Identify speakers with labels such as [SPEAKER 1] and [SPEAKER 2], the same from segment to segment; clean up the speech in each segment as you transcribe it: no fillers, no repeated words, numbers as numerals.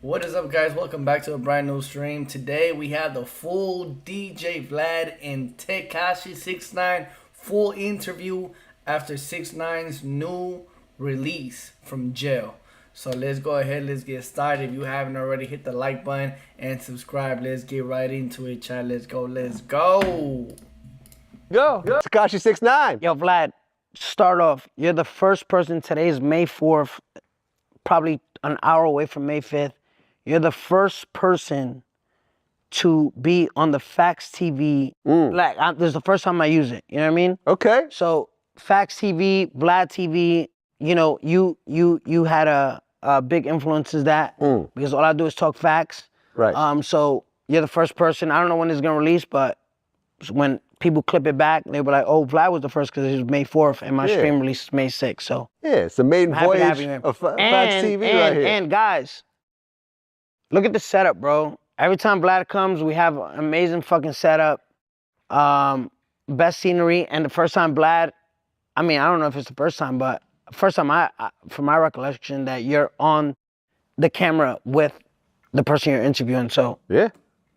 [SPEAKER 1] What is up, guys? Welcome back to a brand new stream. Today we have the full DJ Vlad and Tekashi 6ix9ine full interview after 6ix9ine's new release from jail. So let's go ahead, let's get started. If you haven't already, hit the like button and subscribe. Let's get right into it, chat. Let's go, let's go.
[SPEAKER 2] Go.
[SPEAKER 3] Tekashi 6ix9ine.
[SPEAKER 2] Yo, Vlad, start off. You're the first person. Today is May 4th, probably an hour away from May 5th. You're the first person to be on the Facts TV. This is the first time I use it. You know what I mean?
[SPEAKER 3] Okay.
[SPEAKER 2] So Facts TV, VladTV. You know, you had a big influences that because all I do is talk facts.
[SPEAKER 3] Right.
[SPEAKER 2] So you're the first person. I don't know when it's gonna release, but when people clip it back, they were like, "Oh, Vlad was the first because it was May 4th, and my stream released May 6th." So
[SPEAKER 3] yeah, it's the maiden voyage of Facts TV right here.
[SPEAKER 2] And guys, look at the setup, bro. Every time Vlad comes, we have an amazing fucking setup, best scenery, and the first time Vlad, I mean, I don't know if it's the first time, but first time from my recollection, that you're on the camera with the person you're interviewing. So
[SPEAKER 3] yeah.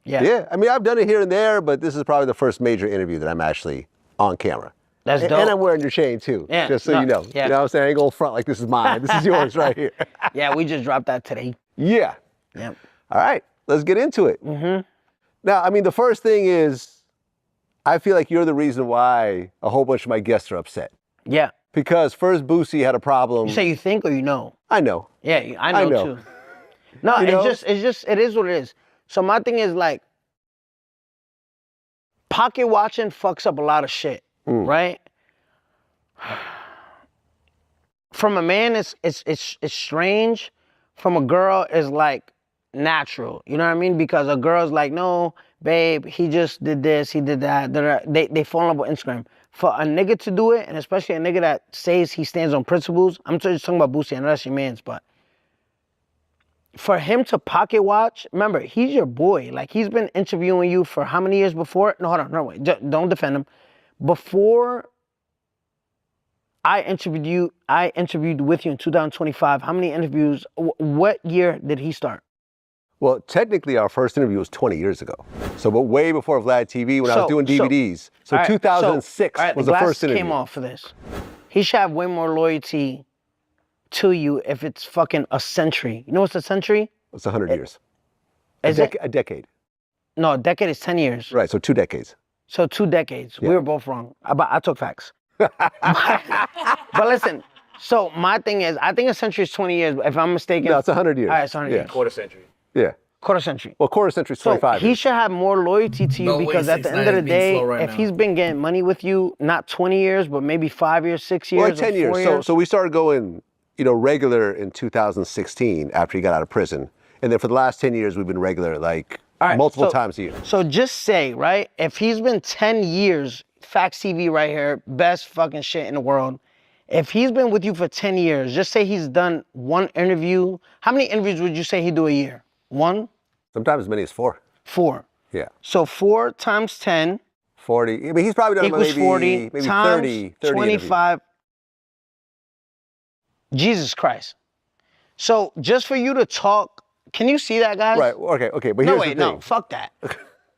[SPEAKER 2] Yeah.
[SPEAKER 3] I mean, I've done it here and there, but this is probably the first major interview that I'm actually on camera.
[SPEAKER 2] That's dope.
[SPEAKER 3] And I'm wearing your chain too, just so you know.
[SPEAKER 2] Yeah.
[SPEAKER 3] You know what I'm saying? I ain't gonna front like this is mine. This is yours right here.
[SPEAKER 2] Yeah, we just dropped that today.
[SPEAKER 3] Yeah.
[SPEAKER 2] Yep.
[SPEAKER 3] All right, let's get into it. Now, I mean, the first thing is, I feel like you're the reason why a whole bunch of my guests are upset.
[SPEAKER 2] Yeah.
[SPEAKER 3] Because first Boosie had a problem.
[SPEAKER 2] You say you think or you know?
[SPEAKER 3] I know.
[SPEAKER 2] Yeah, I know too. No, it is what it is. So my thing is like, pocket watching fucks up a lot of shit, right? From a man, it's strange. From a girl, it's like natural. You know what I mean? Because a girl's like, no, babe, he just did this, he did that. They fall in love with Instagram. For a nigga to do it, and especially a nigga that says he stands on principles, I'm just talking about Boosie, I know that's your man's, but for him to pocket watch, remember, he's your boy. Like, he's been interviewing you for how many years before? No, hold on, no, wait, don't defend him. Before I interviewed with you in 2025, how many interviews, what year did he start?
[SPEAKER 3] Well, technically, our first interview was 20 years ago. So, but way before VladTV, when I was doing DVDs. So, 2006 was the first interview.
[SPEAKER 2] Came off for this. He should have way more loyalty to you if it's fucking a century. You know what's a century?
[SPEAKER 3] It's 100 years.
[SPEAKER 2] Is
[SPEAKER 3] a decade.
[SPEAKER 2] No, a decade is 10 years.
[SPEAKER 3] Right, so 2 decades.
[SPEAKER 2] So 2 decades. Yeah. We were both wrong. I took facts. But listen, so my thing is, I think a century is 20 years. If I'm mistaken.
[SPEAKER 3] No, it's 100 years.
[SPEAKER 2] All right, it's 100 years.
[SPEAKER 1] Quarter century.
[SPEAKER 3] Yeah.
[SPEAKER 2] Quarter century.
[SPEAKER 3] Well, quarter century is 25
[SPEAKER 2] years. He should have more loyalty to you because at the end of the day, if he's been getting money with you, not 20 years, but maybe 5 years, 6 years,
[SPEAKER 3] well, like 10 years.
[SPEAKER 2] 4 years.
[SPEAKER 3] So we started going, regular in 2016 after he got out of prison. And then for the last 10 years, we've been regular, like multiple times a year.
[SPEAKER 2] So just say, right, if he's been 10 years, Facts TV right here, best fucking shit in the world. If he's been with you for 10 years, just say he's done 1 interview. How many interviews would you say he do a year? 1?
[SPEAKER 3] Sometimes as many as 4.
[SPEAKER 2] 4.
[SPEAKER 3] Yeah.
[SPEAKER 2] So 4 times 10.
[SPEAKER 3] 40. I mean, he's probably done
[SPEAKER 2] equals
[SPEAKER 3] maybe
[SPEAKER 2] 40
[SPEAKER 3] maybe
[SPEAKER 2] times
[SPEAKER 3] 30
[SPEAKER 2] 25.
[SPEAKER 3] Interviews.
[SPEAKER 2] Jesus Christ. So just for you to talk, can you see that, guys?
[SPEAKER 3] Right, okay, but here's the thing.
[SPEAKER 2] No, fuck that.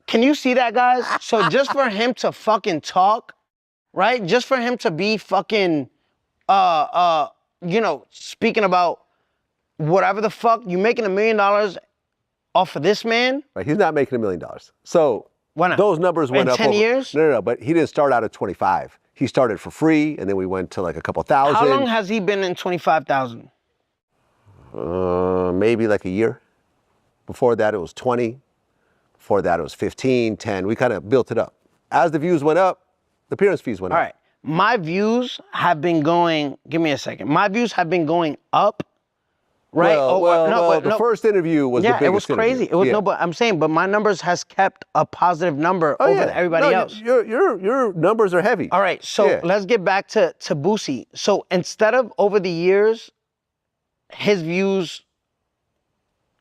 [SPEAKER 2] Can you see that, guys? So just for him to fucking talk, right? Just for him to be fucking, speaking about whatever the fuck, you making $1 million off of this man?
[SPEAKER 3] Right, he's not making $1 million. So
[SPEAKER 2] why not?
[SPEAKER 3] Those numbers went up.
[SPEAKER 2] In 10 years?
[SPEAKER 3] No, but he didn't start out at 25. He started for free, and then we went to like a couple thousand.
[SPEAKER 2] How long has he been in 25,000?
[SPEAKER 3] Maybe like a year. Before that, it was 20. Before that, it was 15, 10. We kind of built it up. As the views went up, the appearance fees went up.
[SPEAKER 2] All right. My views have been going, give me a second. My views have been going up, right?
[SPEAKER 3] The first interview was the biggest.
[SPEAKER 2] Yeah, it was crazy.
[SPEAKER 3] Interview.
[SPEAKER 2] No, but I'm saying, but my numbers has kept a positive number over everybody else.
[SPEAKER 3] Your numbers are heavy.
[SPEAKER 2] All right, so let's get back to Boosie. So instead of over the years, his views,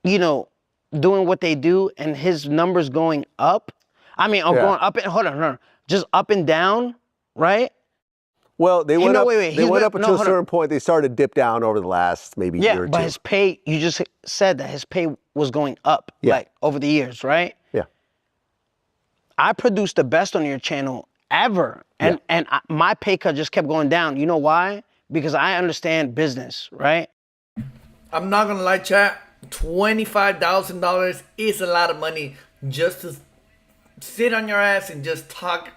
[SPEAKER 2] doing what they do and his numbers going up, going up and, hold on, just up and down, right?
[SPEAKER 3] Well, they went up. They went up until a certain
[SPEAKER 2] on.
[SPEAKER 3] point. They started to dip down over the last maybe year or two.
[SPEAKER 2] But his pay, you just said that his pay was going up, like over the years, right?
[SPEAKER 3] Yeah.
[SPEAKER 2] I produced the best on your channel ever, and my pay cut just kept going down. You know why? Because I understand business, right?
[SPEAKER 1] I'm not gonna lie, chat. $25,000 is a lot of money just to sit on your ass and just talk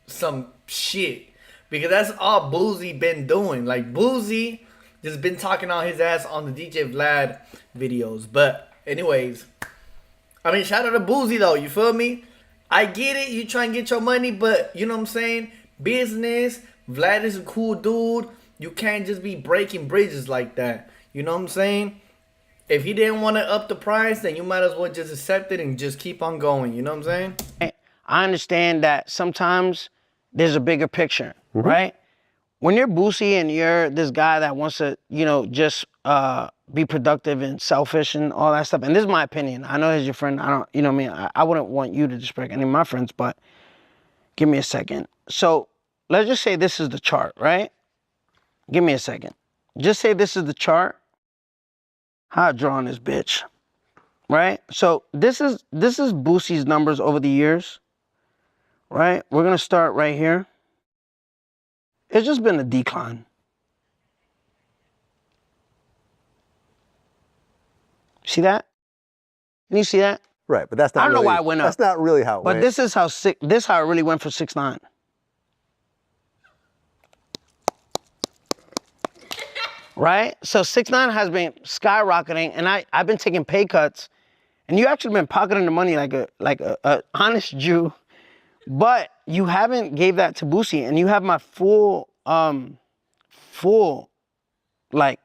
[SPEAKER 1] some shit. Because that's all Boozy been doing. Like, Boozy just been talking on his ass on the DJ Vlad videos. But anyways, I mean, shout out to Boozy though, you feel me? I get it, you try and get your money, but you know what I'm saying? Business, Vlad is a cool dude. You can't just be breaking bridges like that. You know what I'm saying? If he didn't want to up the price, then you might as well just accept it and just keep on going. You know what I'm saying?
[SPEAKER 2] I understand that sometimes there's a bigger picture, right? When you're Boosie and you're this guy that wants to, you know, just be productive and selfish and all that stuff, and this is my opinion. I know he's your friend. I don't, you know what I mean? I wouldn't want you to disrespect any of my friends, but give me a second. So let's just say this is the chart, right? Give me a second. Just say this is the chart. How I draw on this bitch, right? So this is Boosie's numbers over the years, right? We're gonna start right here. It's just been a decline. See that? Can you see that?
[SPEAKER 3] Right, but that's not.
[SPEAKER 2] I don't
[SPEAKER 3] really,
[SPEAKER 2] know why it went up.
[SPEAKER 3] That's not really how it went.
[SPEAKER 2] But this is how it really went for 6ix9ine. Right? So 6ix9ine has been skyrocketing, and I've been taking pay cuts, and you actually been pocketing the money like a honest Jew, but you haven't gave that to Boosie, and you have my full like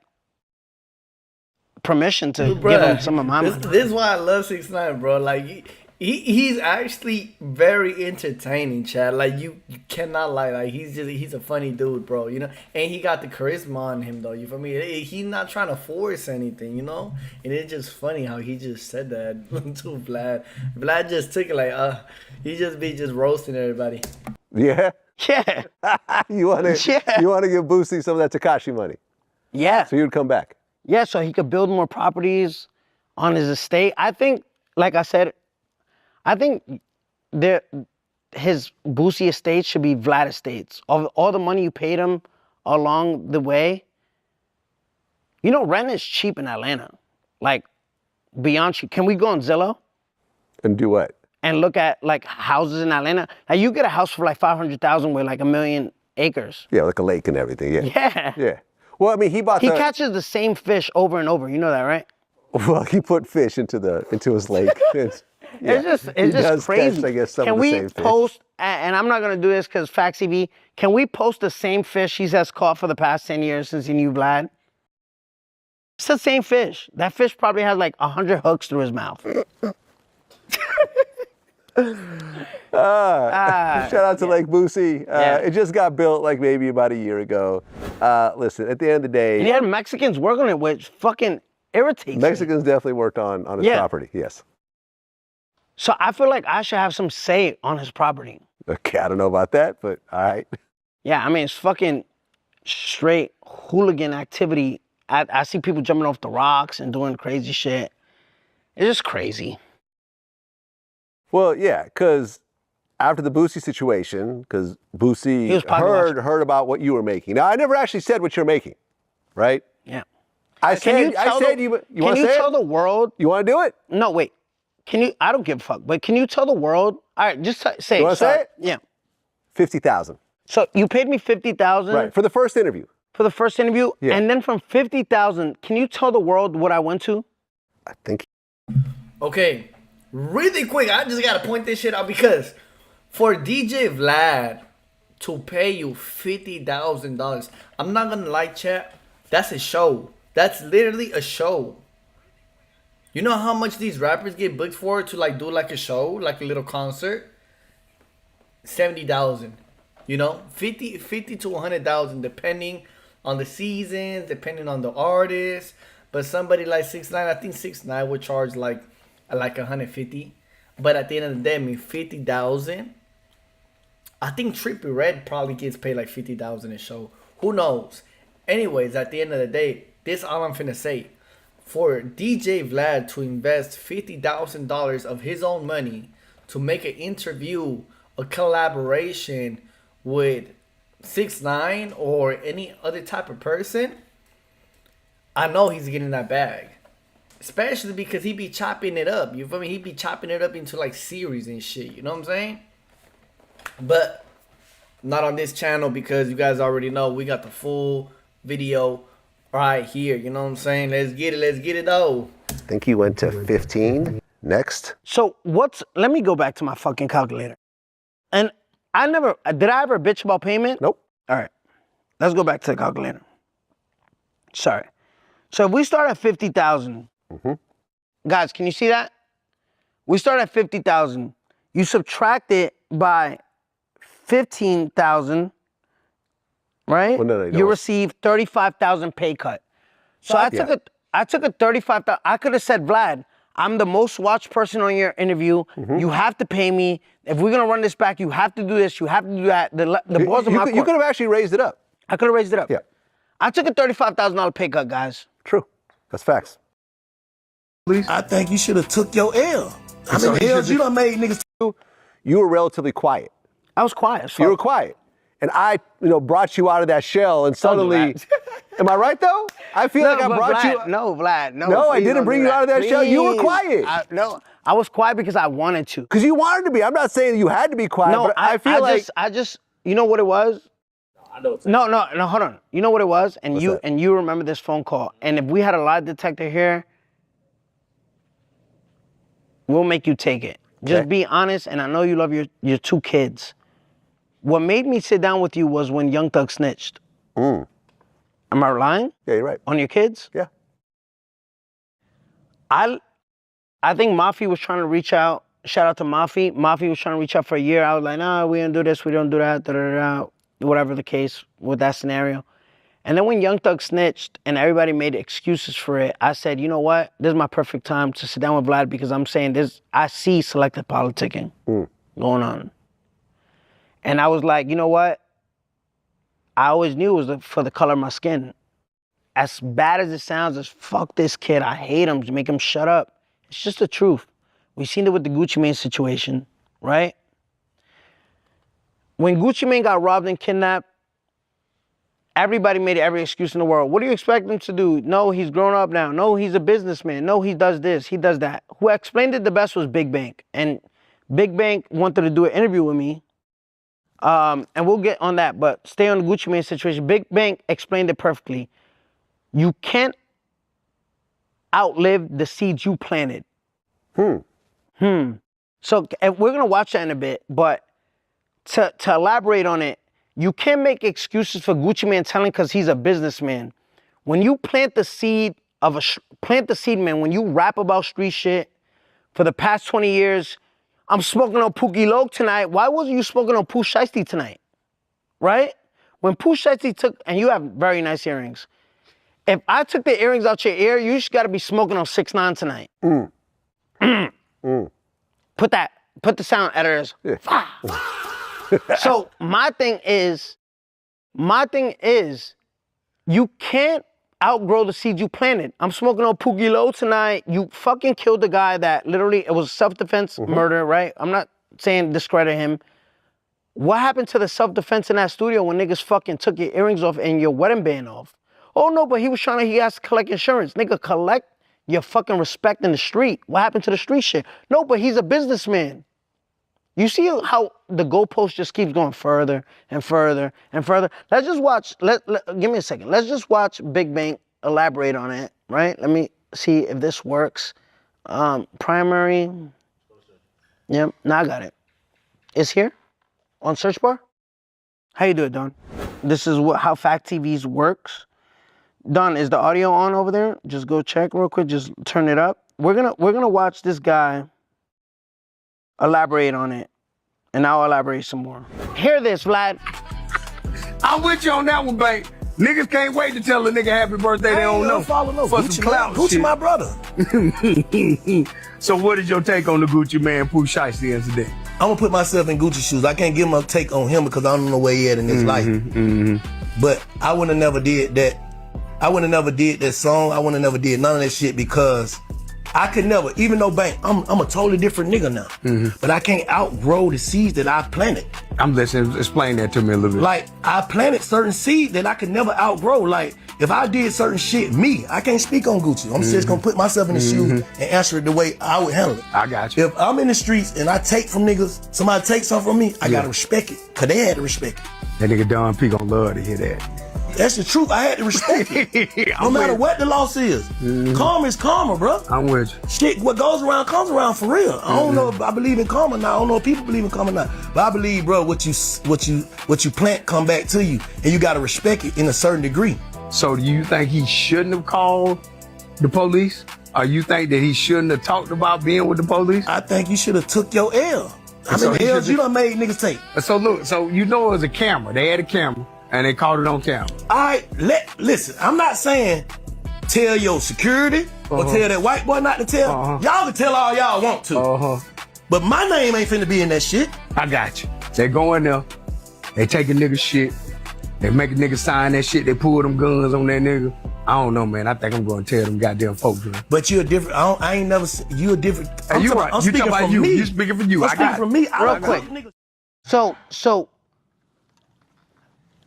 [SPEAKER 2] permission to give him some of my money.
[SPEAKER 1] This is why I love 6ix9ine, bro. Like he's actually very entertaining, Chad. Like you cannot lie. Like he's a funny dude, bro. You know, and he got the charisma on him though. You feel me? He's not trying to force anything, you know. And it's just funny how he just said that to Vlad. Vlad just took it like he just be roasting everybody.
[SPEAKER 3] Yeah.
[SPEAKER 2] Yeah.
[SPEAKER 3] you wanna give Boosie some of that Tekashi money?
[SPEAKER 2] Yeah.
[SPEAKER 3] So you'd come back.
[SPEAKER 2] Yeah, so he could build more properties on his estate. I think, like I said, his Boosie estate should be Vlad estates. All the money you paid him along the way. You know, rent is cheap in Atlanta. Like, beyond cheap. Can we go on Zillow?
[SPEAKER 3] And do what?
[SPEAKER 2] And look at, like, houses in Atlanta. Like, you get a house for, like, $500,000 with, like, 1 million acres.
[SPEAKER 3] Yeah, like a lake and everything, yeah.
[SPEAKER 2] Yeah.
[SPEAKER 3] Yeah. Well, I mean, he
[SPEAKER 2] catches the same fish over and over. You know that, right?
[SPEAKER 3] Well, he put fish into his lake. It's
[SPEAKER 2] just crazy.
[SPEAKER 3] Catch, I guess, some
[SPEAKER 2] can
[SPEAKER 3] of the
[SPEAKER 2] we
[SPEAKER 3] same
[SPEAKER 2] post, and I'm not going to do this because Facts TV, can we post the same fish he has caught for the past 10 years since he knew Vlad? It's the same fish. That fish probably has like 100 hooks through his mouth.
[SPEAKER 3] Shout out to Lake Boosie. It just got built like maybe about a year ago. Listen, at the end of the day...
[SPEAKER 2] And he had Mexicans working on it, which fucking irritates
[SPEAKER 3] Mexicans
[SPEAKER 2] me.
[SPEAKER 3] definitely worked on his property, yes.
[SPEAKER 2] So I feel like I should have some say on his property.
[SPEAKER 3] Okay, I don't know about that, but all right.
[SPEAKER 2] Yeah, I mean, it's fucking straight hooligan activity. I see people jumping off the rocks and doing crazy shit. It's just crazy.
[SPEAKER 3] Well, yeah, because after the Boosie situation, because Boosie heard about what you were making. Now, I never actually said what you're making, right?
[SPEAKER 2] Yeah.
[SPEAKER 3] I said you want to say it?
[SPEAKER 2] Can you tell the world?
[SPEAKER 3] You want to do it?
[SPEAKER 2] No, wait. Can you? I don't give a fuck. But can you tell the world? All right, just say.
[SPEAKER 3] You want to say it?
[SPEAKER 2] Yeah.
[SPEAKER 3] 50,000.
[SPEAKER 2] So you paid me 50,000.
[SPEAKER 3] Right, for the first interview.
[SPEAKER 2] For the first interview,
[SPEAKER 3] yeah.
[SPEAKER 2] And then from 50,000, can you tell the world what I went to?
[SPEAKER 3] I think.
[SPEAKER 1] Okay, really quick, I just gotta point this shit out because for DJ Vlad to pay you $50,000, I'm not gonna lie, chat. That's a show. That's literally a show. You know how much these rappers get booked for to like do like a show, like a little concert? 70,000. You know, 50 to 100,000 depending on the seasons, depending on the artist. But somebody like 6ix9ine, I think 6ix9ine would charge like 150. But at the end of the day, I mean 50,000. I think Trippie Redd probably gets paid like $50,000 a show. Who knows? Anyways, at the end of the day, this all I'm finna say. For DJ Vlad to invest $50,000 of his own money to make an interview, a collaboration with 6ix9ine or any other type of person, I know he's getting that bag. Especially because he be chopping it up. You feel me? He be chopping it up into like series and shit. You know what I'm saying? But not on this channel because you guys already know we got the full video right here. You know what I'm saying? Let's get it. Let's get it though.
[SPEAKER 3] I think he went to 15. Next.
[SPEAKER 2] So let me go back to my fucking calculator. And did I ever bitch about payment?
[SPEAKER 3] Nope.
[SPEAKER 2] All right. Let's go back to the calculator. Sorry. So if we start at 50,000, guys, can you see that? We start at 50,000. You subtract it by 15,000, right?
[SPEAKER 3] Well, no,
[SPEAKER 2] you receive 35,000 pay cut. So I took a 35,000. I could have said, Vlad, I'm the most watched person on your interview. You have to pay me. If we're gonna run this back, you have to do this. You have to do that. The balls in my court.
[SPEAKER 3] You could have actually raised it up.
[SPEAKER 2] I could have raised it up.
[SPEAKER 3] Yeah.
[SPEAKER 2] I took a $35,000 pay cut, guys.
[SPEAKER 3] True. That's facts.
[SPEAKER 4] Please. I think you should have took your L. How many L's you done made, niggas?
[SPEAKER 3] You were relatively quiet.
[SPEAKER 2] I was quiet. So.
[SPEAKER 3] You were quiet. And I, brought you out of that shell and suddenly, am I right though? I feel like I brought
[SPEAKER 2] Vlad,
[SPEAKER 3] you.
[SPEAKER 2] No, Vlad, no.
[SPEAKER 3] No, I didn't bring you out of that shell. You were quiet.
[SPEAKER 2] I was quiet because I wanted to.
[SPEAKER 3] Because you wanted to be. I'm not saying you had to be quiet,
[SPEAKER 2] No,
[SPEAKER 3] but I feel like.
[SPEAKER 2] I just, you know what it was?
[SPEAKER 4] I know.
[SPEAKER 2] No, hold on. You know what it was? And
[SPEAKER 3] What's that?
[SPEAKER 2] you remember this phone call. And if we had a lie detector here, we'll make you take it. Just be honest, and I know you love your two kids. What made me sit down with you was when Young Thug snitched. Am I lying?
[SPEAKER 3] Yeah, you're right.
[SPEAKER 2] On your kids?
[SPEAKER 3] Yeah.
[SPEAKER 2] I think Mafi was trying to reach out. Shout out to Mafi. Mafi was trying to reach out for a year. I was like, nah, we don't do this, we don't do that, whatever the case with that scenario. And then when Young Thug snitched and everybody made excuses for it, I said, you know what? This is my perfect time to sit down with Vlad because I'm saying this. I see selective politicking going on. And I was like, you know what? I always knew it was for the color of my skin. As bad as it sounds, as fuck this kid, I hate him, make him shut up. It's just the truth. We seen it with the Gucci Mane situation, right? When Gucci Mane got robbed and kidnapped, everybody made every excuse in the world. What do you expect him to do? No, he's grown up now. No, he's a businessman. No, he does this, he does that. Who explained it the best was Big Bank. And Big Bank wanted to do an interview with me. And we'll get on that, but stay on the Gucci Mane situation. Big Bank explained it perfectly. You can't outlive the seeds you planted. So we're gonna watch that in a bit, but to elaborate on it, you can't make excuses for Gucci Mane telling because he's a businessman. When you plant the seed man, when you rap about street shit for the past 20 years, I'm smoking on Pookie Loke tonight. Why wasn't you smoking on Pooh Shiesty tonight? Right? When Pooh Shiesty took, and you have very nice earrings. If I took the earrings out your ear, you just gotta be smoking on 6ix9ine tonight. Put the sound editors. Yeah. So my thing is, you can't outgrow the seeds you planted. I'm smoking on Pookie Low tonight. You fucking killed the guy that literally, it was self-defense murder, right? I'm not saying discredit him. What happened to the self-defense in that studio when niggas fucking took your earrings off and your wedding band off? Oh no, but he has to collect insurance. Nigga, collect your fucking respect in the street. What happened to the street shit? No, but he's a businessman. You see how the goalpost just keeps going further and further and further? Let's just watch, give me a second. Let's just watch Big Bang elaborate on it, right? Let me see if this works. Primary. Yep, now I got it. It's here on search bar. How you do it, Don? This is how VladTV works. Don, is the audio on over there? Just go check real quick, just turn it up. We're gonna watch this guy elaborate on it, and I'll elaborate some more. Hear this, Vlad.
[SPEAKER 4] I'm with you on that one, babe. Niggas can't wait to tell a nigga happy birthday they don't know. For some clout
[SPEAKER 5] Gucci
[SPEAKER 4] shit.
[SPEAKER 5] my brother.
[SPEAKER 4] So what is your take on the Gucci Mane Pooh Shiesty incident?
[SPEAKER 5] I'm gonna put myself in Gucci's shoes. I can't give him a take on him because I don't know where he at in his life. But I would have never did that. I would have never did that song. I would have never did none of that shit because I could never, even though Bank, I'm a totally different nigga now. But I can't outgrow the seeds that I planted.
[SPEAKER 4] I'm listening. Explain that to me a little bit.
[SPEAKER 5] Like, I planted certain seeds that I could never outgrow. Like, if I did certain shit, I can't speak on Gucci. I'm just gonna put myself in the shoes and answer it the way I would handle it.
[SPEAKER 4] I got you.
[SPEAKER 5] If I'm in the streets and I take from niggas, somebody takes something from me, I gotta respect it. Cause they had to respect it.
[SPEAKER 4] That nigga Don P gonna love to hear that.
[SPEAKER 5] That's the truth. I had to respect it. No matter what the loss is. Karma is karma, bro.
[SPEAKER 4] I'm with you.
[SPEAKER 5] Shit, what goes around comes around for real. I don't know if I believe in karma now. I don't know if people believe in karma now. But I believe, bro, what you plant come back to you. And you gotta respect it in a certain degree.
[SPEAKER 4] So do you think he shouldn't have called the police? Or you think that he shouldn't have talked about being with the police?
[SPEAKER 5] I think you should have took your L. How many L's you done made niggas take?
[SPEAKER 4] So look, so you know it was a camera. They had a camera. And they caught it on camera.
[SPEAKER 5] All right, listen, I'm not saying tell your security or tell that white boy not to tell. Y'all can tell all y'all want to. But my name ain't finna be in that shit.
[SPEAKER 4] I got you. They go in there, they take a nigga shit, they make a nigga sign that shit, they pull them guns on that nigga. I don't know, man. I think I'm gonna tell them goddamn folks, man.
[SPEAKER 5] But you're different. I ain't never, you a different.
[SPEAKER 4] You right. You talking about you. You speaking for you.
[SPEAKER 5] I'm speaking for me.
[SPEAKER 2] Real quick. So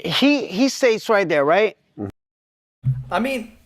[SPEAKER 2] he states right there, right?
[SPEAKER 1] I mean,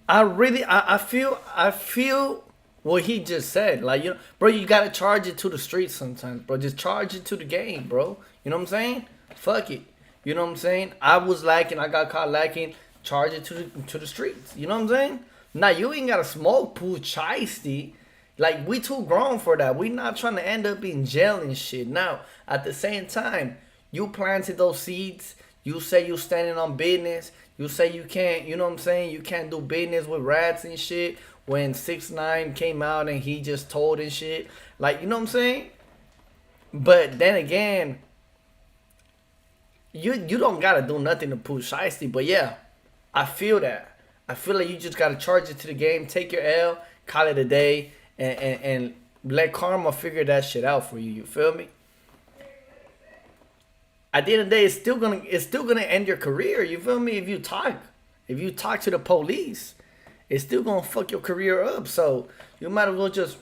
[SPEAKER 1] I feel what he just said. Like, you know, bro, you gotta charge it to the streets sometimes, bro. Just charge it to the game, bro. You know what I'm saying? Fuck it. You know what I'm saying? I was lacking. I got caught lacking. Charge it to the streets. You know what I'm saying? Now you ain't gotta smoke Pooh Shiesty. Like, we too grown for that. We not trying to end up in jail and shit. Now, at the same time, you planted those seeds. You say you standing on business. You say you can't, you know what I'm saying? You can't do business with rats and shit. When 6ix9ine came out and he just told and shit. Like, you know what I'm saying? But then again, you don't gotta do nothing to Pooh Shiesty. But yeah, I feel that. I feel like you just gotta charge it to the game. Take your L, call it a day, and let karma figure that shit out for you. You feel me? At the end of the day, it's still gonna end your career. You feel me? If you talk to the police, it's still gonna fuck your career up. So you might as well just,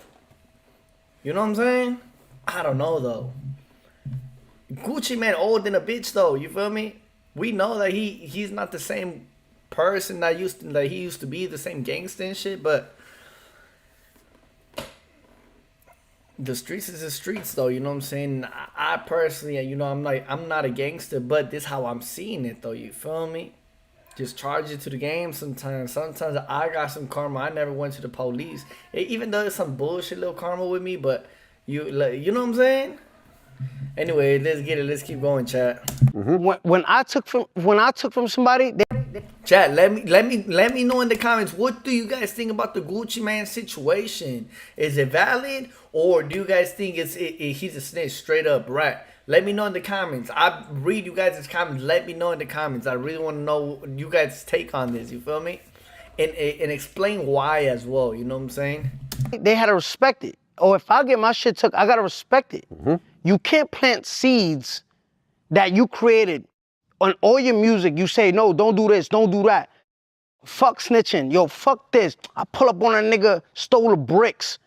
[SPEAKER 1] you know what I'm saying? I don't know though. Gucci man old than a bitch though. You feel me? We know that he's not the same person that he used to be, the same gangster and shit. But the streets is the streets though, you know what I'm saying? I personally, you know, I'm not a gangster, but this how I'm seeing it though, you feel me? Just charge it to the game sometimes. Sometimes I got some karma. I never went to the police. Even though there's some bullshit little karma with me, but you know what I'm saying? Anyway, let's get it. Let's keep going, chat.
[SPEAKER 2] When I took from somebody,
[SPEAKER 1] chat, let me know in the comments, what do you guys think about the Gucci man situation? Is it valid, or do you guys think he's a snitch straight up, right? Let me know in the comments. I read you guys' comments. Let me know in the comments. I really want to know you guys' take on this. You feel me? And explain why as well. You know what I'm saying?
[SPEAKER 2] They had to respect it. Or if I get my shit took, I gotta respect it. You can't plant seeds that you created on all your music. You say, no, don't do this, don't do that. Fuck snitching. Yo, fuck this. I pull up on a nigga, stole the bricks.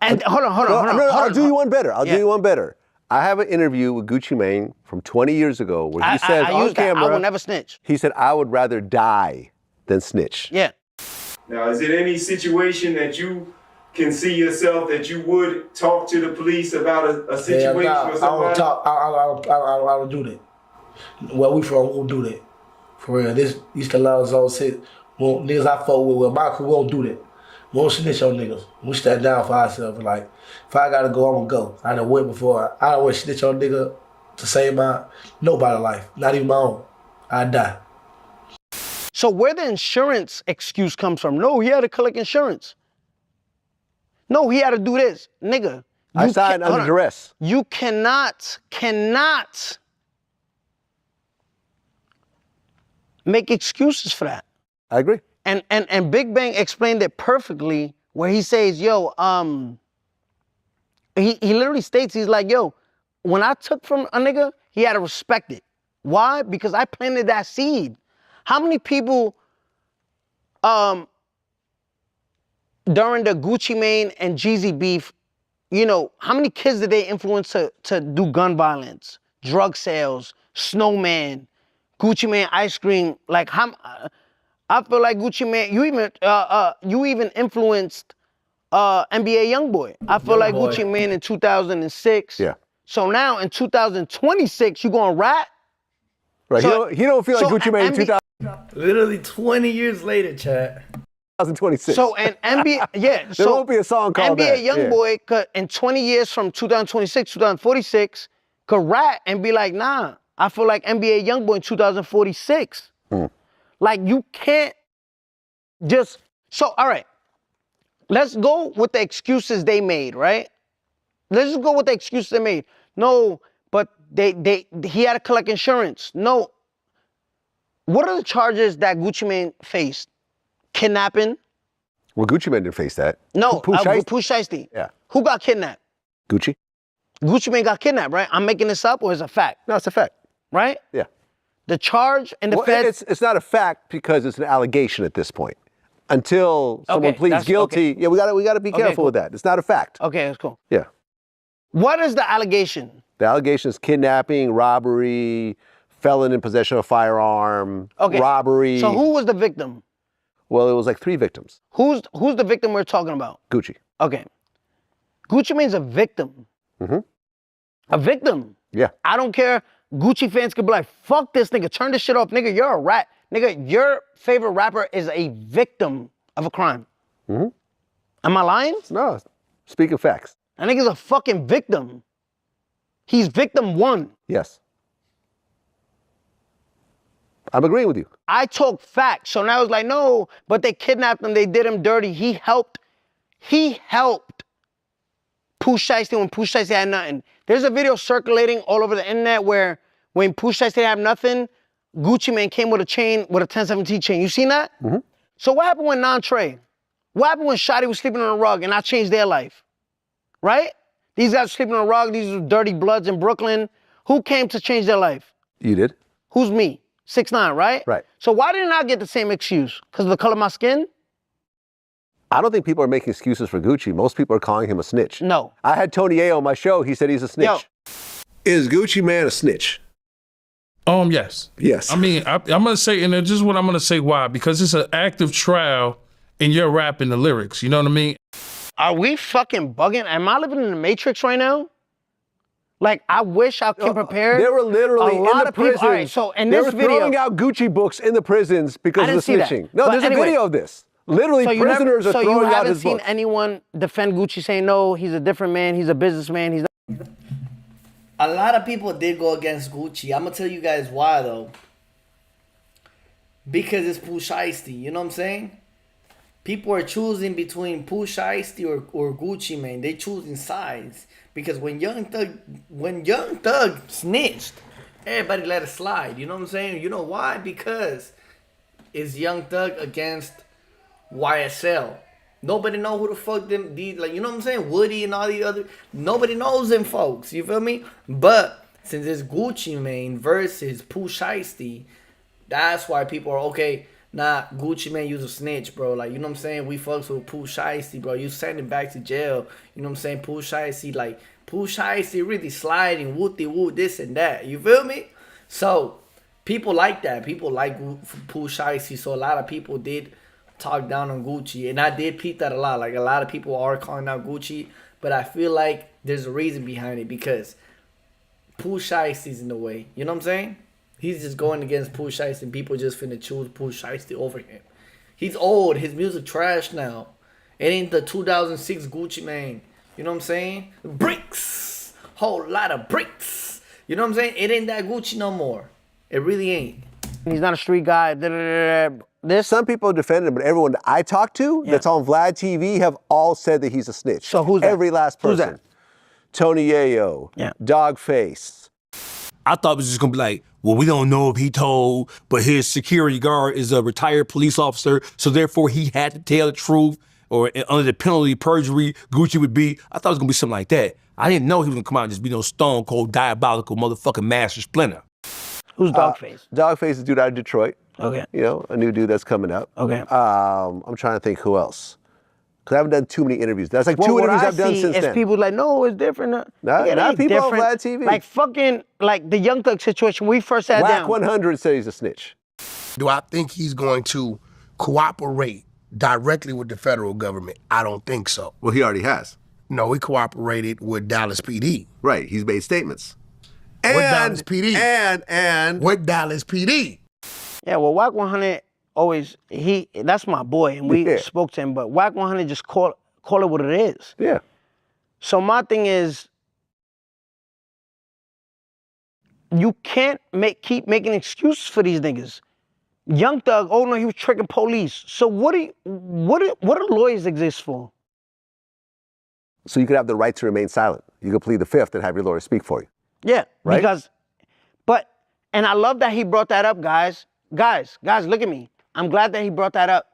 [SPEAKER 2] And hold on.
[SPEAKER 3] I'll do you one better. I'll do you one better. I have an interview with Gucci Mane from 20 years ago where he says on camera,
[SPEAKER 2] I will never snitch.
[SPEAKER 3] He said, I would rather die than snitch.
[SPEAKER 2] Yeah.
[SPEAKER 6] Now, is it any situation that you can see yourself that you would talk to the police about a situation with somebody?
[SPEAKER 5] I don't do that. Where we from, we don't do that. For real, this used to allow us all to say, well, niggas I fuck with my crew, we don't do that. We don't snitch on niggas. We stand down for ourselves. Like, if I gotta go, I'm gonna go. I done went before. I don't want to snitch on nigga to save nobody's life, not even my own. I die.
[SPEAKER 2] So where the insurance excuse comes from? No, he had to collect insurance. No, he had to do this. Nigga.
[SPEAKER 3] I signed under duress.
[SPEAKER 2] You cannot make excuses for that.
[SPEAKER 3] I agree.
[SPEAKER 2] And Big Bang explained it perfectly where he says, yo, he literally states, he's like, yo, when I took from a nigga, he had to respect it. Why? Because I planted that seed. How many people during the Gucci Mane and Jeezy beef, you know, how many kids did they influence to do gun violence, drug sales, Snowman, Gucci Mane ice cream? Like, I feel like Gucci Mane, you even influenced NBA YoungBoy. I feel like Gucci Mane in 2006.
[SPEAKER 3] Yeah.
[SPEAKER 2] So now in 2026, you gonna rap?
[SPEAKER 3] Right.
[SPEAKER 2] So,
[SPEAKER 3] he don't feel like Gucci Mane in 2000.
[SPEAKER 1] Literally 20 years later, chat.
[SPEAKER 3] 2026.
[SPEAKER 2] So and NBA, yeah.
[SPEAKER 3] There won't be a song called
[SPEAKER 2] NBA
[SPEAKER 3] that.
[SPEAKER 2] YoungBoy could, in 20 years from 2026, 2046, could rap and be like, nah, I feel like NBA YoungBoy in 2046. Like, you can't just, so, all right. Let's go with the excuses they made, right? Let's just go with the excuses they made. No, but he had to collect insurance. No. What are the charges that Gucci Mane faced? Kidnapping?
[SPEAKER 3] Well, Gucci Mane didn't face that.
[SPEAKER 2] No,
[SPEAKER 3] Pooh Shiesty?
[SPEAKER 2] Pooh Shiesty.
[SPEAKER 3] Yeah.
[SPEAKER 2] Who got kidnapped?
[SPEAKER 3] Gucci?
[SPEAKER 2] Gucci Mane got kidnapped, right? I'm making this up, or it's a fact?
[SPEAKER 3] No, it's a fact.
[SPEAKER 2] Right?
[SPEAKER 3] Yeah.
[SPEAKER 2] The charge and the
[SPEAKER 3] Well,
[SPEAKER 2] feds.
[SPEAKER 3] it's not a fact because it's an allegation at this point. Until someone pleads guilty, yeah, we gotta be careful with that. It's not a fact.
[SPEAKER 2] Okay, that's cool.
[SPEAKER 3] Yeah.
[SPEAKER 2] What is the allegation?
[SPEAKER 3] The allegation is kidnapping, robbery, felon in possession of a firearm, robbery.
[SPEAKER 2] So who was the victim?
[SPEAKER 3] Well, it was like 3 victims.
[SPEAKER 2] Who's the victim we're talking about?
[SPEAKER 3] Gucci.
[SPEAKER 2] Okay. Gucci Mane's a victim. A victim.
[SPEAKER 3] Yeah.
[SPEAKER 2] I don't care. Gucci fans could be like, fuck this nigga, turn this shit off. Nigga, you're a rat. Nigga, your favorite rapper is a victim of a crime. Am I lying?
[SPEAKER 3] No, speaking facts.
[SPEAKER 2] That nigga's a fucking victim. He's victim 1.
[SPEAKER 3] Yes. I'm agreeing with you.
[SPEAKER 2] I talk facts. So now it's like, no, but they kidnapped him, they did him dirty. He helped Pooh Shiesty when Pooh Shiesty had nothing. There's a video circulating all over the internet where when Pooh Shiesty didn't have nothing, Gucci Mane came with a chain, with a 1017 chain. You seen that? So what happened with Non-Trey? What happened when Shotty was sleeping on a rug and I changed their life? Right? These guys were sleeping on a rug, these were dirty bloods in Brooklyn. Who came to change their life?
[SPEAKER 3] You did?
[SPEAKER 2] Who's me? 6ix9ine, right?
[SPEAKER 3] Right.
[SPEAKER 2] So why didn't I get the same excuse? Because of the color of my skin?
[SPEAKER 3] I don't think people are making excuses for Gucci. Most people are calling him a snitch.
[SPEAKER 2] No.
[SPEAKER 3] I had Tony Ayo on my show. He said he's a snitch.
[SPEAKER 2] Yo.
[SPEAKER 3] Is Gucci Mane a snitch?
[SPEAKER 7] Yes.
[SPEAKER 3] Yes.
[SPEAKER 7] I mean, I'm gonna say, and this is what I'm gonna say why, because it's an active trial and you're rapping the lyrics, you know what I mean?
[SPEAKER 2] Are we fucking bugging? Am I living in the Matrix right now? Like, I wish I came prepared.
[SPEAKER 3] They were literally
[SPEAKER 2] a lot
[SPEAKER 3] in the
[SPEAKER 2] of people.
[SPEAKER 3] prisons.
[SPEAKER 2] All right, so in
[SPEAKER 3] they
[SPEAKER 2] this
[SPEAKER 3] were
[SPEAKER 2] video,
[SPEAKER 3] throwing out Gucci books in the prisons because
[SPEAKER 2] I
[SPEAKER 3] of the
[SPEAKER 2] didn't see
[SPEAKER 3] snitching.
[SPEAKER 2] that.
[SPEAKER 3] No,
[SPEAKER 2] But
[SPEAKER 3] there's
[SPEAKER 2] anyway,
[SPEAKER 3] a video of this. Literally, prisoners are throwing out his books.
[SPEAKER 2] So you haven't seen anyone defend Gucci saying, no, he's a different man, he's a businessman, he's not.
[SPEAKER 1] A lot of people did go against Gucci. I'm going to tell you guys why, though. Because it's Pooh Shiesty, you know what I'm saying? People are choosing between Pooh Shiesty or Gucci Mane. They choosing sides. Because when Young Thug snitched, everybody let it slide. You know what I'm saying? You know why? Because it's Young Thug against YSL. Nobody know who the fuck them these, like, you know what I'm saying? Woody and all the other, nobody knows them folks. You feel me? But since it's Gucci Mane versus Pooh Shiesty, that's why people are okay. Nah, Gucci Mane, you's a snitch, bro. Like, you know what I'm saying? We fucks with Pooh Shiesty, bro. You send him back to jail. You know what I'm saying? Pooh Shiesty, like, Pooh Shiesty really sliding, wooty-woo, this and that. You feel me? So, people like that. People like Pooh Shiesty. So, a lot of people did talk down on Gucci. And I did peep that a lot. Like, a lot of people are calling out Gucci. But I feel like there's a reason behind it. Because Pooh Shiesty's in the way. You know what I'm saying? He's just going against Pooh Shiesty, and people just finna choose Pooh Shiesty over him. He's old. His music trash now. It ain't the 2006 Gucci Mane. You know what I'm saying? Bricks. Whole lot of bricks. You know what I'm saying? It ain't that Gucci no more. It really ain't.
[SPEAKER 2] He's not a street guy.
[SPEAKER 3] Some people defend him, but everyone I talk to that's on VladTV have all said that he's a snitch.
[SPEAKER 2] So who's that?
[SPEAKER 3] Every last person.
[SPEAKER 2] Who's that?
[SPEAKER 3] Tony Ayo.
[SPEAKER 2] Yeah.
[SPEAKER 3] Dogface.
[SPEAKER 8] I thought it was just gonna be like, well, we don't know if he told, but his security guard is a retired police officer, so therefore he had to tell the truth, or under the penalty of perjury, Gucci would be. I thought it was gonna be something like that. I didn't know he was gonna come out and just be no stone cold, diabolical motherfucking master splinter.
[SPEAKER 2] Who's Dogface?
[SPEAKER 3] Dogface is a dude out of Detroit.
[SPEAKER 2] Okay.
[SPEAKER 3] You know, a new dude that's coming up.
[SPEAKER 2] Okay.
[SPEAKER 3] I'm trying to think who else. Because I haven't done too many interviews. That's like two interviews I've done since then.
[SPEAKER 2] People like, no, it's different.
[SPEAKER 3] Not people on VladTV.
[SPEAKER 2] Like fucking, like the Young Thug situation, we first sat down.
[SPEAKER 3] Whack 100 said he's a snitch.
[SPEAKER 9] Do I think he's going to cooperate directly with the federal government? I don't think so.
[SPEAKER 3] Well, he already has.
[SPEAKER 9] No, he cooperated with Dallas PD.
[SPEAKER 3] Right, he's made statements.
[SPEAKER 9] With Dallas PD.
[SPEAKER 3] And
[SPEAKER 9] with Dallas PD.
[SPEAKER 2] Yeah, well, Whack 100 always, that's my boy, and we spoke to him, but Whack 100 just call it what it is.
[SPEAKER 3] Yeah.
[SPEAKER 2] So my thing is, you can't keep making excuses for these niggas. Young Thug, oh no, he was tricking police. So what do lawyers exist for?
[SPEAKER 3] So you could have the right to remain silent. You could plead the fifth and have your lawyer speak for you.
[SPEAKER 2] Yeah,
[SPEAKER 3] right?
[SPEAKER 2] And I love that he brought that up, guys. Guys, look at me. I'm glad that he brought that up.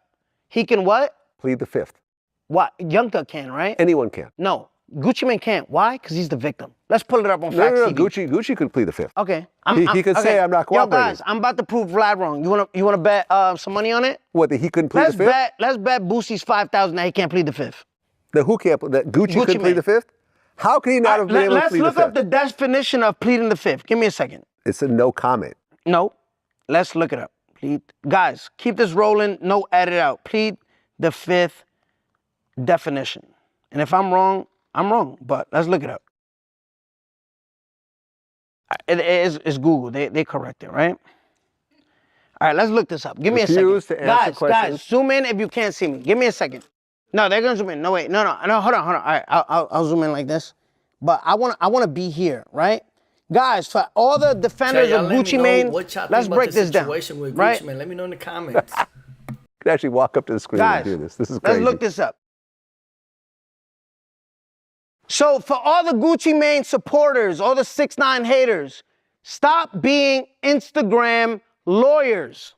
[SPEAKER 2] He can what?
[SPEAKER 3] Plead the fifth.
[SPEAKER 2] What? Young Thug can, right?
[SPEAKER 3] Anyone can.
[SPEAKER 2] No, Gucci Mane can't. Why? Because he's the victim. Let's pull it up on Facts TV.
[SPEAKER 3] Gucci could plead the fifth.
[SPEAKER 2] Okay.
[SPEAKER 3] He could say, I'm not cooperating.
[SPEAKER 2] Yo, guys, I'm about to prove Vlad wrong. You wanna bet some money on it?
[SPEAKER 3] What, that he couldn't plead the fifth?
[SPEAKER 2] Let's bet Boosie's 5,000 that he can't plead the fifth.
[SPEAKER 3] That who can't? That Gucci couldn't plead the fifth? How could he not have been able to plead the fifth?
[SPEAKER 2] Let's look up the definition of pleading the fifth. Give me a second.
[SPEAKER 3] It's a no comment.
[SPEAKER 2] No. Let's look it up. Guys, keep this rolling. No edit out. Plead the fifth definition. And if I'm wrong, I'm wrong. But let's look it up. It's Google. They correct it, right? All right, let's look this up. Give me a second. Guys, zoom in if you can't see me. Give me a second. No, they're gonna zoom in. No, wait. No, hold on. All right, I'll zoom in like this. But I wanna be here, right? Guys, for all the defenders of Gucci Mane, let's break this down. Right?
[SPEAKER 1] Mane. Let me know in the comments.
[SPEAKER 3] You can actually walk up to the screen and do this. This is crazy.
[SPEAKER 2] Let's look this up. So for all the Gucci Mane supporters, all the 6ix9ine haters, stop being Instagram lawyers.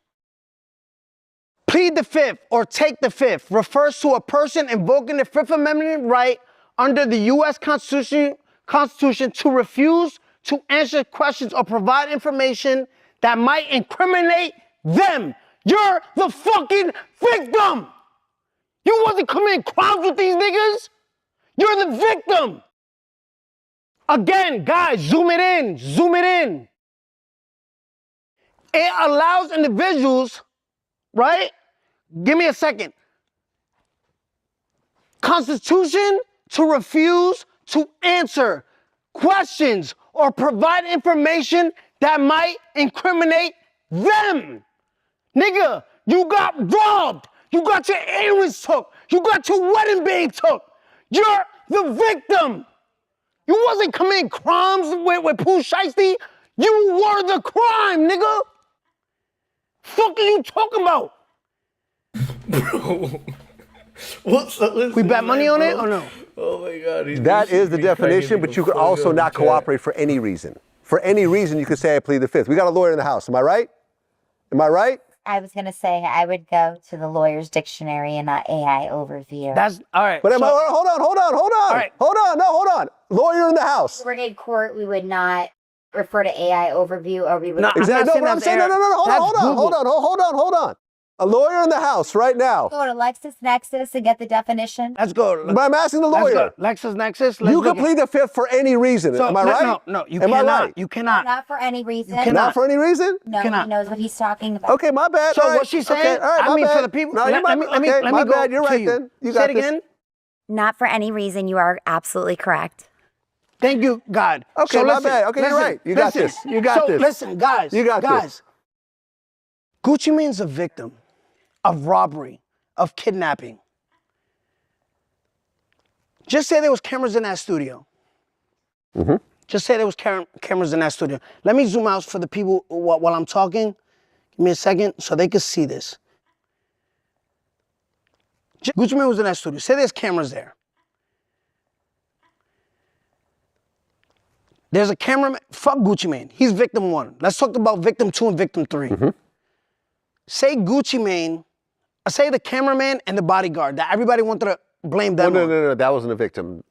[SPEAKER 2] Plead the fifth or take the fifth refers to a person invoking the Fifth Amendment right under the U.S. Constitution to refuse to answer questions or provide information that might incriminate them. You're the fucking victim. You wasn't committing crimes with these niggas. You're the victim. Again, guys, zoom it in. It allows individuals, right? Give me a second. Constitution to refuse to answer questions or provide information that might incriminate them. Nigga, you got robbed. You got your earrings took. You got your wedding band took. You're the victim. You wasn't committing crimes with Pooh Shiesty. You were the crime, nigga. Fuck are you talking about?
[SPEAKER 1] Bro.
[SPEAKER 2] We bet money on it or no?
[SPEAKER 1] Oh my God.
[SPEAKER 3] That is the definition, but you could also not cooperate for any reason. For any reason, you could say I plead the fifth. We got a lawyer in the house. Am I right? Am I right?
[SPEAKER 10] I was going to say I would go to the lawyer's dictionary and not AI overview.
[SPEAKER 2] That's all right.
[SPEAKER 3] But hold on.
[SPEAKER 2] All right.
[SPEAKER 3] Hold on. Lawyer in the house.
[SPEAKER 10] If we're in court, we would not refer to AI overview, or we would.
[SPEAKER 3] No, exactly. No, I'm saying no. Hold on. A lawyer in the house right now.
[SPEAKER 10] Go to LexisNexis and get the definition.
[SPEAKER 2] Let's go.
[SPEAKER 3] But I'm asking the lawyer.
[SPEAKER 2] LexisNexis.
[SPEAKER 3] You can plead the fifth for any reason. Am I right?
[SPEAKER 2] No, you cannot.
[SPEAKER 3] Right?
[SPEAKER 2] You cannot.
[SPEAKER 10] Not for any reason.
[SPEAKER 3] Not for any reason?
[SPEAKER 10] No, he knows what he's talking about.
[SPEAKER 3] Okay, my bad.
[SPEAKER 2] So what she's saying,
[SPEAKER 3] okay, right,
[SPEAKER 2] I mean,
[SPEAKER 3] bad.
[SPEAKER 2] for the people,
[SPEAKER 3] no,
[SPEAKER 2] let me
[SPEAKER 3] my
[SPEAKER 2] go
[SPEAKER 3] bad. You're right then. You got
[SPEAKER 2] Say it again.
[SPEAKER 10] Not for any reason. You are absolutely correct.
[SPEAKER 2] Thank you, God.
[SPEAKER 3] Okay, so my bad. Okay, you're right. You got this. You got this.
[SPEAKER 2] Listen, guys.
[SPEAKER 3] You got this.
[SPEAKER 2] Gucci Mane's a victim of robbery, of kidnapping. Just say there was cameras in that studio.
[SPEAKER 3] Mm-hmm.
[SPEAKER 2] Just say there was cameras in that studio. Let me zoom out for the people while I'm talking. Give me a second so they can see this. Gucci Mane was in that studio. Say there's cameras there. There's a cameraman. Fuck Gucci Mane. He's victim 1. Let's talk about victim 2 and victim 3.
[SPEAKER 3] Mm-hmm.
[SPEAKER 2] Say Gucci Mane, say the cameraman and the bodyguard that everybody wanted to blame them on.
[SPEAKER 3] No. That wasn't a victim.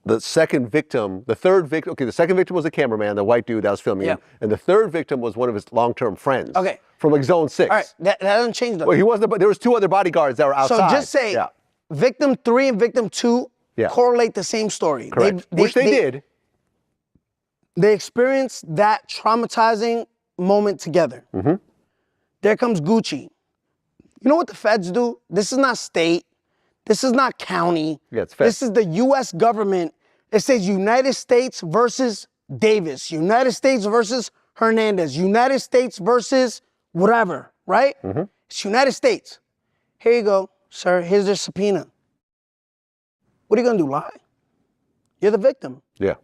[SPEAKER 3] the second victim, the third victim, okay, the second victim was a cameraman, the white dude that was filming him, and the third victim was one of his long-term friends.
[SPEAKER 2] Okay.
[SPEAKER 3] From like Zone 6.
[SPEAKER 2] All right, that doesn't change though.
[SPEAKER 3] Well, he wasn't, but there was 2 other bodyguards that were outside.
[SPEAKER 2] So just say victim 3 and victim 2 correlate the same story.
[SPEAKER 3] Correct. Which they did.
[SPEAKER 2] They experienced that traumatizing moment together. There comes Gucci. You know what the feds do? This is not state. This is not county.
[SPEAKER 3] Yeah, it's feds.
[SPEAKER 2] This is the U.S. government. It says United States versus Davis. United States versus Hernandez. United States versus whatever, right? It's United States. Here you go, sir. Here's your subpoena. What are you gonna do, lie? You're the victim.
[SPEAKER 3] Yeah.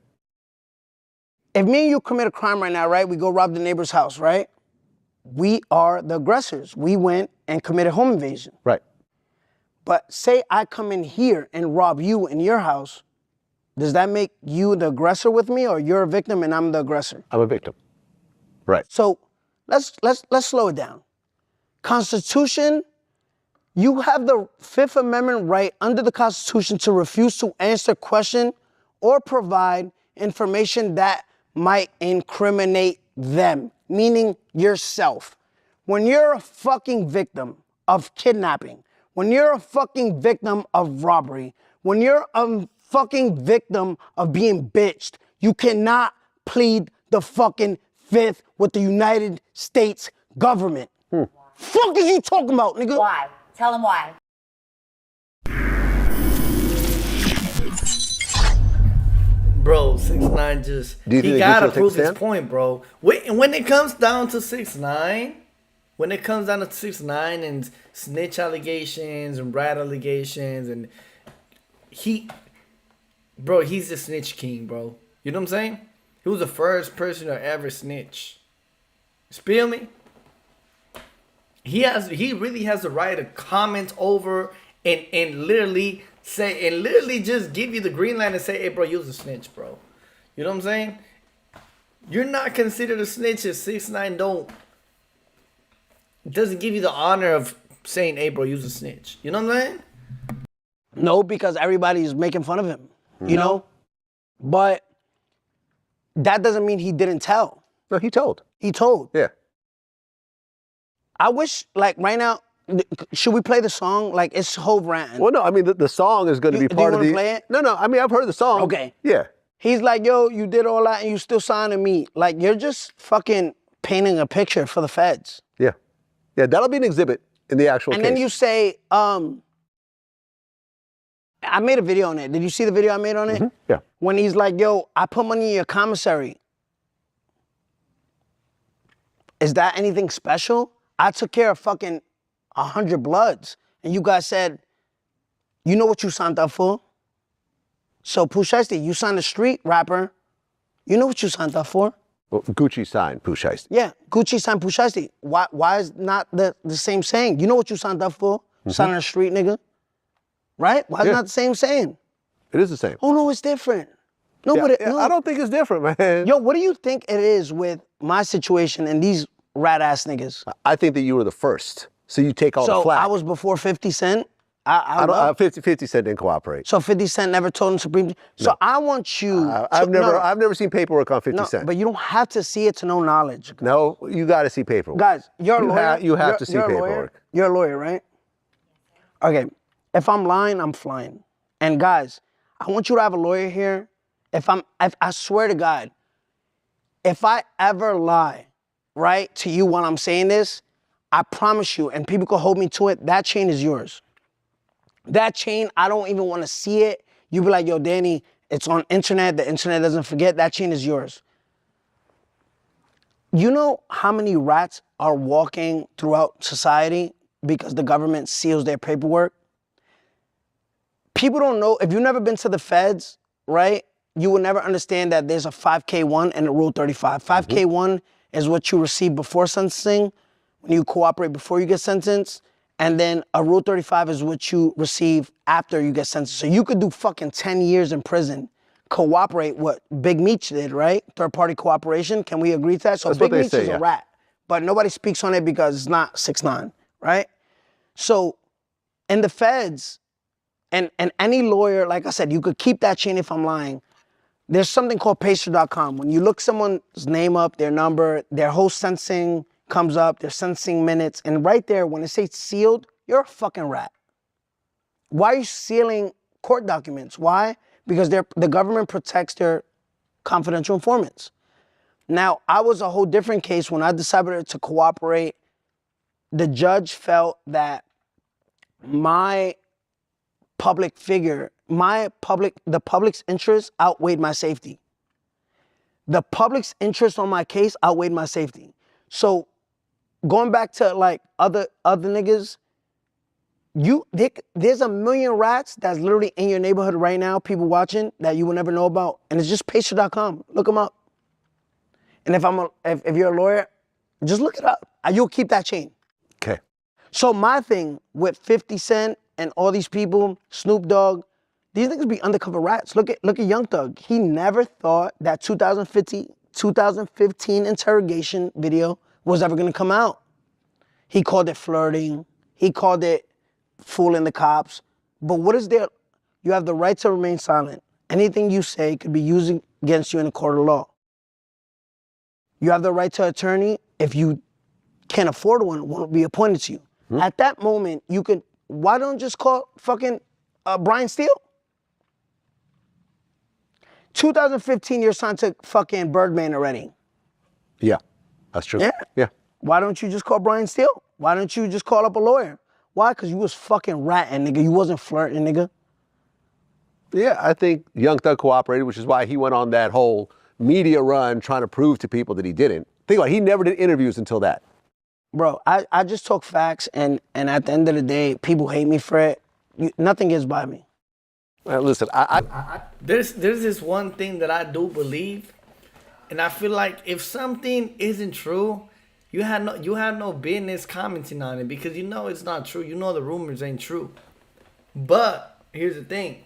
[SPEAKER 2] If me and you commit a crime right now, right? We go rob the neighbor's house, right? We are the aggressors. We went and committed home invasion.
[SPEAKER 3] Right.
[SPEAKER 2] But say I come in here and rob you in your house, does that make you the aggressor with me, or you're a victim and I'm the aggressor?
[SPEAKER 3] I'm a victim. Right.
[SPEAKER 2] So let's slow it down. Constitution, you have the Fifth Amendment right under the Constitution to refuse to answer question or provide information that might incriminate them, meaning yourself. When you're a fucking victim of kidnapping, when you're a fucking victim of robbery, when you're a fucking victim of being bitched, you cannot plead the fucking Fifth with the United States government. Fuck is you talking about, nigga?
[SPEAKER 10] Why? Tell him why.
[SPEAKER 1] Bro, 6ix9ine just, he gotta prove his point, bro. When it comes down to 6ix9ine, and snitch allegations and rat allegations, and he's the snitch king, bro. You know what I'm saying? He was the first person to ever snitch. Feel me? He really has the right to comment over and literally say, and literally just give you the green line and say, hey bro, you're a snitch, bro. You know what I'm saying? You're not considered a snitch if 6ix9ine doesn't give you the honor of saying, hey bro, you're a snitch. You know what I'm saying?
[SPEAKER 2] No, because everybody's making fun of him. You know? But that doesn't mean he didn't tell.
[SPEAKER 3] No, he told.
[SPEAKER 2] He told.
[SPEAKER 3] Yeah.
[SPEAKER 2] I wish, like, right now, should we play the song? Like, it's Hov ranting.
[SPEAKER 3] Well, no, I mean, the song is going to be part of the...
[SPEAKER 2] Do you want to play it?
[SPEAKER 3] No, I mean, I've heard the song.
[SPEAKER 2] Okay.
[SPEAKER 3] Yeah.
[SPEAKER 2] He's like, yo, you did all that and you still signing me. Like, you're just fucking painting a picture for the feds.
[SPEAKER 3] Yeah. Yeah, that'll be an exhibit in the actual case.
[SPEAKER 2] And then you say, I made a video on it. Did you see the video I made on it?
[SPEAKER 3] Yeah.
[SPEAKER 2] When he's like, yo, I put money in your commissary. Is that anything special? I took care of fucking 100 bloods. And you guys said, you know what you signed up for? So Pooh Shiesty, you signed a street rapper. You know what you signed up for?
[SPEAKER 3] Well, Gucci signed Pooh Shiesty.
[SPEAKER 2] Yeah, Gucci signed Pooh Shiesty. Why is not the same saying? You know what you signed up for? Signing a street nigga. Right? Why is it not the same saying?
[SPEAKER 3] It is the same.
[SPEAKER 2] Oh no, it's different. No, but no.
[SPEAKER 3] I don't think it's different, man.
[SPEAKER 2] Yo, what do you think it is with my situation and these rat ass niggas?
[SPEAKER 3] I think that you were the first. So you take all the flack.
[SPEAKER 2] So I was before 50 Cent?
[SPEAKER 3] 50 Cent didn't cooperate.
[SPEAKER 2] So 50 Cent never told him Supreme? So I want you
[SPEAKER 3] I've never seen paperwork on 50 Cent.
[SPEAKER 2] But you don't have to see it to know knowledge.
[SPEAKER 3] No, you got to see paperwork.
[SPEAKER 2] Guys, you're a lawyer.
[SPEAKER 3] You have to see paperwork.
[SPEAKER 2] You're a lawyer, right? Okay, if I'm lying, I'm flying. And guys, I want you to have a lawyer here. If I swear to God, if I ever lie, right, to you while I'm saying this, I promise you, and people can hold me to it, that chain is yours. That chain, I don't even want to see it. You be like, yo, Danny, it's on internet. The internet doesn't forget. That chain is yours. You know how many rats are walking throughout society because the government seals their paperwork? People don't know. If you've never been to the feds, right, you will never understand that there's a 5K1 and a Rule 35. 5K1 is what you receive before sentencing, when you cooperate before you get sentenced. And then a Rule 35 is what you receive after you get sentenced. So you could do fucking 10 years in prison, cooperate what Big Meech did, right? Third party cooperation. Can we agree to that? So
[SPEAKER 3] That's
[SPEAKER 2] Big
[SPEAKER 3] what they
[SPEAKER 2] Meech
[SPEAKER 3] say,
[SPEAKER 2] is
[SPEAKER 3] yeah.
[SPEAKER 2] a rat, but nobody speaks on it because it's not 6ix9ine, right? So in the feds, And any lawyer, like I said, you could keep that chain if I'm lying. There's something called pacer.com. When you look someone's name up, their number, their whole sentencing comes up, their sentencing minutes, and right there, when it says sealed, you're a fucking rat. Why are you sealing court documents? Why? Because the government protects their confidential informants. Now, I was a whole different case when I decided to cooperate. The judge felt that my public figure, the public's interest outweighed my safety. The public's interest on my case outweighed my safety. So going back to like other niggas, there's a million rats that's literally in your neighborhood right now, people watching, that you will never know about. And it's just pacer.com. Look them up. And if you're a lawyer, just look it up. You'll keep that chain.
[SPEAKER 3] Okay.
[SPEAKER 2] So my thing with 50 Cent and all these people, Snoop Dogg, these niggas be undercover rats. Look at Young Thug. He never thought that 2015 interrogation video was ever gonna come out. He called it flirting. He called it fooling the cops. But what is there? You have the right to remain silent. Anything you say could be used against you in a court of law. You have the right to attorney. If you can't afford one, won't be appointed to you. At that moment, you could, why don't just call fucking Brian Steele? 2015, you're signed to fucking Birdman already.
[SPEAKER 3] Yeah, that's true.
[SPEAKER 2] Yeah. Why don't you just call Brian Steele? Why don't you just call up a lawyer? Why? Because you was fucking ratting, nigga. You wasn't flirting, nigga.
[SPEAKER 3] Yeah, I think Young Thug cooperated, which is why he went on that whole media run trying to prove to people that he didn't. Think about it, he never did interviews until that.
[SPEAKER 2] Bro, I just talk facts, and at the end of the day, people hate me for it. Nothing gets by me.
[SPEAKER 3] Listen,
[SPEAKER 1] there's this one thing that I do believe, and I feel like if something isn't true, you have no business commenting on it, because you know it's not true. You know the rumors ain't true. But here's the thing.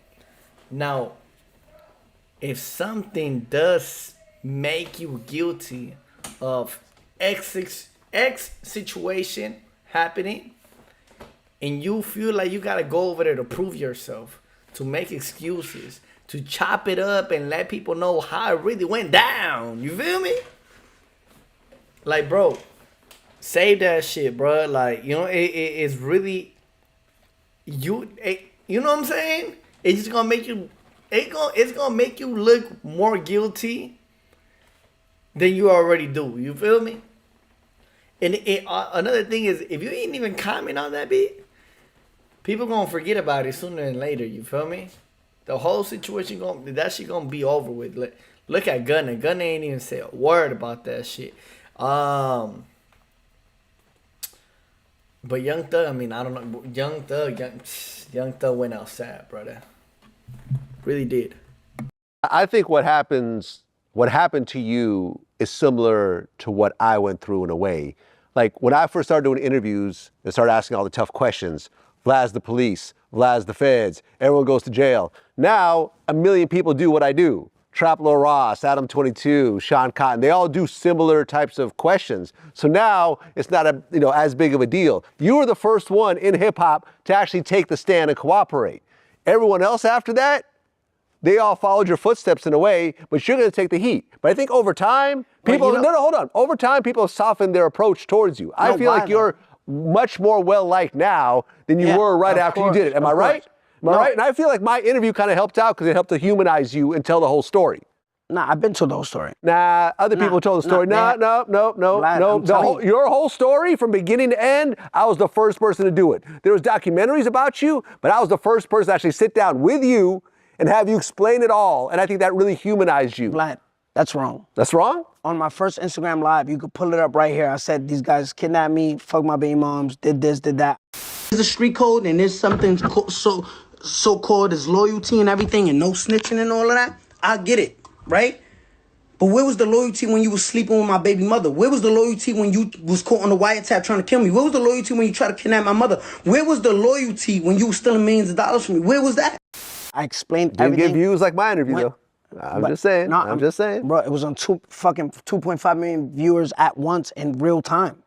[SPEAKER 1] Now, if something does make you guilty of X situation happening, and you feel like you gotta go over there to prove yourself, to make excuses, to chop it up and let people know how it really went down, you feel me? Like, bro, save that shit, bro. Like, you know, it's really, you know what I'm saying? It's just gonna make you, it's gonna make you look more guilty than you already do. You feel me? And another thing is, if you ain't even comment on that beat, people gonna forget about it sooner than later. You feel me? The whole situation that shit gonna be over with. Look at Gunna. Gunna ain't even say a word about that shit. But Young Thug, I mean, I don't know. Young Thug went outside, brother. Really did.
[SPEAKER 3] I think what happened to you is similar to what I went through in a way. Like when I first started doing interviews and started asking all the tough questions, Vlad's the police, Vlad's the feds, everyone goes to jail. Now, a million people do what I do. Trap Lil Ross, Adam 22, Sean Cotton, they all do similar types of questions. So now it's not as big of a deal. You were the first one in hip hop to actually take the stand and cooperate. Everyone else after that, they all followed your footsteps in a way, but you're gonna take the heat. But I think over time, people, hold on. Over time, people have softened their approach towards you. I feel like you're much more well-liked now than you were right after you did it. Am I right? Am I right? And I feel like my interview kind of helped out because it helped to humanize you and tell the whole story.
[SPEAKER 2] Nah, I've been told the whole story.
[SPEAKER 3] Nah, other people told the story. No. Your whole story from beginning to end, I was the first person to do it. There was documentaries about you, but I was the first person to actually sit down with you and have you explain it all. And I think that really humanized you.
[SPEAKER 2] Vlad, that's wrong.
[SPEAKER 3] That's wrong?
[SPEAKER 2] On my first Instagram live, you could pull it up right here. I said, these guys kidnapped me, fucked my baby moms, did this, did that. There's a street code and there's something so-called as loyalty and everything and no snitching and all of that. I get it, right? But where was the loyalty when you was sleeping with my baby mother? Where was the loyalty when you was caught on the wiretap trying to kill me? Where was the loyalty when you tried to kidnap my mother? Where was the loyalty when you was stealing millions of dollars from me? Where was that? I explained everything.
[SPEAKER 3] Didn't give views like my interview, though. I'm just saying. I'm just saying.
[SPEAKER 2] Bro, it was on 2.5 million viewers at once in real time.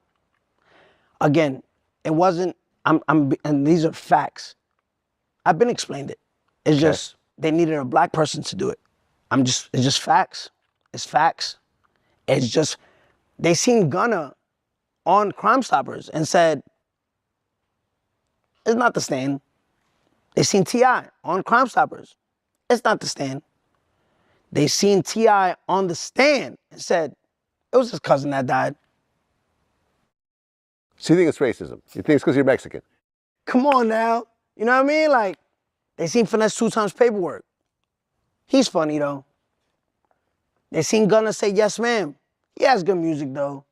[SPEAKER 2] Again, it wasn't, and these are facts. I've been explained it. It's just they needed a black person to do it. It's just facts. It's facts. It's just they seen Gunna on Crime Stoppers and said, it's not the stand. They seen T.I. on Crime Stoppers. It's not the stand. They seen T.I. on the stand and said, it was his cousin that died.
[SPEAKER 3] So you think it's racism? You think it's because you're Mexican?
[SPEAKER 2] Come on now. You know what I mean? Like, they seen Finesse 2 Times Paperwork. He's funny though. They seen Gunna say, yes ma'am. He has good music though.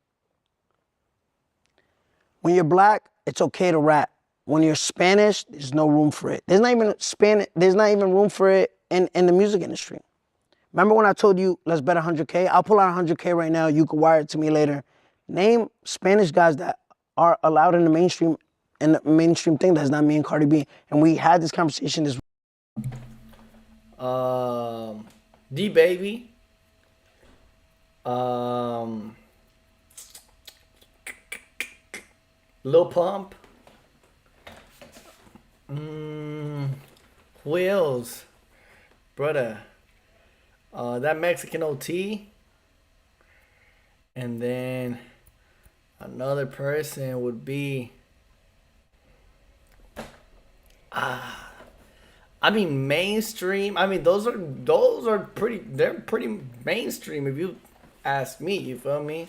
[SPEAKER 2] When you're black, it's okay to rap. When you're Spanish, there's no room for it. There's not even room for it in the music industry. Remember when I told you, let's bet 100K? I'll pull out 100K right now. You can wire it to me later. Name Spanish guys that are allowed in the mainstream thing that's not me and Cardi B. And we had this conversation this
[SPEAKER 1] D-Baby. Lil Pump. Who else? Brother. That Mexican OT. And then another person would be I mean mainstream. I mean those are pretty, they're pretty mainstream if you ask me, you feel me?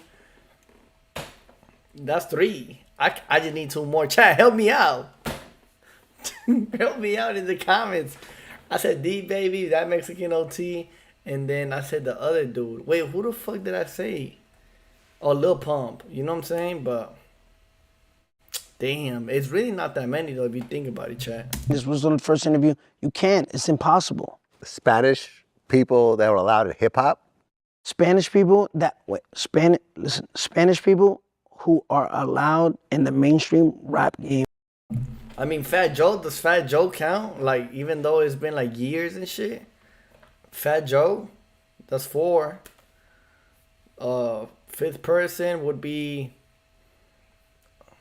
[SPEAKER 1] That's 3. I just need 2 more. Chat, help me out. Help me out in the comments. I said D-Baby, that Mexican OT, and then I said the other dude. Wait, who the fuck did I say? Oh, Lil Pump. You know what I'm saying? But damn, it's really not that many though if you think about it, chat.
[SPEAKER 2] This was the first interview. You can't. It's impossible.
[SPEAKER 3] Spanish people that were allowed in hip hop?
[SPEAKER 2] Spanish people Spanish people who are allowed in the mainstream rap game.
[SPEAKER 1] I mean, Fat Joe, does Fat Joe count? Like, even though it's been like years and shit? Fat Joe, that's 4. 5th person would be,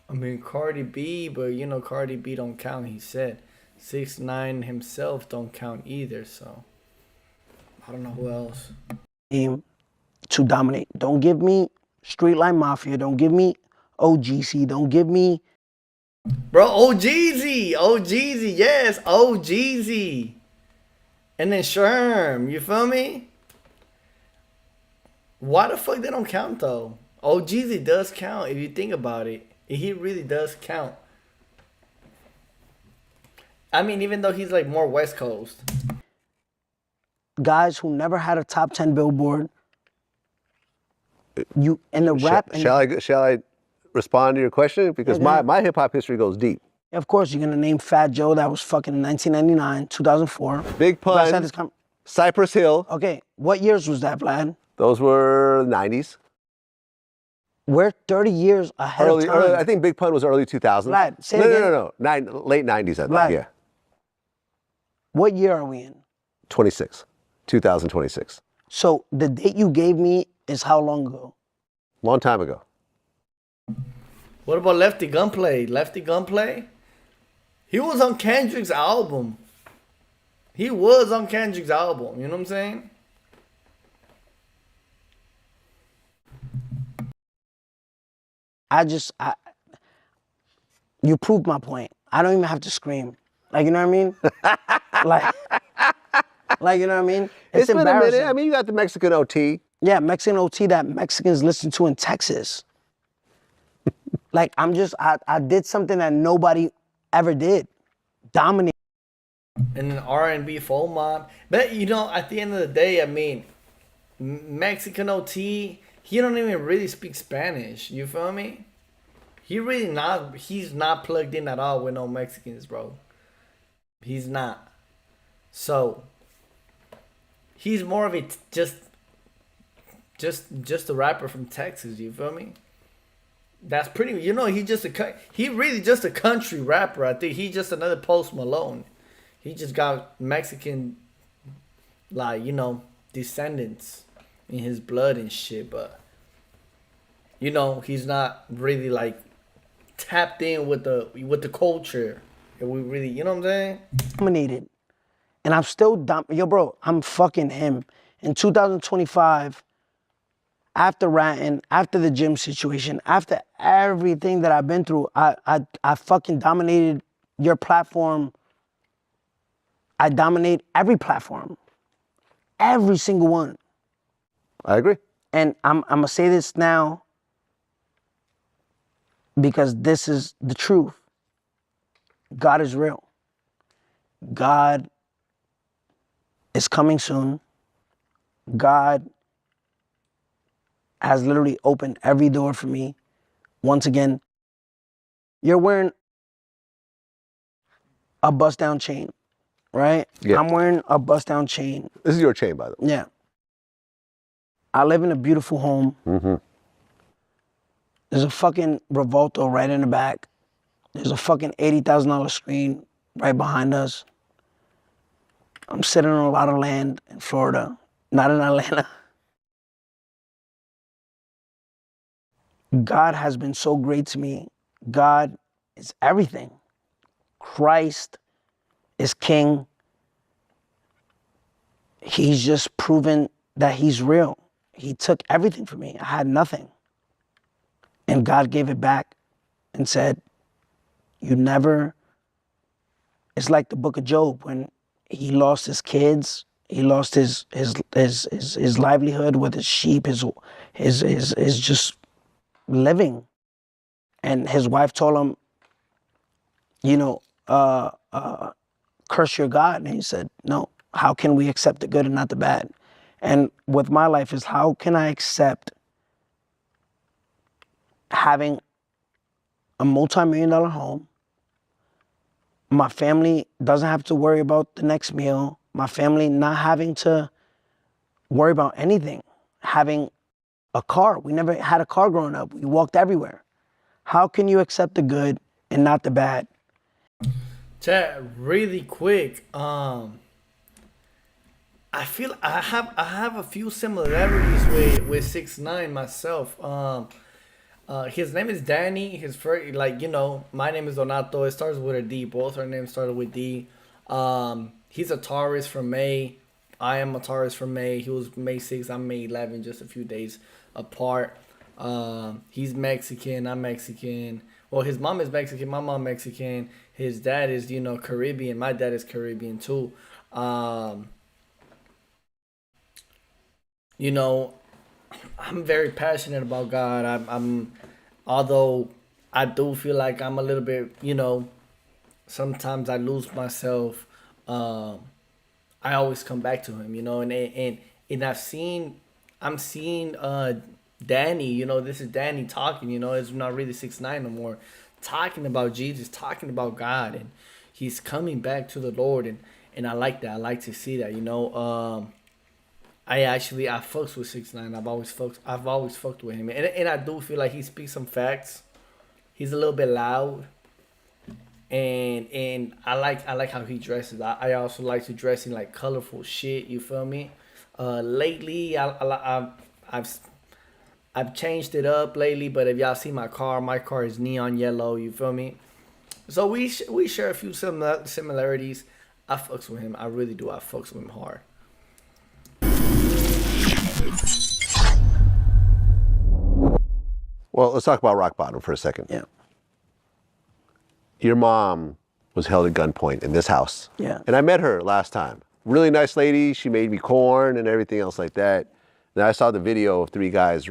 [SPEAKER 1] I mean, Cardi B, but you know, Cardi B don't count, he said. 6ix9ine himself don't count either, so I don't know who else.
[SPEAKER 2] To dominate. Don't give me Streetline Mafia. Don't give me OGC. Don't give me...
[SPEAKER 1] Bro, OGZ. OGZ, yes, OGZ. And then Sherm, you feel me? Why the fuck they don't count though? OGZ does count if you think about it. He really does count. I mean, even though he's like more West Coast.
[SPEAKER 2] Guys who never had a top 10 Billboard. You in the rap.
[SPEAKER 3] Shall I respond to your question? Because my hip hop history goes deep.
[SPEAKER 2] Of course, you're gonna name Fat Joe. That was fucking in 1999, 2004.
[SPEAKER 3] Big Pun, Cypress Hill.
[SPEAKER 2] Okay, what years was that, Vlad?
[SPEAKER 3] Those were 90s.
[SPEAKER 2] We're 30 years ahead of time.
[SPEAKER 3] I think Big Pun was early 2000s.
[SPEAKER 2] Vlad, say it again.
[SPEAKER 3] No. Late 90s, I think,
[SPEAKER 2] Vlad,
[SPEAKER 3] yeah.
[SPEAKER 2] What year are we in?
[SPEAKER 3] 2026.
[SPEAKER 2] So the date you gave me is how long ago?
[SPEAKER 3] Long time ago.
[SPEAKER 1] What about Lefty Gunplay? Lefty Gunplay? He was on Kendrick's album. You know what I'm saying?
[SPEAKER 2] You proved my point. I don't even have to scream. Like, you know what I mean? like, you know what I mean?
[SPEAKER 3] It's been a minute. I mean, you got the Mexican OT.
[SPEAKER 2] Yeah, Mexican OT that Mexicans listen to in Texas. Like, I did something that nobody ever did. Dominate.
[SPEAKER 1] And then R&B Full Mob. But, you know, at the end of the day, I mean, Mexican OT, he don't even really speak Spanish. You feel me? He's not plugged in at all with no Mexicans, bro. He's not. So, he's more of a just a rapper from Texas, you feel me? That's pretty, you know, he really just a country rapper. I think he's just another Post Malone. He just got Mexican, like, you know, descendants in his blood and shit, but, you know, he's not really, like, tapped in with the culture, If we really, you know what I'm saying?
[SPEAKER 2] Dominated. And I'm still, yo, bro, I'm fucking him. In 2025, after ratting, after the gym situation, after everything that I've been through, I fucking dominated your platform. I dominate every platform. Every single one.
[SPEAKER 3] I agree.
[SPEAKER 2] And I'm gonna say this now because this is the truth. God is real. God is coming soon. God has literally opened every door for me. Once again, you're wearing a bust down chain, right?
[SPEAKER 3] Yeah.
[SPEAKER 2] I'm wearing a bust down chain.
[SPEAKER 3] This is your chain, by the way.
[SPEAKER 2] Yeah. I live in a beautiful home.
[SPEAKER 3] Mm-hmm.
[SPEAKER 2] There's a fucking Revolto right in the back. There's a fucking $80,000 screen right behind us. I'm sitting on a lot of land in Florida, not in Atlanta. God has been so great to me. God is everything. Christ is king. He's just proven that he's real. He took everything from me. I had nothing. And God gave it back and said, you never, it's like the book of Job when he lost his kids, he lost his livelihood with his sheep, his just living. And his wife told him, you know, curse your God. And he said, no, how can we accept the good and not the bad? And with my life is, how can I accept having a multi-million-dollar home? My family doesn't have to worry about the next meal. My family not having to worry about anything. Having a car. We never had a car growing up. We walked everywhere. How can you accept the good and not the bad?
[SPEAKER 1] Chat, really quick. I feel I have a few similarities with 6ix9ine myself. His name is Danny. His first, like, you know, my name is Donato. It starts with a D. Both our names started with D. He's a Taurus from May. I am a Taurus from May. He was May 6th. I'm May 11th, just a few days apart. He's Mexican. I'm Mexican. Well, his mom is Mexican. My mom Mexican. His dad is, you know, Caribbean. My dad is Caribbean too. You know, I'm very passionate about God. I'm although I do feel like I'm a little bit, you know, sometimes I lose myself. I always come back to him, you know, and I'm seeing Danny, you know, this is Danny talking, you know, it's not really 6ix9ine no more, talking about Jesus, talking about God, and he's coming back to the Lord, and I like that. I like to see that, you know. I fucks with 6ix9ine. I've always fucked with him, and I do feel like he speaks some facts. He's a little bit loud, and I like how he dresses. I also like to dress in like colorful shit. You feel me? Lately, I've changed it up lately, but if y'all see my car is neon yellow. You feel me? So we share a few similarities. I fucks with him. I really do. I fucks with him hard.
[SPEAKER 3] Well, let's talk about rock bottom for a second.
[SPEAKER 2] Yeah.
[SPEAKER 3] Your mom was held at gunpoint in this house.
[SPEAKER 2] Yeah.
[SPEAKER 3] And I met her last time. Really nice lady. She made me corn and everything else like that. And I saw the video of 3 guys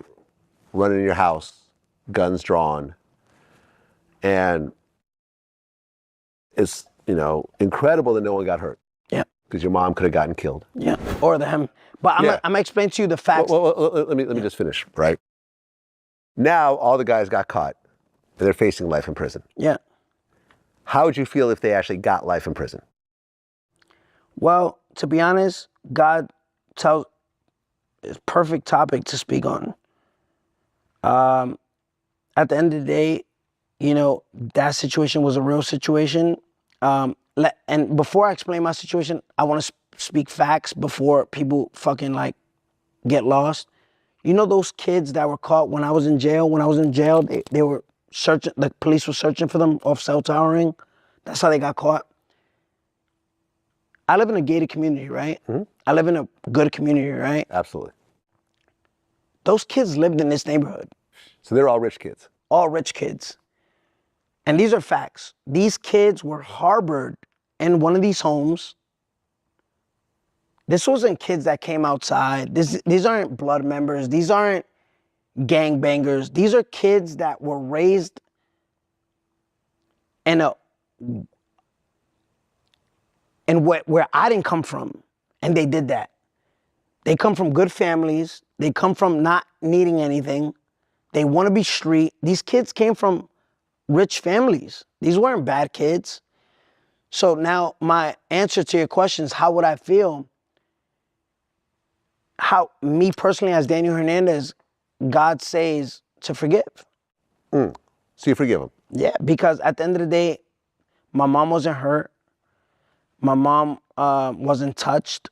[SPEAKER 3] running in your house, guns drawn. And it's, you know, incredible that no one got hurt.
[SPEAKER 2] Yeah.
[SPEAKER 3] Because your mom could have gotten killed.
[SPEAKER 2] Yeah. Or them. But I'm gonna explain to you the facts.
[SPEAKER 3] Well, let me just finish, right? Now all the guys got caught and they're facing life in prison.
[SPEAKER 2] Yeah.
[SPEAKER 3] How would you feel if they actually got life in prison?
[SPEAKER 2] Well, to be honest, God tells it's perfect topic to speak on. At the end of the day, you know, that situation was a real situation. And before I explain my situation, I want to speak facts before people fucking like get lost. You know those kids that were caught when I was in jail? When I was in jail, they were searching, the police were searching for them off cell towering. That's how they got caught. I live in a gated community, right? I live in a good community, right?
[SPEAKER 3] Absolutely.
[SPEAKER 2] Those kids lived in this neighborhood.
[SPEAKER 3] So they're all rich kids.
[SPEAKER 2] All rich kids. And these are facts. These kids were harbored in one of these homes. This wasn't kids that came outside. These aren't blood members. These aren't gangbangers. These are kids that were raised in where I didn't come from. And they did that. They come from good families. They come from not needing anything. They want to be street. These kids came from rich families. These weren't bad kids. So now my answer to your question is, how would I feel? How, me personally as Daniel Hernandez, God says to forgive.
[SPEAKER 3] So you forgive him?
[SPEAKER 2] Yeah, because at the end of the day, my mom wasn't hurt. My mom wasn't touched.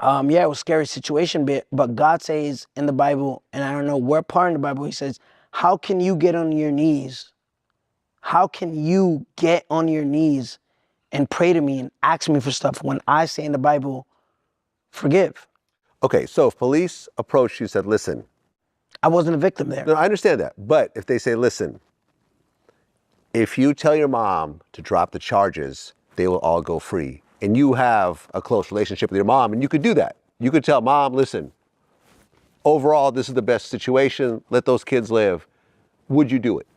[SPEAKER 2] Yeah, it was a scary situation, but God says in the Bible, and I don't know where part in the Bible, he says, how can you get on your knees? How can you get on your knees and pray to me and ask me for stuff when I say in the Bible, forgive?
[SPEAKER 3] Okay, so if police approached you and said, listen.
[SPEAKER 2] I wasn't a victim there.
[SPEAKER 3] No, I understand that. But if they say, listen, if you tell your mom to drop the charges, they will all go free. And you have a close relationship with your mom, and you could do that. You could tell mom, listen, overall, this is the best situation. Let those kids live. Would you do it?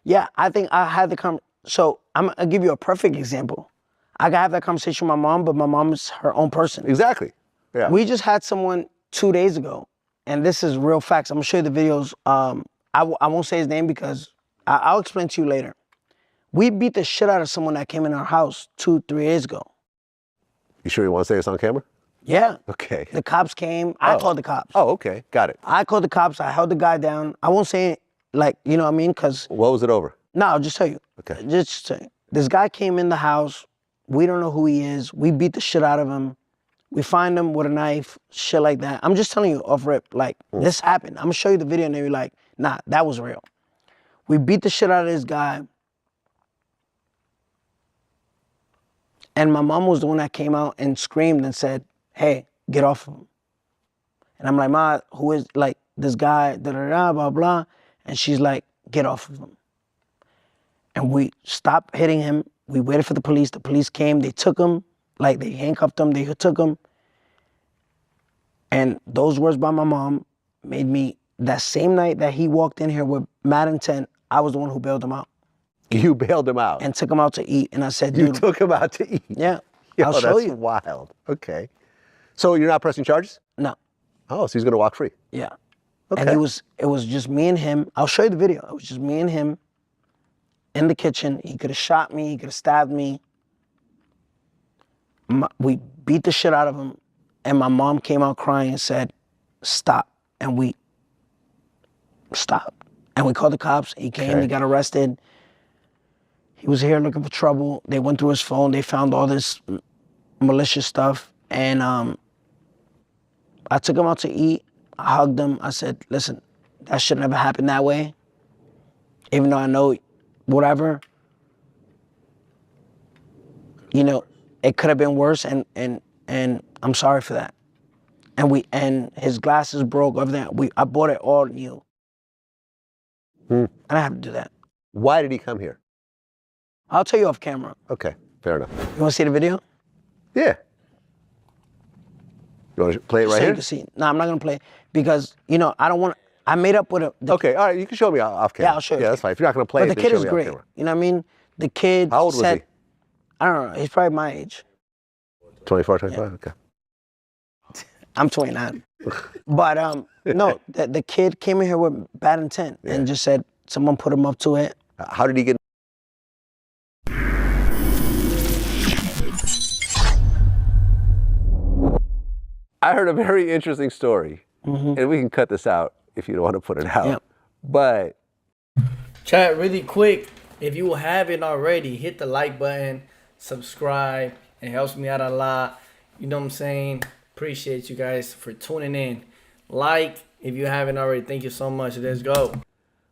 [SPEAKER 2] Yeah, I think I had the so I'll give you a perfect example. I could have that conversation with my mom, but my mom is her own person.
[SPEAKER 3] Exactly. Yeah.
[SPEAKER 2] We just had someone 2 days ago, and this is real facts. I'm gonna show you the videos. I won't say his name because I'll explain to you later. We beat the shit out of someone that came in our house 2-3 days ago.
[SPEAKER 3] You sure you want to say this on camera?
[SPEAKER 2] Yeah.
[SPEAKER 3] Okay.
[SPEAKER 2] The cops came. I called the cops.
[SPEAKER 3] Oh, okay. Got it.
[SPEAKER 2] I called the cops. I held the guy down. I won't say it, like, you know what I mean? Because.
[SPEAKER 3] What was it over?
[SPEAKER 2] No, I'll just tell you.
[SPEAKER 3] Okay.
[SPEAKER 2] Just tell you. This guy came in the house. We don't know who he is. We beat the shit out of him. We find him with a knife, shit like that. I'm just telling you off rip, like, this happened. I'm gonna show you the video and they're like, nah, that was real. We beat the shit out of this guy. And my mom was the one that came out and screamed and said, hey, get off of him. And I'm like, Ma, who is, like, this guy, da-da-da, blah, blah. And she's like, get off of him. And we stopped hitting him. We waited for the police. The police came. They took him. Like, they handcuffed him. They took him. And those words by my mom made me, that same night that he walked in here with mad intent, I was the one who bailed him out.
[SPEAKER 3] You bailed him out?
[SPEAKER 2] And took him out to eat. And I said, dude.
[SPEAKER 3] You took him out to eat?
[SPEAKER 2] Yeah.
[SPEAKER 3] Yo,
[SPEAKER 2] I'll show you.
[SPEAKER 3] That's wild. Okay. So you're not pressing charges?
[SPEAKER 2] No.
[SPEAKER 3] Oh, so he's gonna walk free?
[SPEAKER 2] Yeah.
[SPEAKER 3] Okay.
[SPEAKER 2] And it was just me and him. I'll show you the video. It was just me and him in the kitchen. He could have shot me. He could have stabbed me. We beat the shit out of him. And my mom came out crying and said, stop. And we stopped. And we called the cops. He came. He got arrested. He was here looking for trouble. They went through his phone. They found all this malicious stuff. And I took him out to eat. I hugged him. I said, listen, that should never happen that way. Even though I know whatever, you know, it could have been worse, and I'm sorry for that. And his glasses broke, everything. I bought it all new. I didn't have to do that.
[SPEAKER 3] Why did he come here?
[SPEAKER 2] I'll tell you off camera.
[SPEAKER 3] Okay, fair enough.
[SPEAKER 2] You want to see the video?
[SPEAKER 3] Yeah. You want to play it right
[SPEAKER 2] so
[SPEAKER 3] here?
[SPEAKER 2] You can see. No, I'm not gonna play it because you know I don't want. I made up with a.
[SPEAKER 3] Okay, all right. You can show me off camera.
[SPEAKER 2] Yeah, I'll show you.
[SPEAKER 3] Yeah, that's fine. If you're not gonna play
[SPEAKER 2] but
[SPEAKER 3] it,
[SPEAKER 2] the
[SPEAKER 3] then
[SPEAKER 2] kid
[SPEAKER 3] show
[SPEAKER 2] is
[SPEAKER 3] me
[SPEAKER 2] great.
[SPEAKER 3] off camera.
[SPEAKER 2] You know what I mean? The kid.
[SPEAKER 3] How old was he?
[SPEAKER 2] I don't know. He's probably my age.
[SPEAKER 3] 24, 25. Yeah. Okay.
[SPEAKER 2] I'm 29. But no, the kid came in here with bad intent and just said someone put him up to it.
[SPEAKER 3] How did he get? I heard a very interesting story, and we can cut this out if you don't want to put it out.
[SPEAKER 2] Yeah.
[SPEAKER 3] But
[SPEAKER 1] chat really quick, if you haven't already, hit the like button, subscribe. It helps me out a lot. You know what I'm saying? Appreciate you guys for tuning in. Like if you haven't already. Thank you so much. Let's go.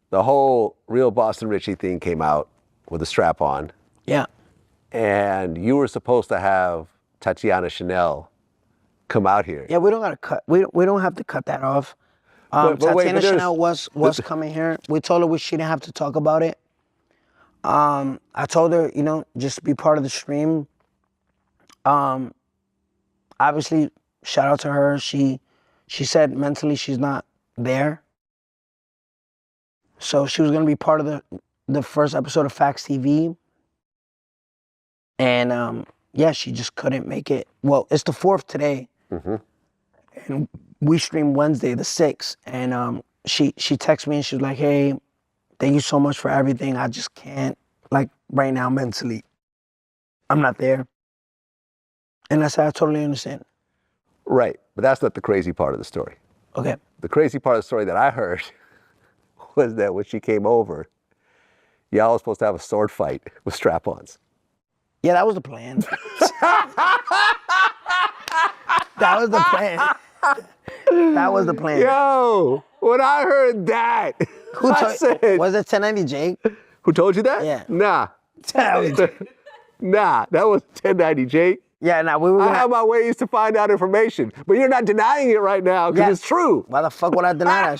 [SPEAKER 3] The whole Real Boston Richie thing came out with a strap on.
[SPEAKER 2] Yeah.
[SPEAKER 3] And you were supposed to have Tatiana Chanel come out here.
[SPEAKER 2] Yeah, we don't gotta cut. We don't have to cut that off. Tatiana Chanel was coming here. We told her she didn't have to talk about it. I told her, you know, just be part of the stream. Obviously, shout out to her. She said mentally she's not there. So she was gonna be part of the first episode of Facts TV. And yeah, she just couldn't make it. Well, it's the 4th today. And we stream Wednesday, the 6th. And she texted me and she was like, hey, thank you so much for everything. I just can't, like right now mentally, I'm not there. And I said, I totally understand.
[SPEAKER 3] Right, but that's not the crazy part of the story.
[SPEAKER 2] Okay.
[SPEAKER 3] The crazy part of the story that I heard was that when she came over, y'all was supposed to have a sword fight with strap-ons.
[SPEAKER 2] Yeah, that was the plan. That was the plan. That was the plan.
[SPEAKER 3] Yo, when I heard that, I said...
[SPEAKER 2] Was it 1090 Jake?
[SPEAKER 3] Who told you that?
[SPEAKER 2] Yeah.
[SPEAKER 3] Nah. Nah, that was 1090 Jake.
[SPEAKER 2] Yeah, nah, we were
[SPEAKER 3] I have my ways to find out information, but you're not denying it right now because it's true.
[SPEAKER 2] Why the fuck would I deny that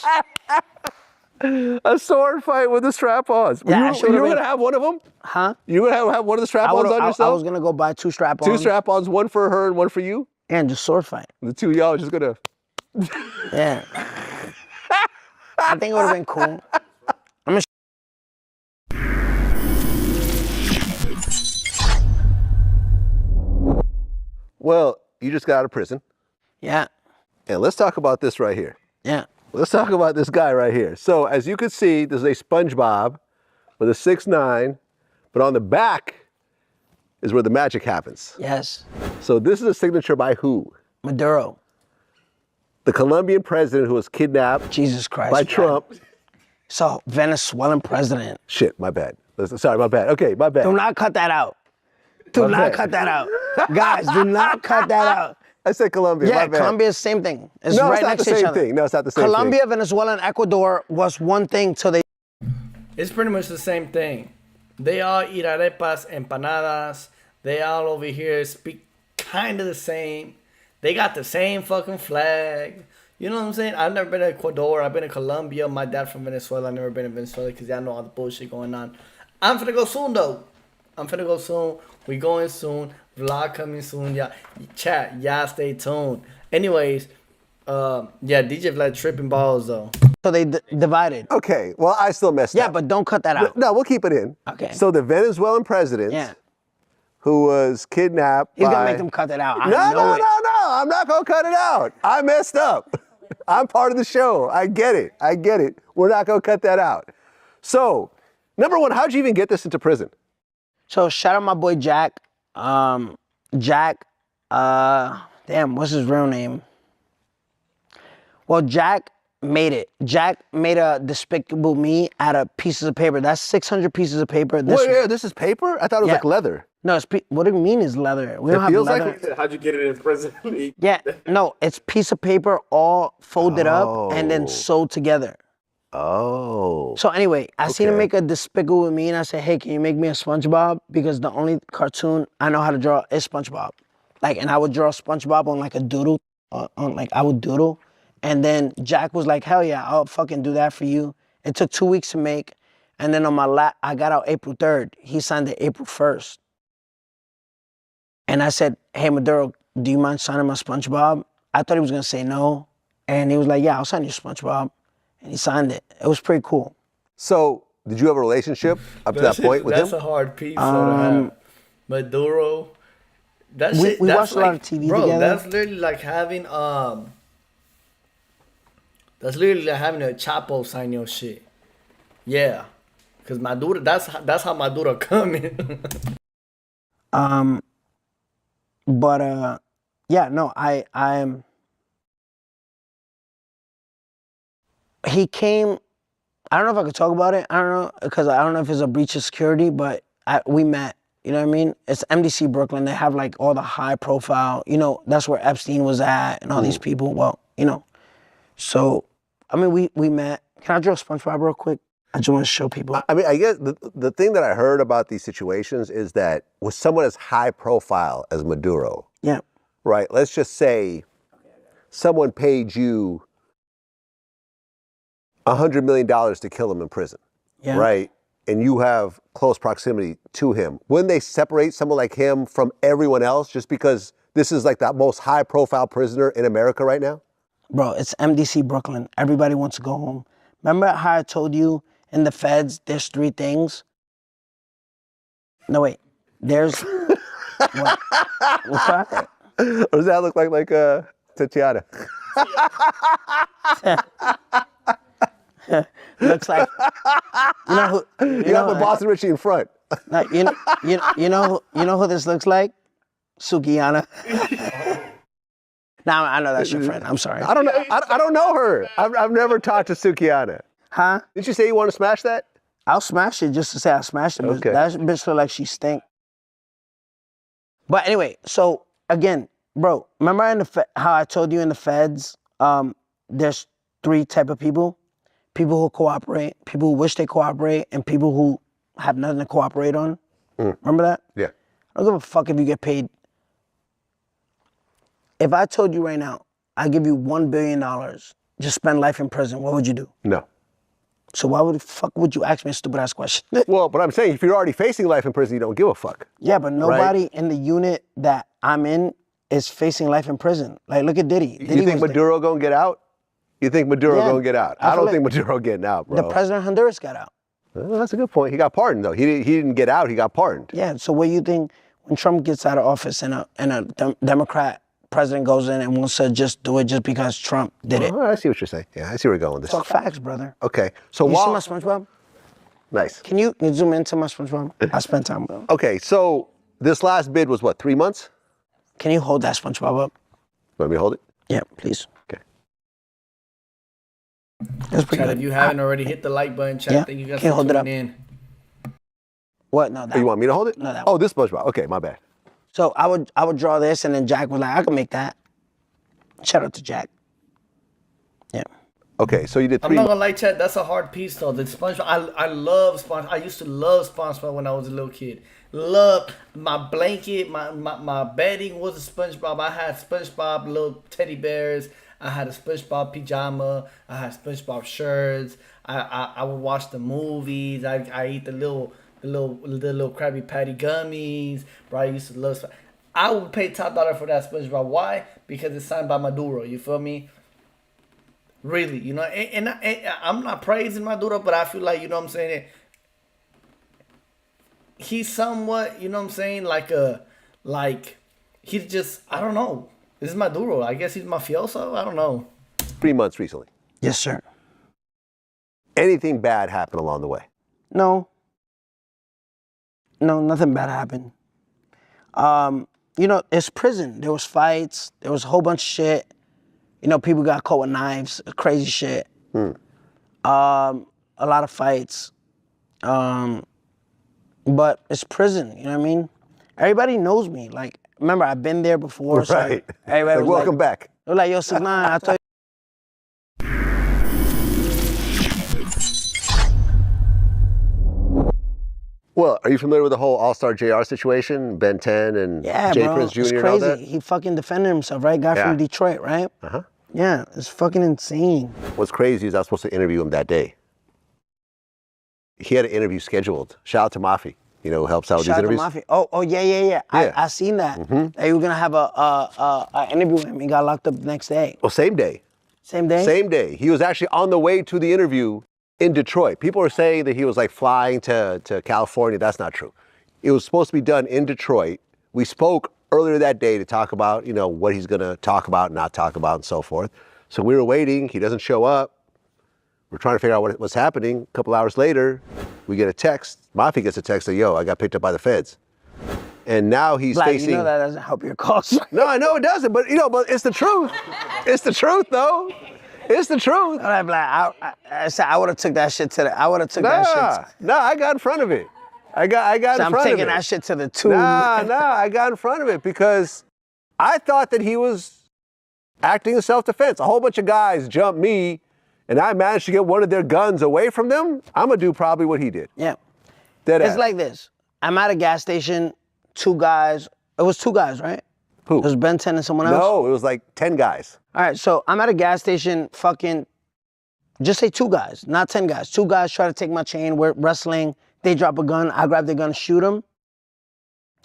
[SPEAKER 2] shit?
[SPEAKER 3] A sword fight with the strap-ons.
[SPEAKER 2] Yeah,
[SPEAKER 3] you were gonna have one of them?
[SPEAKER 2] Huh?
[SPEAKER 3] You were gonna have one of the strap-ons on yourself?
[SPEAKER 2] I was gonna go buy 2 strap-ons.
[SPEAKER 3] 2 strap-ons, one for her and one for you?
[SPEAKER 2] And just sword fight.
[SPEAKER 3] The 2 of y'all just gonna...
[SPEAKER 2] Yeah. I think it would have been cool.
[SPEAKER 3] Well, you just got out of prison.
[SPEAKER 2] Yeah.
[SPEAKER 3] And let's talk about this right here.
[SPEAKER 2] Yeah.
[SPEAKER 3] Let's talk about this guy right here. So as you can see, there's a SpongeBob with a 6ix9ine, but on the back is where the magic happens.
[SPEAKER 2] Yes.
[SPEAKER 3] So this is a signature by who?
[SPEAKER 2] Maduro.
[SPEAKER 3] The Colombian president who was kidnapped.
[SPEAKER 2] Jesus Christ.
[SPEAKER 3] By Trump.
[SPEAKER 2] So Venezuelan president.
[SPEAKER 3] Shit, my bad. Sorry, my bad. Okay, my bad.
[SPEAKER 2] Do not cut that out. Do not cut that out. Guys, do not cut that out.
[SPEAKER 3] I said Colombia.
[SPEAKER 2] Yeah,
[SPEAKER 3] my bad.
[SPEAKER 2] Colombia is the same thing. It's
[SPEAKER 3] no,
[SPEAKER 2] right
[SPEAKER 3] it's not
[SPEAKER 2] next
[SPEAKER 3] the
[SPEAKER 2] to each
[SPEAKER 3] same
[SPEAKER 2] other.
[SPEAKER 3] thing. No, it's not the same
[SPEAKER 2] Colombia,
[SPEAKER 3] thing.
[SPEAKER 2] Venezuela, and Ecuador was one thing till they...
[SPEAKER 1] It's pretty much the same thing. They all eat arepas, empanadas. They all over here speak kind of the same. They got the same fucking flag. You know what I'm saying? I've never been to Ecuador. I've been to Colombia. My dad from Venezuela. I've never been to Venezuela because y'all know all the bullshit going on. I'm finna go soon, though. I'm finna go soon. We going soon. Vlog coming soon. Yeah, chat. Y'all stay tuned. Anyways, yeah, DJ Vlad tripping balls, though.
[SPEAKER 2] So they divided.
[SPEAKER 3] Okay, well, I still messed up.
[SPEAKER 2] Yeah, but don't cut that out.
[SPEAKER 3] No, we'll keep it in.
[SPEAKER 2] Okay.
[SPEAKER 3] So the Venezuelan president who was kidnapped
[SPEAKER 2] He's
[SPEAKER 3] by...
[SPEAKER 2] going to make them cut that out.
[SPEAKER 3] No, I'm not going to cut it out. I messed up. I'm part of the show. I get it. We're not going to cut that out. So, number one, how'd you even get this into prison?
[SPEAKER 2] So shout out my boy Jack. Damn, what's his real name? Well, Jack made it. Jack made a Despicable Me out of pieces of paper. That's 600 pieces of paper.
[SPEAKER 3] This is paper? I thought it was like leather.
[SPEAKER 2] No, what do you mean is leather? We don't have leather.
[SPEAKER 6] Like how'd you get it in prison?
[SPEAKER 2] Yeah, no, it's piece of paper all folded up and then sewed together.
[SPEAKER 3] Oh.
[SPEAKER 2] So anyway, I seen him make a Despicable Me and I said, hey, can you make me a SpongeBob? Because the only cartoon I know how to draw is SpongeBob. And I would draw SpongeBob on like a doodle, I would doodle. And then Jack was like, hell yeah, I'll fucking do that for you. It took 2 weeks to make. And then on my I got out April 3rd. He signed it April 1st. And I said, hey, Maduro, do you mind signing my SpongeBob? I thought he was going to say no. And he was like, yeah, I'll sign your SpongeBob. And he signed it. It was pretty cool.
[SPEAKER 3] So, did you have a relationship up to that point with him?
[SPEAKER 1] That's a hard piece to have. Maduro.
[SPEAKER 2] We watched a lot of TV together.
[SPEAKER 1] That's literally like having that's literally like having a Chapo sign your shit. Yeah. Cause Maduro, that's how Maduro coming.
[SPEAKER 2] But yeah, no, I'm he came, I don't know if I could talk about it. I don't know, because I don't know if it's a breach of security, but we met, you know what I mean? It's MDC Brooklyn. They have like all the high profile, you know, that's where Epstein was at and all these people. Well, you know, so, I mean, we met. Can I draw SpongeBob real quick? I just want to show people.
[SPEAKER 3] I mean, I guess the thing that I heard about these situations is that with someone as high profile as Maduro,
[SPEAKER 2] Yeah.
[SPEAKER 3] right? Let's just say someone paid you $100 million to kill him in prison,
[SPEAKER 2] Yeah.
[SPEAKER 3] right? And you have close proximity to him. Wouldn't they separate someone like him from everyone else just because this is like the most high profile prisoner in America right now?
[SPEAKER 2] Bro, it's MDC Brooklyn. Everybody wants to go home. Remember how I told you in the feds, there's 3 things? No, wait. There's... what? What's that?
[SPEAKER 3] Or does that look like Tatiana?
[SPEAKER 2] Looks like... You know who...
[SPEAKER 3] You got the Boston Richie in front.
[SPEAKER 2] You know who this looks like? Sukiyana. Now I know that's your friend. I'm sorry.
[SPEAKER 3] I don't know. I don't know her. I've never talked to Sukiyana.
[SPEAKER 2] Huh?
[SPEAKER 3] Did you say you want to smash that?
[SPEAKER 2] I'll smash it just to say I smashed it.
[SPEAKER 3] Okay.
[SPEAKER 2] That bitch look like she stink. But anyway, so again, bro, remember how I told you in the feds, there's 3 type of people? People who cooperate, people who wish they cooperate, and people who have nothing to cooperate on. Remember that?
[SPEAKER 3] Yeah.
[SPEAKER 2] I don't give a fuck if you get paid. If I told you right now, I give you $1 billion, just spend life in prison, what would you do?
[SPEAKER 3] No.
[SPEAKER 2] So why would the fuck would you ask me a stupid ass question?
[SPEAKER 3] Well, but I'm saying if you're already facing life in prison, you don't give a fuck.
[SPEAKER 2] Yeah, but nobody in the unit that I'm in is facing life in prison. Like, look at Diddy.
[SPEAKER 3] You think Maduro gonna get out? You think Maduro gonna get out? I don't think Maduro getting out, bro.
[SPEAKER 2] The president of Honduras got out.
[SPEAKER 3] Well, that's a good point. He got pardoned though. He didn't get out. He got pardoned.
[SPEAKER 2] Yeah. So what do you think when Trump gets out of office and a Democrat president goes in and wants to just do it just because Trump did it?
[SPEAKER 3] I see what you're saying. Yeah, I see where you're going with this.
[SPEAKER 2] Talk facts, brother.
[SPEAKER 3] Okay. So
[SPEAKER 2] you see my SpongeBob?
[SPEAKER 3] Nice.
[SPEAKER 2] Can you zoom into my SpongeBob? I spent time with him.
[SPEAKER 3] Okay. So this last bid was what? 3 months?
[SPEAKER 2] Can you hold that SpongeBob up?
[SPEAKER 3] Want me to hold it?
[SPEAKER 2] Yeah, please.
[SPEAKER 3] Okay.
[SPEAKER 2] That's pretty
[SPEAKER 1] Chat,
[SPEAKER 2] good.
[SPEAKER 1] if you haven't already hit the like button, chat,
[SPEAKER 2] Yeah.
[SPEAKER 1] I think you guys
[SPEAKER 2] Can't hold it up.
[SPEAKER 1] in.
[SPEAKER 2] What? No, that
[SPEAKER 3] You want me to hold it?
[SPEAKER 2] No, that
[SPEAKER 3] Oh, this SpongeBob. Okay, my bad.
[SPEAKER 2] So I would draw this, and then Jack was like, I can make that. Shout out to Jack. Yeah.
[SPEAKER 3] Okay, so you did 3
[SPEAKER 1] I'm not
[SPEAKER 3] months.
[SPEAKER 1] gonna lie, chat. That's a hard piece though. The SpongeBob. I love SpongeBob. I used to love SpongeBob when I was a little kid. Love my blanket, my bedding was a SpongeBob. I had SpongeBob little teddy bears. I had a SpongeBob pajama. I had SpongeBob shirts. I would watch the movies. I eat the little Krabby Patty gummies. Bro, I used to love. I would pay top dollar for that SpongeBob. Why? Because it's signed by Maduro. You feel me? Really, you know, and I'm not praising Maduro, but I feel like, you know what I'm saying, he's somewhat, you know what I'm saying, he's just, I don't know. This is Maduro. I guess he's mafioso. I don't know.
[SPEAKER 3] 3 months recently.
[SPEAKER 2] Yes, sir.
[SPEAKER 3] Anything bad happened along the way?
[SPEAKER 2] No. No, nothing bad happened. You know, it's prison. There was fights. There was a whole bunch of shit. You know, people got caught with knives, crazy shit. A lot of fights. But it's prison, you know what I mean? Everybody knows me. Like, remember, I've been there before. So
[SPEAKER 3] Right.
[SPEAKER 2] everybody
[SPEAKER 3] Like,
[SPEAKER 2] was
[SPEAKER 3] welcome back.
[SPEAKER 2] They're like, yo, 6ix9ine, I told you.
[SPEAKER 3] Well, are you familiar with the whole All-Star JR situation? Ben 10 and
[SPEAKER 2] Yeah,
[SPEAKER 3] Jay
[SPEAKER 2] bro,
[SPEAKER 3] Prince Jr.
[SPEAKER 2] it's
[SPEAKER 3] and all that?
[SPEAKER 2] crazy. He fucking defended himself, right? Guy from Detroit, right?
[SPEAKER 3] Uh-huh.
[SPEAKER 2] Yeah, it's fucking insane.
[SPEAKER 3] What's crazy is I was supposed to interview him that day. He had an interview scheduled. Shout out to Mafi, you know, who helps out with these
[SPEAKER 2] Shout out to
[SPEAKER 3] interviews.
[SPEAKER 2] Mafia. Oh, yeah.
[SPEAKER 3] Yeah.
[SPEAKER 2] I seen that. That you were gonna have a interview with him. He got locked up the next day.
[SPEAKER 3] Well, same day.
[SPEAKER 2] Same day?
[SPEAKER 3] Same day. He was actually on the way to the interview in Detroit. People are saying that he was like flying to California. That's not true. It was supposed to be done in Detroit. We spoke earlier that day to talk about, you know, what he's gonna talk about, not talk about, and so forth. So we were waiting. He doesn't show up. We're trying to figure out what's happening. A couple hours later, we get a text. Mafi gets a text that, yo, I got picked up by the feds. And now he's
[SPEAKER 2] Vlad,
[SPEAKER 3] facing.
[SPEAKER 2] you know that doesn't help your cause.
[SPEAKER 3] No, I know it doesn't, but you know, but it's the truth. It's the truth, though. It's the truth.
[SPEAKER 2] I'm like, I said I would have took that shit to the. I would have took that shit.
[SPEAKER 3] Nah, I got in front of it. I got in
[SPEAKER 2] So
[SPEAKER 3] front of it.
[SPEAKER 2] I'm taking that shit to the tube.
[SPEAKER 3] Nah, I got in front of it because I thought that he was acting in self-defense. A whole bunch of guys jumped me and I managed to get one of their guns away from them, I'm gonna do probably what he did.
[SPEAKER 2] Yeah.
[SPEAKER 3] Dead
[SPEAKER 2] It's
[SPEAKER 3] ass.
[SPEAKER 2] like this. I'm at a gas station, 2 guys. It was 2 guys, right?
[SPEAKER 3] Who?
[SPEAKER 2] It was Ben 10 and someone else?
[SPEAKER 3] No, it was like 10 guys.
[SPEAKER 2] All right, so I'm at a gas station, fucking, just say 2 guys, not 10 guys. 2 guys try to take my chain, we're wrestling, they drop a gun, I grab the gun, shoot them.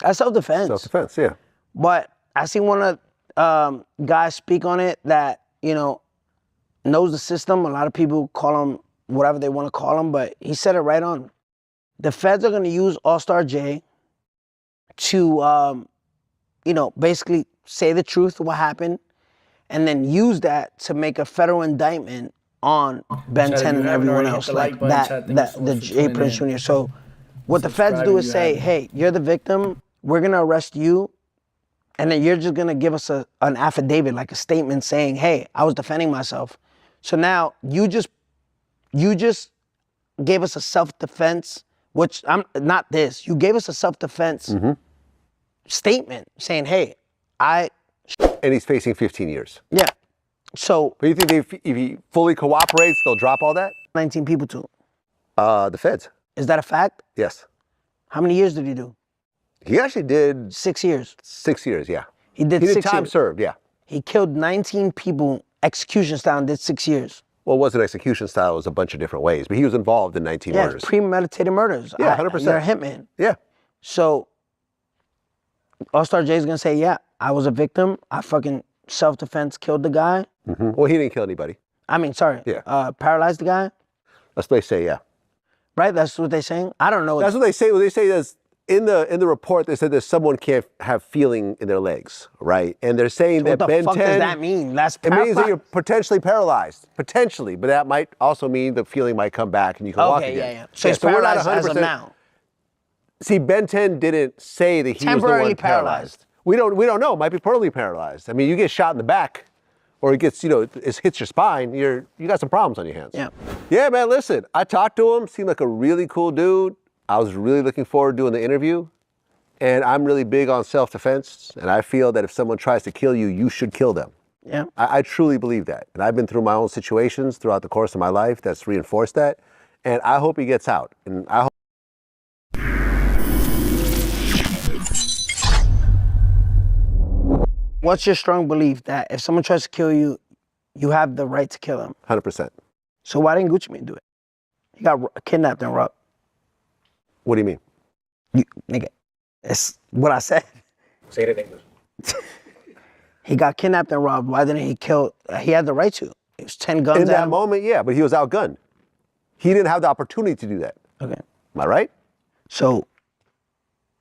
[SPEAKER 2] That's self-defense.
[SPEAKER 3] Self-defense, yeah.
[SPEAKER 2] But I seen one of guys speak on it that, you know, knows the system. A lot of people call him whatever they want to call him, but he said it right on. The feds are gonna use All-Star J to, you know, basically say the truth of what happened, and then use that to make a federal indictment on Ben 10 and everyone else, like the J. Prince Jr. So what the feds do is say, hey, you're the victim, we're gonna arrest you, and then you're just gonna give us an affidavit, like a statement saying, hey, I was defending myself. So now you just gave us a self-defense, which I'm not this, you gave us a self-defense statement saying, hey,
[SPEAKER 3] And he's facing 15 years.
[SPEAKER 2] Yeah. So.
[SPEAKER 3] But you think if he fully cooperates, they'll drop all that?
[SPEAKER 2] 19 people too.
[SPEAKER 3] The feds.
[SPEAKER 2] Is that a fact?
[SPEAKER 3] Yes.
[SPEAKER 2] How many years did he do?
[SPEAKER 3] He actually did
[SPEAKER 2] 6 years.
[SPEAKER 3] 6 years, yeah.
[SPEAKER 2] He did 6 years.
[SPEAKER 3] Time served, yeah.
[SPEAKER 2] He killed 19 people, execution style, and did 6 years.
[SPEAKER 3] Well, it wasn't execution style, it was a bunch of different ways, but he was involved in 19
[SPEAKER 2] Yeah,
[SPEAKER 3] murders.
[SPEAKER 2] premeditated murders.
[SPEAKER 3] Yeah, 100%.
[SPEAKER 2] You're a hitman.
[SPEAKER 3] Yeah.
[SPEAKER 2] So, All-Star J's gonna say, yeah, I was a victim. I fucking self-defense killed the guy.
[SPEAKER 3] Well, he didn't kill anybody.
[SPEAKER 2] I mean, sorry.
[SPEAKER 3] Yeah.
[SPEAKER 2] Paralyzed the guy.
[SPEAKER 3] That's what they say, yeah.
[SPEAKER 2] Right? That's what they're saying? I don't know.
[SPEAKER 3] That's what they say. What they say is, in the report, they said that someone can't have feeling in their legs, right? And they're saying that Ben 10...
[SPEAKER 2] What the fuck does that mean? That's
[SPEAKER 3] it means that you're potentially paralyzed, potentially, but that might also mean the feeling might come back and you can walk again.
[SPEAKER 2] Yeah. So he's paralyzed as of now.
[SPEAKER 3] See, Ben 10 didn't say that he was the one
[SPEAKER 2] Temporarily paralyzed.
[SPEAKER 3] We don't know. It might be permanently paralyzed. I mean, you get shot in the back, or it gets, it hits your spine. You got some problems on your hands.
[SPEAKER 2] Yeah.
[SPEAKER 3] Yeah, man. Listen, I talked to him. Seemed like a really cool dude. I was really looking forward to doing the interview, and I'm really big on self-defense. And I feel that if someone tries to kill you, you should kill them.
[SPEAKER 2] Yeah.
[SPEAKER 3] I truly believe that, and I've been through my own situations throughout the course of my life that's reinforced that. And I hope he gets out. And I hope.
[SPEAKER 2] What's your strong belief that if someone tries to kill you, you have the right to kill them?
[SPEAKER 3] 100%.
[SPEAKER 2] So why didn't Gucci Mane do it? He got kidnapped and robbed.
[SPEAKER 3] What do you mean?
[SPEAKER 2] Nigga, it's what I said.
[SPEAKER 11] Say it in English.
[SPEAKER 2] He got kidnapped and robbed. Why didn't he kill? He had the right to. It was 10 guns.
[SPEAKER 3] In that moment, yeah, but he was outgunned. He didn't have the opportunity to do that.
[SPEAKER 2] Okay.
[SPEAKER 3] Am I right?
[SPEAKER 2] So,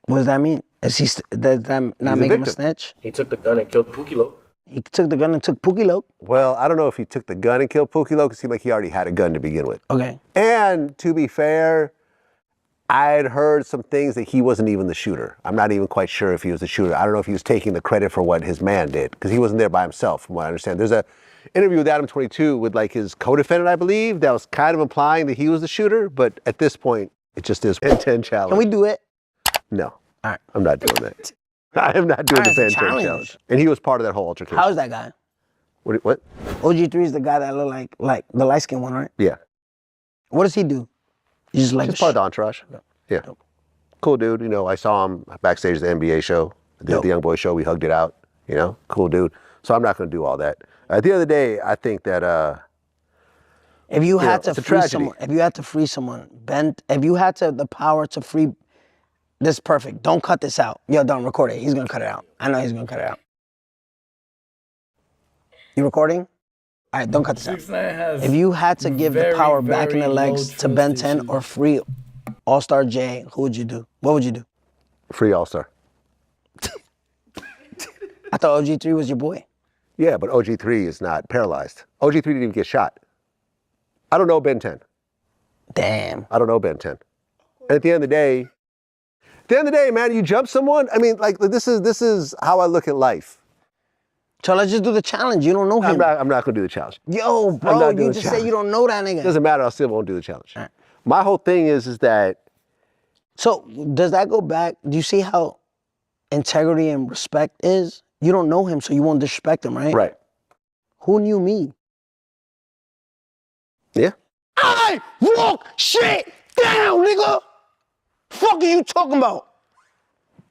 [SPEAKER 2] what does that mean? Does that not make him a snitch?
[SPEAKER 11] He took the gun and killed Pookie.
[SPEAKER 2] He took the gun and took Pookie.
[SPEAKER 3] Well, I don't know if he took the gun and killed Pookie, because it seemed like he already had a gun to begin with.
[SPEAKER 2] Okay.
[SPEAKER 3] And to be fair, I had heard some things that he wasn't even the shooter. I'm not even quite sure if he was the shooter. I don't know if he was taking the credit for what his man did, because he wasn't there by himself, from what I understand. There's a interview with Adam 22 with like his co-defendant, I believe, that was kind of implying that he was the shooter, but at this point, it just is Ben 10 challenge.
[SPEAKER 2] Can we do it?
[SPEAKER 3] No.
[SPEAKER 2] All right.
[SPEAKER 3] I'm not doing that. I am not doing the Ben 10 challenge. And he was part of that whole altercation.
[SPEAKER 2] How's that guy?
[SPEAKER 3] What?
[SPEAKER 2] OG3 is the guy that look like the light skinned one, right?
[SPEAKER 3] Yeah.
[SPEAKER 2] What does he do? He's just like
[SPEAKER 3] part of the entourage. Yeah. Dope. Cool dude. I saw him backstage at the NBA show, the Young Boy show. We hugged it out. Cool dude. So I'm not going to do all that. At the end of the day, I think that
[SPEAKER 2] if you had to free someone, if you had to free someone, if you had the power to free, this is perfect. Don't cut this out. Yo, don't record it. He's gonna cut it out. I know he's gonna cut it out. You recording? All right, don't cut this out.
[SPEAKER 1] 6ix9ine has
[SPEAKER 2] if you had to give the power back in the legs to Ben 10 or free All-Star J, who would you do? What would you do?
[SPEAKER 3] Free All-Star.
[SPEAKER 2] I thought OG3 was your boy.
[SPEAKER 3] Yeah, but OG3 is not paralyzed. OG3 didn't even get shot. I don't know Ben 10.
[SPEAKER 2] Damn.
[SPEAKER 3] I don't know Ben 10. And at the end of the day, man, you jump someone. I mean, like this is how I look at life.
[SPEAKER 2] So let's just do the challenge. You don't know him.
[SPEAKER 3] I'm not gonna do the challenge.
[SPEAKER 2] Yo, bro, you just say you don't know that nigga.
[SPEAKER 3] Doesn't matter. I still won't do the challenge. Right. My whole thing is that.
[SPEAKER 2] So does that go back? Do you see how integrity and respect is? You don't know him, so you won't disrespect him, right?
[SPEAKER 3] Right.
[SPEAKER 2] Who knew me?
[SPEAKER 3] Yeah.
[SPEAKER 2] I walk shit down, nigga. Fuck are you talking about?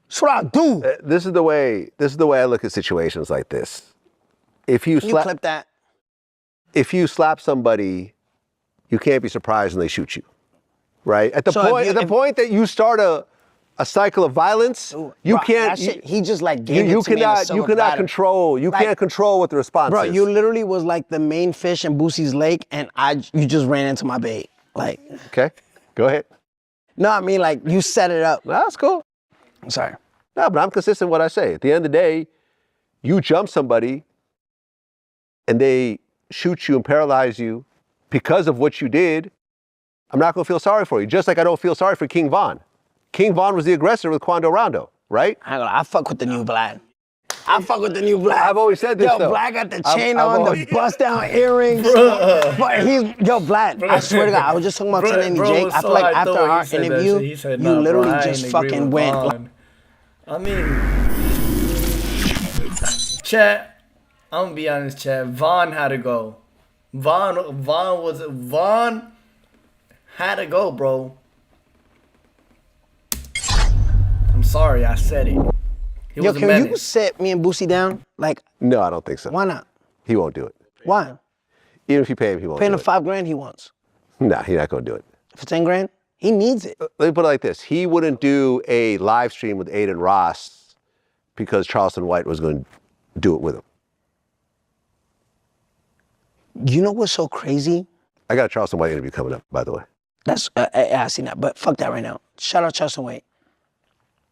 [SPEAKER 2] That's what I do.
[SPEAKER 3] This is the way I look at situations like this. If you
[SPEAKER 2] clip that.
[SPEAKER 3] If you slap somebody, you can't be surprised when they shoot you, right? At the point that you start a cycle of violence, you can't.
[SPEAKER 2] He just like gave
[SPEAKER 3] you
[SPEAKER 2] it to me
[SPEAKER 3] cannot control. You can't control what the response
[SPEAKER 2] bro,
[SPEAKER 3] is.
[SPEAKER 2] you literally was like the main fish in Boosie's lake, and you just ran into my bait. Like.
[SPEAKER 3] Okay, go ahead.
[SPEAKER 2] No, I mean like you set it up.
[SPEAKER 3] That's cool.
[SPEAKER 2] I'm sorry.
[SPEAKER 3] No, but I'm consistent in what I say. At the end of the day, you jump somebody, and they shoot you and paralyze you because of what you did. I'm not gonna feel sorry for you. Just like I don't feel sorry for King Von. King Von was the aggressor with Quando Rondo, right?
[SPEAKER 2] I fuck with the new Vlad. I've
[SPEAKER 3] always said this though.
[SPEAKER 2] Vlad got the chain on, the bust down earrings. But Vlad, I swear to God, I was just talking about Tony and Jake. I feel like after our interview, you literally just fucking went.
[SPEAKER 1] I mean, chat, I'm gonna be honest, chat. Von had to go. Von had to go, bro. I'm sorry, I said it.
[SPEAKER 2] Yo, can you sit me and Boosie down? Like,
[SPEAKER 3] no, I don't think so.
[SPEAKER 2] Why not?
[SPEAKER 3] He won't do it.
[SPEAKER 2] Why?
[SPEAKER 3] Even if you pay him, he won't do it.
[SPEAKER 2] Pay him $5,000 he wants.
[SPEAKER 3] Nah, he's not gonna do it.
[SPEAKER 2] For $10,000? He needs it.
[SPEAKER 3] Let me put it like this. He wouldn't do a live stream with Aiden Ross because Charleston White was going to do it with him.
[SPEAKER 2] You know what's so crazy?
[SPEAKER 3] I got a Charleston White interview coming up, by the way.
[SPEAKER 2] That's, I seen that, but fuck that right now. Shout out Charleston White.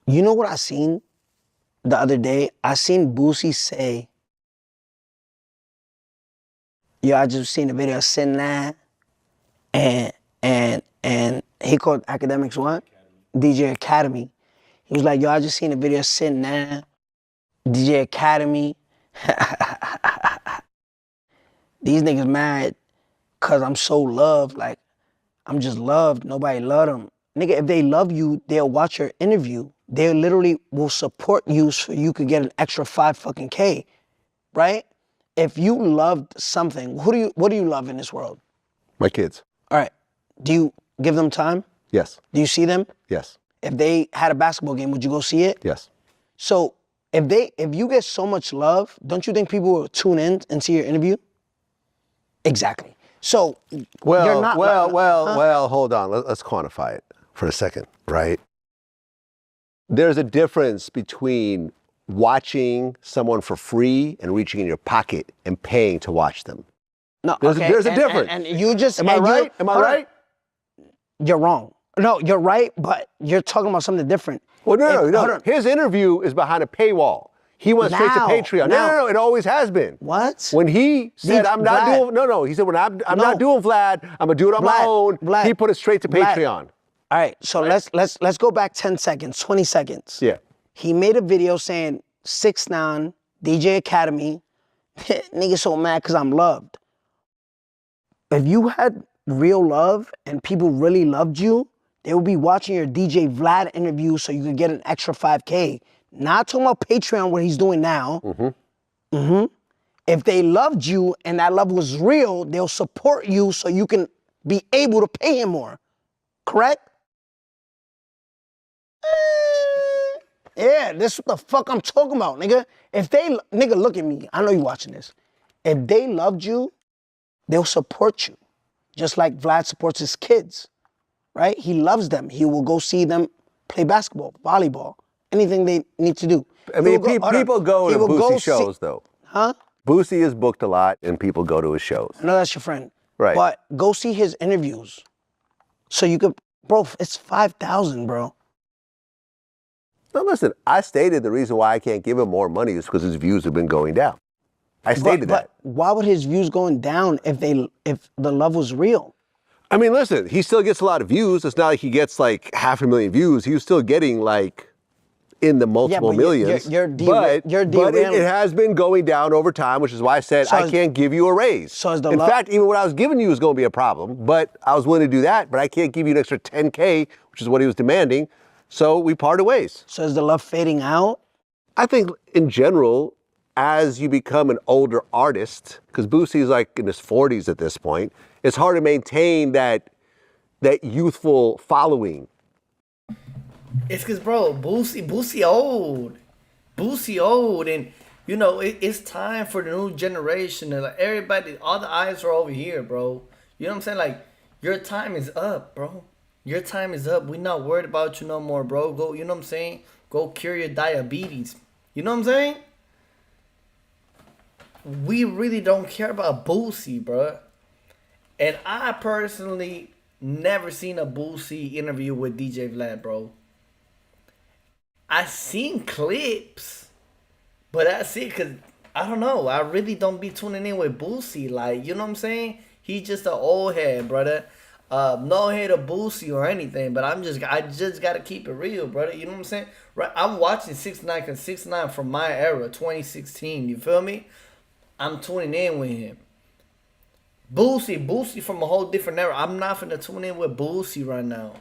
[SPEAKER 2] You know what I seen the other day? I seen Boosie say, yo, I just seen a video of SNITCH and he called academics what? DJ Academy. He was like, yo, I just seen a video of SNITCH, DJ Academy. These niggas mad cause I'm so loved. Like, I'm just loved. Nobody love them. Nigga, if they love you, they'll watch your interview. They literally will support you so you could get an extra $5,000, right? If you loved something, what do you love in this world?
[SPEAKER 3] My kids.
[SPEAKER 2] All right. Do you give them time?
[SPEAKER 3] Yes.
[SPEAKER 2] Do you see them?
[SPEAKER 3] Yes.
[SPEAKER 2] If they had a basketball game, would you go see it?
[SPEAKER 3] Yes.
[SPEAKER 2] So if you get so much love, don't you think people will tune in and see your interview? Exactly. So you're not
[SPEAKER 3] well, hold on. Let's quantify it for a second, right? There's a difference between watching someone for free and reaching in your pocket and paying to watch them.
[SPEAKER 2] No,
[SPEAKER 3] there's a difference.
[SPEAKER 2] And you just
[SPEAKER 3] Am I right? Am I right?
[SPEAKER 2] You're wrong. No, you're right, but you're talking about something different.
[SPEAKER 3] Well, no. His interview is behind a paywall. He went straight to Patreon. No, it always has been.
[SPEAKER 2] What?
[SPEAKER 3] When he said, I'm not doing, he said, when I'm not doing Vlad, I'm gonna do it on my own.
[SPEAKER 2] Vlad,
[SPEAKER 3] he put it straight to Patreon.
[SPEAKER 2] All right, so let's go back 10 seconds, 20 seconds.
[SPEAKER 3] Yeah.
[SPEAKER 2] He made a video saying 6ix9ine, DJ Academy, nigga so mad cause I'm loved. If you had real love and people really loved you, they would be watching your DJ Vlad interview so you could get an extra $5,000. Not talking about Patreon, what he's doing now. If they loved you and that love was real, they'll support you so you can be able to pay him more. Correct? Yeah, this is what the fuck I'm talking about, nigga. Nigga, look at me. I know you watching this. If they loved you, they'll support you. Just like Vlad supports his kids, right? He loves them. He will go see them play basketball, volleyball, anything they need to do.
[SPEAKER 3] I mean, people go to Boosie shows, though.
[SPEAKER 2] Huh?
[SPEAKER 3] Boosie is booked a lot, and people go to his shows.
[SPEAKER 2] I know that's your friend.
[SPEAKER 3] Right.
[SPEAKER 2] But go see his interviews. So you could, bro, it's $5,000, bro.
[SPEAKER 3] No, listen, I stated the reason why I can't give him more money is because his views have been going down. I stated that.
[SPEAKER 2] But why would his views going down if the love was real?
[SPEAKER 3] I mean, listen, he still gets a lot of views. It's not like he gets like 500,000 views. He was still getting like in the multiple millions. But it has been going down over time, which is why I said I can't give you a raise.
[SPEAKER 2] So is the
[SPEAKER 3] in fact, even what I was giving you was going to be a problem, but I was willing to do that, but I can't give you an extra $10,000, which is what he was demanding. So we parted ways.
[SPEAKER 2] So is the love fading out?
[SPEAKER 3] I think in general, as you become an older artist, because Boosie's like in his 40s at this point, it's hard to maintain that youthful following.
[SPEAKER 1] It's because, bro, Boosie old. Boosie old, and you know it's time for the new generation. And like everybody, all the eyes are over here, bro. You know what I'm saying? Like your time is up, bro. Your time is up. We not worried about you no more, bro. Go, you know what I'm saying? Go cure your diabetes. You know what I'm saying? We really don't care about Boosie, bro. And I personally never seen a Boosie interview with DJ Vlad, bro. I seen clips, but that's it, because I don't know. I really don't be tuning in with Boosie. Like, you know what I'm saying? He's just an old head, brother. No hate of Boosie or anything, but I just gotta keep it real, brother. You know what I'm saying? Right? I'm watching 6ix9ine, because 6ix9ine from my era, 2016. You feel me? I'm tuning in with him. Boosie from a whole different era. I'm not finna tune in with Boosie right now,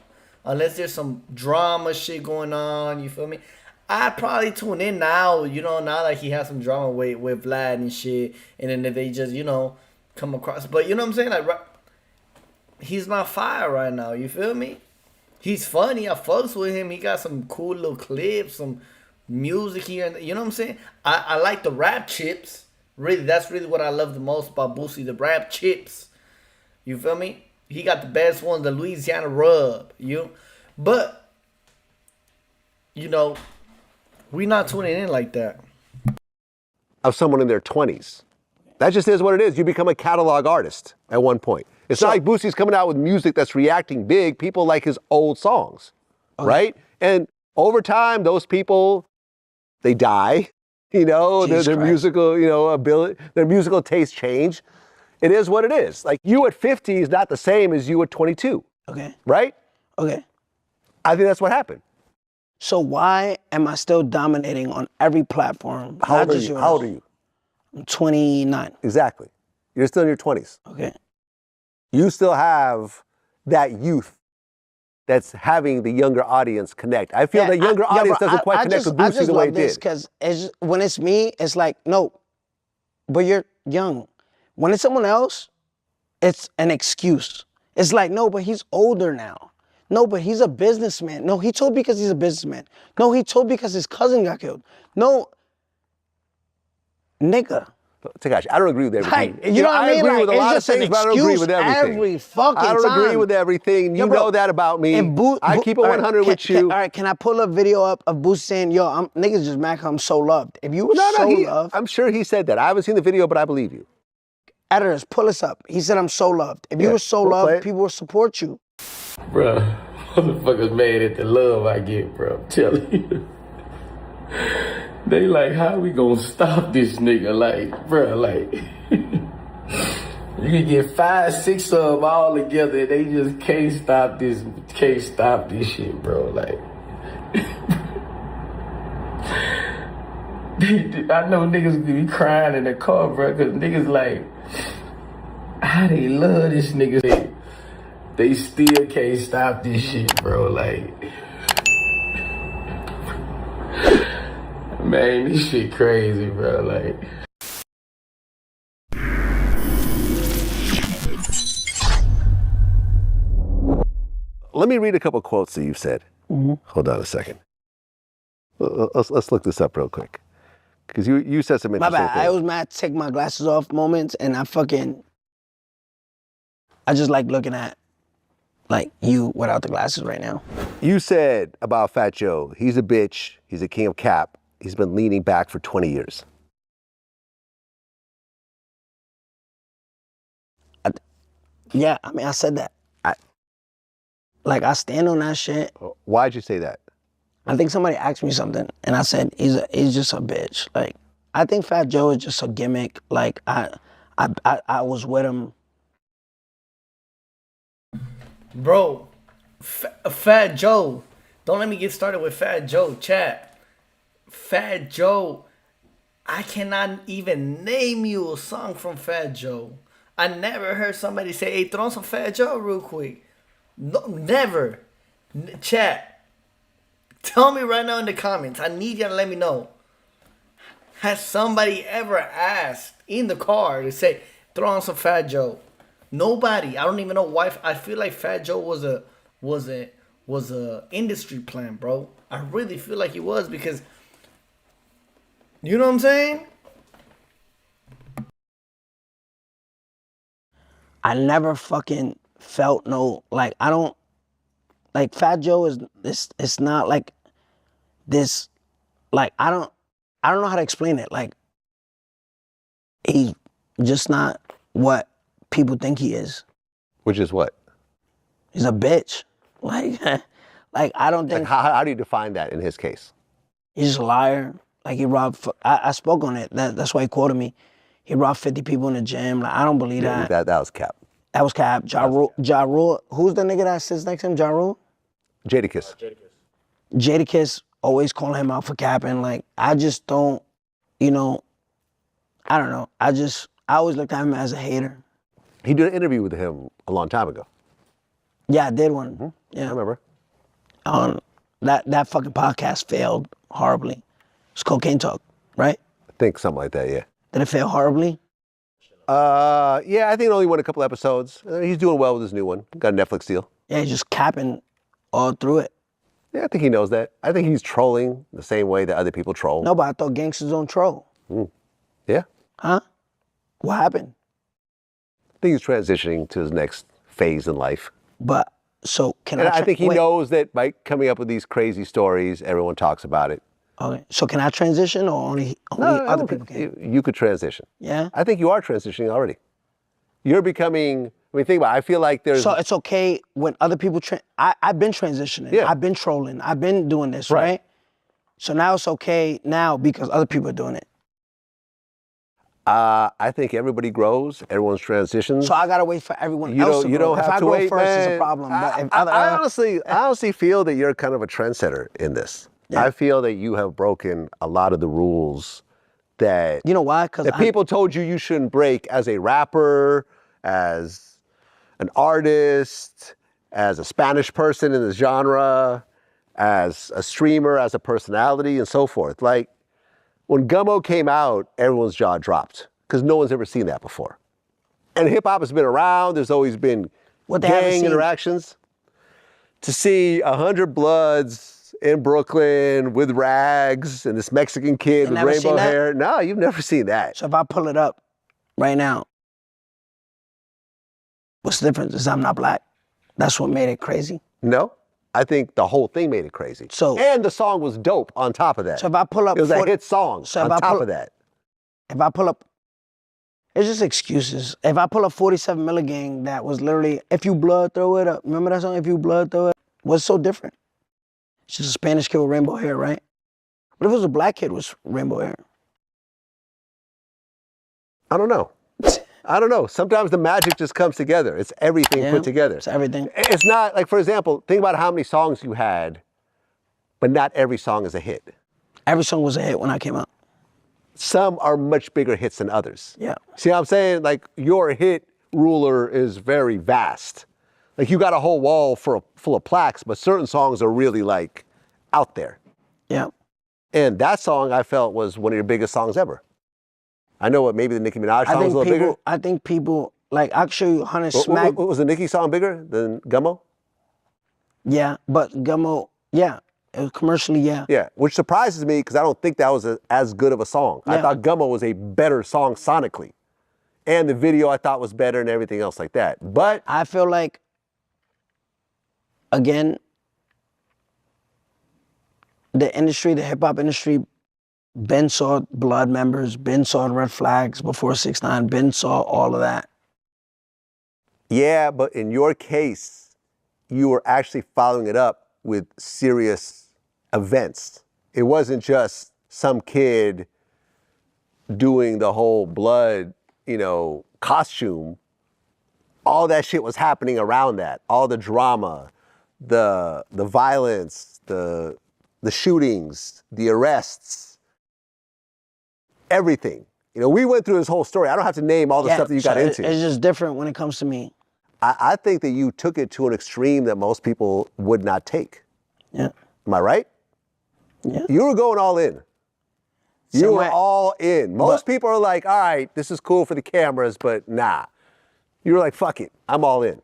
[SPEAKER 1] unless there's some drama shit going on. You feel me? I probably tune in now. You know, now like he has some drama with Vlad and shit, and then if they just come across. But you know what I'm saying? Like, he's not fire right now. You feel me? He's funny. I fucks with him. He got some cool little clips, some music here. And you know what I'm saying? I like the rap chips. Really, that's really what I love the most about Boosie. The rap chips. You feel me? He got the best one, the Louisiana rub. But we not tuning in like that.
[SPEAKER 3] Of someone in their 20s. That just is what it is. You become a catalog artist at one point. It's not like Boosie's coming out with music that's reacting big. People like his old songs, right? And over time, those people, they die. Their musical, ability, their musical taste change. It is what it is. Like you at 50 is not the same as you at 22.
[SPEAKER 2] Okay.
[SPEAKER 3] Right?
[SPEAKER 2] Okay.
[SPEAKER 3] I think that's what happened.
[SPEAKER 2] So why am I still dominating on every platform?
[SPEAKER 3] How old are you? How old are you?
[SPEAKER 2] I'm 29.
[SPEAKER 3] Exactly. You're still in your 20s.
[SPEAKER 2] Okay.
[SPEAKER 3] You still have that youth that's having the younger audience connect. I feel that younger audience doesn't quite connect with Boosie the way it did.
[SPEAKER 2] Because when it's me, it's like, no, but you're young. When it's someone else, it's an excuse. It's like, no, but he's older now. No, but he's a businessman. No, he told because he's a businessman. No, he told because his cousin got killed. No, nigga.
[SPEAKER 3] Tekashi, I don't agree with everything.
[SPEAKER 2] Like, you know what I mean?
[SPEAKER 3] I agree with a lot of things, but I don't agree with everything.
[SPEAKER 2] Every fucking
[SPEAKER 3] I don't agree with everything. You know that about me. I keep it 100 with you.
[SPEAKER 2] All right, can I pull a video up of Boosie saying, yo, niggas just mad 'cause I'm so loved. If you were loved.
[SPEAKER 3] I'm sure he said that. I haven't seen the video, but I believe you.
[SPEAKER 2] Editors, pull us up. He said, I'm so loved. If you were so loved, people would support you.
[SPEAKER 11] Bruh, motherfuckers mad at the love I get, bro. I'm telling you. They like, how we gonna stop this nigga? Like, bro, like, you can get 5, 6 of them all together and they just can't stop this shit, bro. Like, I know niggas be crying in the car, bro, cause niggas like, how they love this nigga. They still can't stop this shit, bro, like. Man, this shit crazy, bro, like.
[SPEAKER 3] Let me read a couple quotes that you've said.
[SPEAKER 2] Mm-hmm.
[SPEAKER 3] Hold on a second. Let's look this up real quick. Because you said some interesting
[SPEAKER 2] things. My bad, I was mad to take my glasses off moments and I just like looking at like you without the glasses right now.
[SPEAKER 3] You said about Fat Joe, he's a bitch, he's a king of cap. He's been leaning back for 20 years.
[SPEAKER 2] Yeah, I mean, I said that. I stand on that shit.
[SPEAKER 3] Why'd you say that?
[SPEAKER 2] I think somebody asked me something, and I said, he's just a bitch. Like, I think Fat Joe is just a gimmick. Like, I was with him.
[SPEAKER 1] Bro, Fat Joe. Don't let me get started with Fat Joe, chat. Fat Joe, I cannot even name you a song from Fat Joe. I never heard somebody say, hey, throw on some Fat Joe real quick. No, never. Chat, tell me right now in the comments. I need you to let me know. has somebody ever asked in the car to say, throw on some Fat Joe? Nobody. I don't even know why. I feel like Fat Joe was a industry plan, bro. I really feel like he was, because you know what I'm saying?
[SPEAKER 2] I never fucking felt no, like, I don't, like, Fat Joe is this, it's not like this, like, I don't know how to explain it. Like, he's just not what people think he is.
[SPEAKER 3] Which is what?
[SPEAKER 2] He's a bitch. Like, like, I don't think.
[SPEAKER 3] Like, how do you define that in his case?
[SPEAKER 2] He's just a liar. Like, he robbed, I spoke on it. That's why he quoted me. He robbed 50 people in the gym. Like, I don't believe that.
[SPEAKER 3] That was cap.
[SPEAKER 2] That was cap. Ja Rule. Who's the nigga that sits next to him? Ja Rule?
[SPEAKER 3] Jadakiss.
[SPEAKER 2] Jadakiss always calling him out for capping. Like, I just don't, you know, I don't know. I always looked at him as a hater.
[SPEAKER 3] He did an interview with him a long time ago.
[SPEAKER 2] Yeah, I did one.
[SPEAKER 3] Mm-hmm.
[SPEAKER 2] Yeah.
[SPEAKER 3] I remember.
[SPEAKER 2] That fucking podcast failed horribly. It's Cocaine Talk, right?
[SPEAKER 3] I think something like that, yeah.
[SPEAKER 2] Did it fail horribly?
[SPEAKER 3] Yeah, I think it only won a couple episodes. He's doing well with his new one. Got a Netflix deal.
[SPEAKER 2] Yeah, he's just capping all through it.
[SPEAKER 3] Yeah, I think he knows that. I think he's trolling the same way that other people troll.
[SPEAKER 2] No, but I thought gangsters don't troll.
[SPEAKER 3] Yeah.
[SPEAKER 2] Huh? What happened?
[SPEAKER 3] I think he's transitioning to his next phase in life.
[SPEAKER 2] But, so can
[SPEAKER 3] and
[SPEAKER 2] I...
[SPEAKER 3] I think he knows that by coming up with these crazy stories, everyone talks about it.
[SPEAKER 2] Okay, so can I transition, or only other people can?
[SPEAKER 3] You could transition.
[SPEAKER 2] Yeah?
[SPEAKER 3] I think you are transitioning already. You're becoming, I mean, think about it. I feel like there's...
[SPEAKER 2] So it's okay when other people... I've been transitioning. Yeah. I've been trolling. I've been doing this, right? So now it's okay now because other people are doing it.
[SPEAKER 3] I think everybody grows. Everyone's transitions.
[SPEAKER 2] So I gotta wait for everyone else to grow.
[SPEAKER 3] You don't have to wait,
[SPEAKER 2] if I grow first,
[SPEAKER 3] man.
[SPEAKER 2] it's a problem. But if
[SPEAKER 3] I honestly feel that you're kind of a trendsetter in this. Yeah. I feel that you have broken a lot of the rules that...
[SPEAKER 2] You know why? Because
[SPEAKER 3] people told you shouldn't break as a rapper, as an artist, as a Spanish person in the genre, as a streamer, as a personality, and so forth. Like, when Gummo came out, everyone's jaw dropped because no one's ever seen that before. And hip hop has been around. There's always been gang interactions. To see 100 Bloods in Brooklyn with rags and this Mexican kid with rainbow hair. No, you've never seen that.
[SPEAKER 2] So if I pull it up right now, what's the difference? Is I'm not black. That's what made it crazy.
[SPEAKER 3] No. I think the whole thing made it crazy. And the song was dope on top of that.
[SPEAKER 2] So if I pull up...
[SPEAKER 3] It was a hit song on top of that.
[SPEAKER 2] If I pull up... It's just excuses. If I pull up 47 Milligang, that was literally, if you blood, throw it up. Remember that song, If You Blood, Throw It Up? What's so different? It's just a Spanish kid with rainbow hair, right? What if it was a black kid with rainbow hair?
[SPEAKER 3] I don't know. Sometimes the magic just comes together. It's everything put together.
[SPEAKER 2] It's everything.
[SPEAKER 3] It's not, like, for example, think about how many songs you had, but not every song is a hit.
[SPEAKER 2] Every song was a hit when I came out.
[SPEAKER 3] Some are much bigger hits than others.
[SPEAKER 2] Yeah.
[SPEAKER 3] See what I'm saying? Like, your hit ruler is very vast. Like, you got a whole wall full of plaques, but certain songs are really, like, out there.
[SPEAKER 2] Yeah.
[SPEAKER 3] And that song, I felt, was one of your biggest songs ever. I know what, maybe the Nicki Minaj song was a little bigger.
[SPEAKER 2] I think people, like, I'll show you 100 smack.
[SPEAKER 3] Was the Nicki song bigger than Gummo?
[SPEAKER 2] Yeah, but Gummo, yeah. It was commercially, yeah.
[SPEAKER 3] Yeah, which surprises me because I don't think that was as good of a song. Yeah. I thought Gummo was a better song sonically. And the video I thought was better and everything else like that. But
[SPEAKER 2] I feel like, again, the industry, the hip-hop industry, Ben saw Blood members, Ben saw Red Flags before 6ix9ine, Ben saw all of that.
[SPEAKER 3] Yeah, but in your case, you were actually following it up with serious events. It wasn't just some kid doing the whole Blood, costume. All that shit was happening around that. All the drama, the violence, the shootings, the arrests, everything. We went through this whole story. I don't have to name all the stuff that you got into.
[SPEAKER 2] It's just different when it comes to me.
[SPEAKER 3] I think that you took it to an extreme that most people would not take.
[SPEAKER 2] Yeah.
[SPEAKER 3] Am I right?
[SPEAKER 2] Yeah.
[SPEAKER 3] You were going all in. You were all in. Most people are like, all right, this is cool for the cameras, but nah. You were like, fuck it, I'm all in.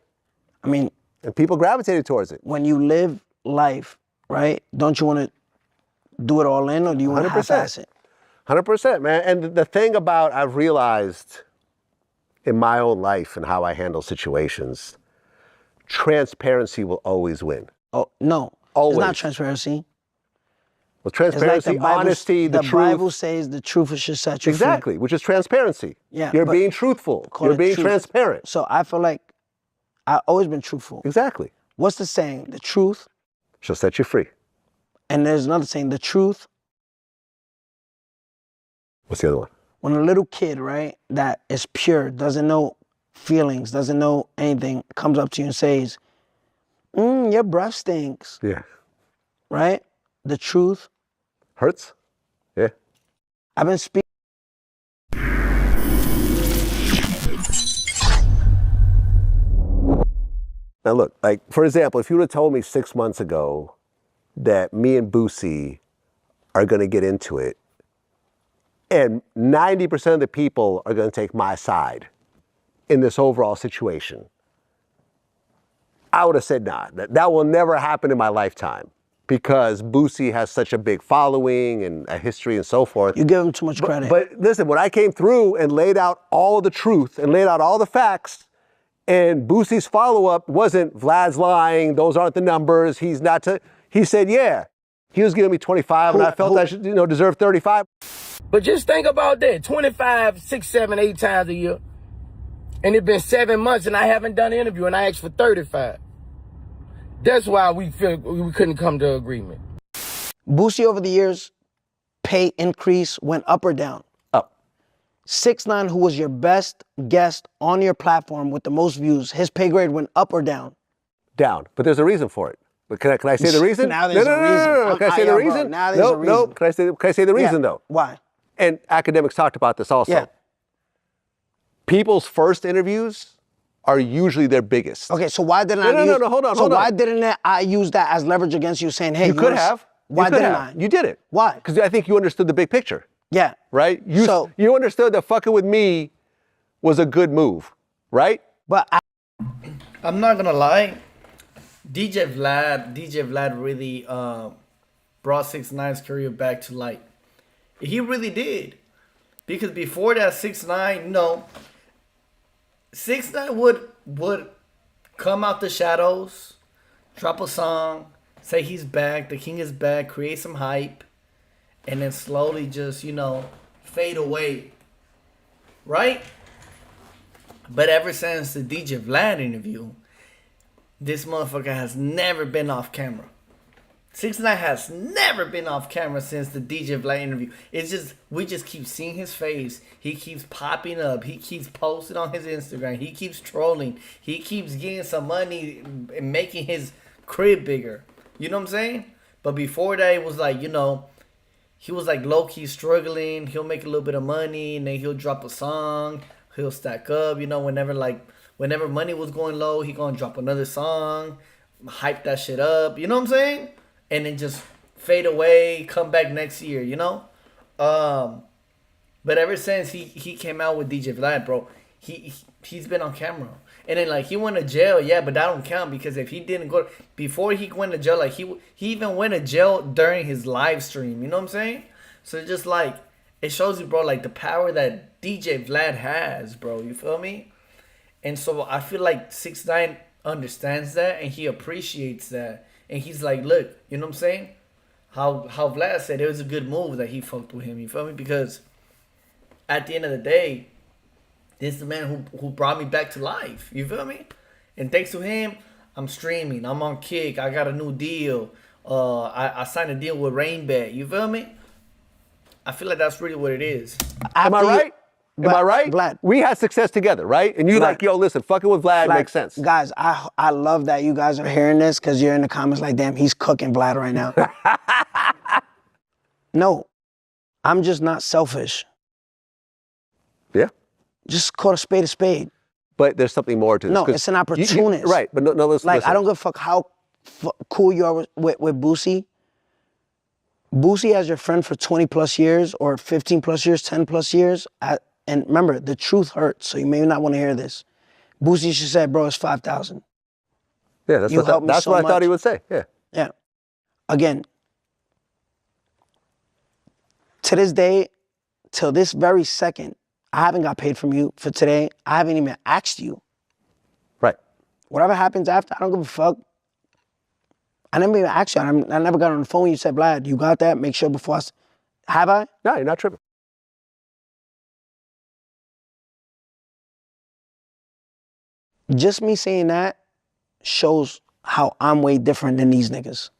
[SPEAKER 2] I mean,
[SPEAKER 3] and people gravitated towards it.
[SPEAKER 2] When you live life, right? Don't you want to do it all in, or do you want to half-ass it?
[SPEAKER 3] 100%, man. And the thing about I've realized in my own life and how I handle situations, transparency will always win.
[SPEAKER 2] Oh, no.
[SPEAKER 3] Always.
[SPEAKER 2] It's not transparency.
[SPEAKER 3] Well, transparency,
[SPEAKER 2] it's like
[SPEAKER 3] honesty, the truth.
[SPEAKER 2] The Bible says the truth should set you free.
[SPEAKER 3] Exactly, which is transparency.
[SPEAKER 2] Yeah,
[SPEAKER 3] You're being truthful. You're being transparent.
[SPEAKER 2] So I feel like I've always been truthful.
[SPEAKER 3] Exactly.
[SPEAKER 2] What's the saying? The truth
[SPEAKER 3] shall set you free.
[SPEAKER 2] And there's another saying, the truth.
[SPEAKER 3] What's the other one?
[SPEAKER 2] When a little kid, right, that is pure, doesn't know feelings, doesn't know anything, comes up to you and says, your breath stinks.
[SPEAKER 3] Yeah.
[SPEAKER 2] Right? The truth.
[SPEAKER 3] Hurts? Yeah.
[SPEAKER 2] I've been speaking.
[SPEAKER 3] Now look, like, for example, if you would have told me 6 months ago that me and Boosie are going to get into it, and 90% of the people are going to take my side in this overall situation, I would have said, nah, that will never happen in my lifetime, because Boosie has such a big following and a history and so forth.
[SPEAKER 2] You give him too much credit.
[SPEAKER 3] But listen, when I came through and laid out all the truth and laid out all the facts, and Boosie's follow-up wasn't, Vlad's lying, those aren't the numbers, he's not to, he said, yeah, he was giving me 25 and I felt I should, deserve 35.
[SPEAKER 11] But just think about that, 25, 6, 7, 8 times a year. And it's been 7 months and I haven't done an interview and I asked for 35. That's why we feel we couldn't come to agreement.
[SPEAKER 2] Boosie over the years, pay increase went up or down?
[SPEAKER 3] Up.
[SPEAKER 2] 6ix9ine, who was your best guest on your platform with the most views, his pay grade went up or down?
[SPEAKER 3] Down, but there's a reason for it. But can I say the reason?
[SPEAKER 2] Now there's a reason.
[SPEAKER 3] No. Can I say the reason?
[SPEAKER 2] Now there's a reason.
[SPEAKER 3] No. Can I say the reason though?
[SPEAKER 2] Why?
[SPEAKER 3] And academics talked about this also.
[SPEAKER 2] Yeah.
[SPEAKER 3] People's first interviews are usually their biggest.
[SPEAKER 2] Okay, so why didn't I use...
[SPEAKER 3] No, hold on.
[SPEAKER 2] So why didn't I use that as leverage against you, saying, hey...
[SPEAKER 3] You could have.
[SPEAKER 2] Why didn't I?
[SPEAKER 3] You did it.
[SPEAKER 2] Why?
[SPEAKER 3] Because I think you understood the big picture.
[SPEAKER 2] Yeah.
[SPEAKER 3] Right? You understood that fucking with me was a good move, right?
[SPEAKER 2] But
[SPEAKER 1] I'm not gonna lie, DJ Vlad really brought 6ix9ine's career back to light. He really did. Because before that, 6ix9ine, 6ix9ine would come out the shadows, drop a song, say he's back, the king is back, create some hype, and then slowly just, fade away. Right? But ever since the DJ Vlad interview, this motherfucker has never been off camera. 6ix9ine has never been off camera since the DJ Vlad interview. It's just, we just keep seeing his face. He keeps popping up. He keeps posting on his Instagram. He keeps trolling. He keeps getting some money and making his crib bigger. You know what I'm saying? But before that, it was like, he was like low-key struggling. He'll make a little bit of money and then he'll drop a song. He'll stack up, whenever money was going low, he gonna drop another song, hype that shit up, you know what I'm saying? And then just fade away, come back next year, But ever since he came out with DJ Vlad, bro, he's been on camera. And then he went to jail, yeah, but that don't count because if he didn't go before he went to jail, he even went to jail during his live stream, you know what I'm saying? So just it shows you, bro, the power that DJ Vlad has, bro, you feel me? And so I feel like 6ix9ine understands that and he appreciates that. And he's like, look, you know what I'm saying? How Vlad said it was a good move that he fucked with him, you feel me? Because at the end of the day, this is the man who brought me back to life, you feel me? And thanks to him, I'm streaming, I'm on Kick, I got a new deal. I signed a deal with Rainbat, you feel me? I feel like that's really what it is.
[SPEAKER 3] Am I right? Am I right?
[SPEAKER 2] Vlad.
[SPEAKER 3] We had success together, right? And you yo, listen, fucking with Vlad makes sense.
[SPEAKER 2] Guys, I love that you guys are hearing this because you're in the comments like, damn, he's cooking Vlad right now. No, I'm just not selfish.
[SPEAKER 3] Yeah.
[SPEAKER 2] Just call a spade a spade.
[SPEAKER 3] But there's something more to this.
[SPEAKER 2] No, it's an opportunist.
[SPEAKER 3] Right, but no, listen.
[SPEAKER 2] I don't give a fuck how cool you are with Boosie. Boosie as your friend for 20 plus years or 15 plus years, 10 plus years. And remember, the truth hurts, so you may not want to hear this. Boosie should say, bro, it's 5,000.
[SPEAKER 3] Yeah, that's what I thought he would say. Yeah.
[SPEAKER 2] Yeah. Again, to this day, till this very second, I haven't got paid from you for today. I haven't even asked you.
[SPEAKER 3] Right.
[SPEAKER 2] Whatever happens after, I don't give a fuck. I never even asked you. I never got on the phone. You said, Vlad, you got that? Make sure before have I?
[SPEAKER 3] No, you're not tripping.
[SPEAKER 2] Just me saying that shows how I'm way different than these niggas.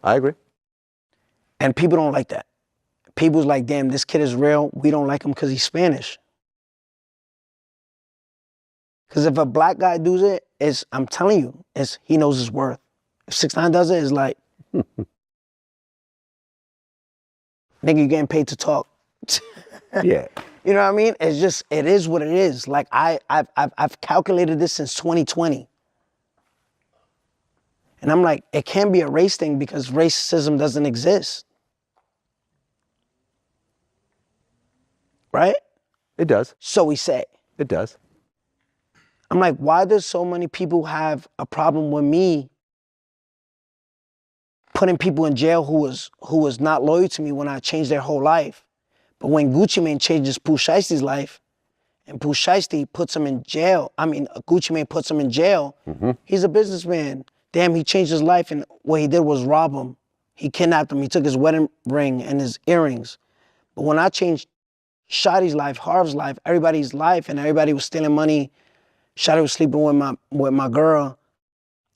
[SPEAKER 3] I agree.
[SPEAKER 2] And people don't like that. People's like, damn, this kid is real. We don't like him because he's Spanish. Because if a black guy does it, I'm telling you, he knows his worth. If 6ix9ine does it, it's like, nigga, you getting paid to talk.
[SPEAKER 3] Yeah.
[SPEAKER 2] You know what I mean? It's just, it is what it is. Like I've calculated this since 2020. And I'm like, it can't be a race thing because racism doesn't exist. Right?
[SPEAKER 3] It does.
[SPEAKER 2] So we say.
[SPEAKER 3] It does.
[SPEAKER 2] I'm like, why does so many people have a problem with me putting people in jail who was not loyal to me when I changed their whole life? But when Gucci Mane changes Pooh Shiesty's life, and Pooh Shiesty puts him in jail, Gucci Mane puts him in jail, he's a businessman. Damn, he changed his life, and what he did was rob him. He kidnapped him. He took his wedding ring and his earrings. But when I changed Shotty's life, Harv's life, everybody's life, and everybody was stealing money, Shotty was sleeping with my girl,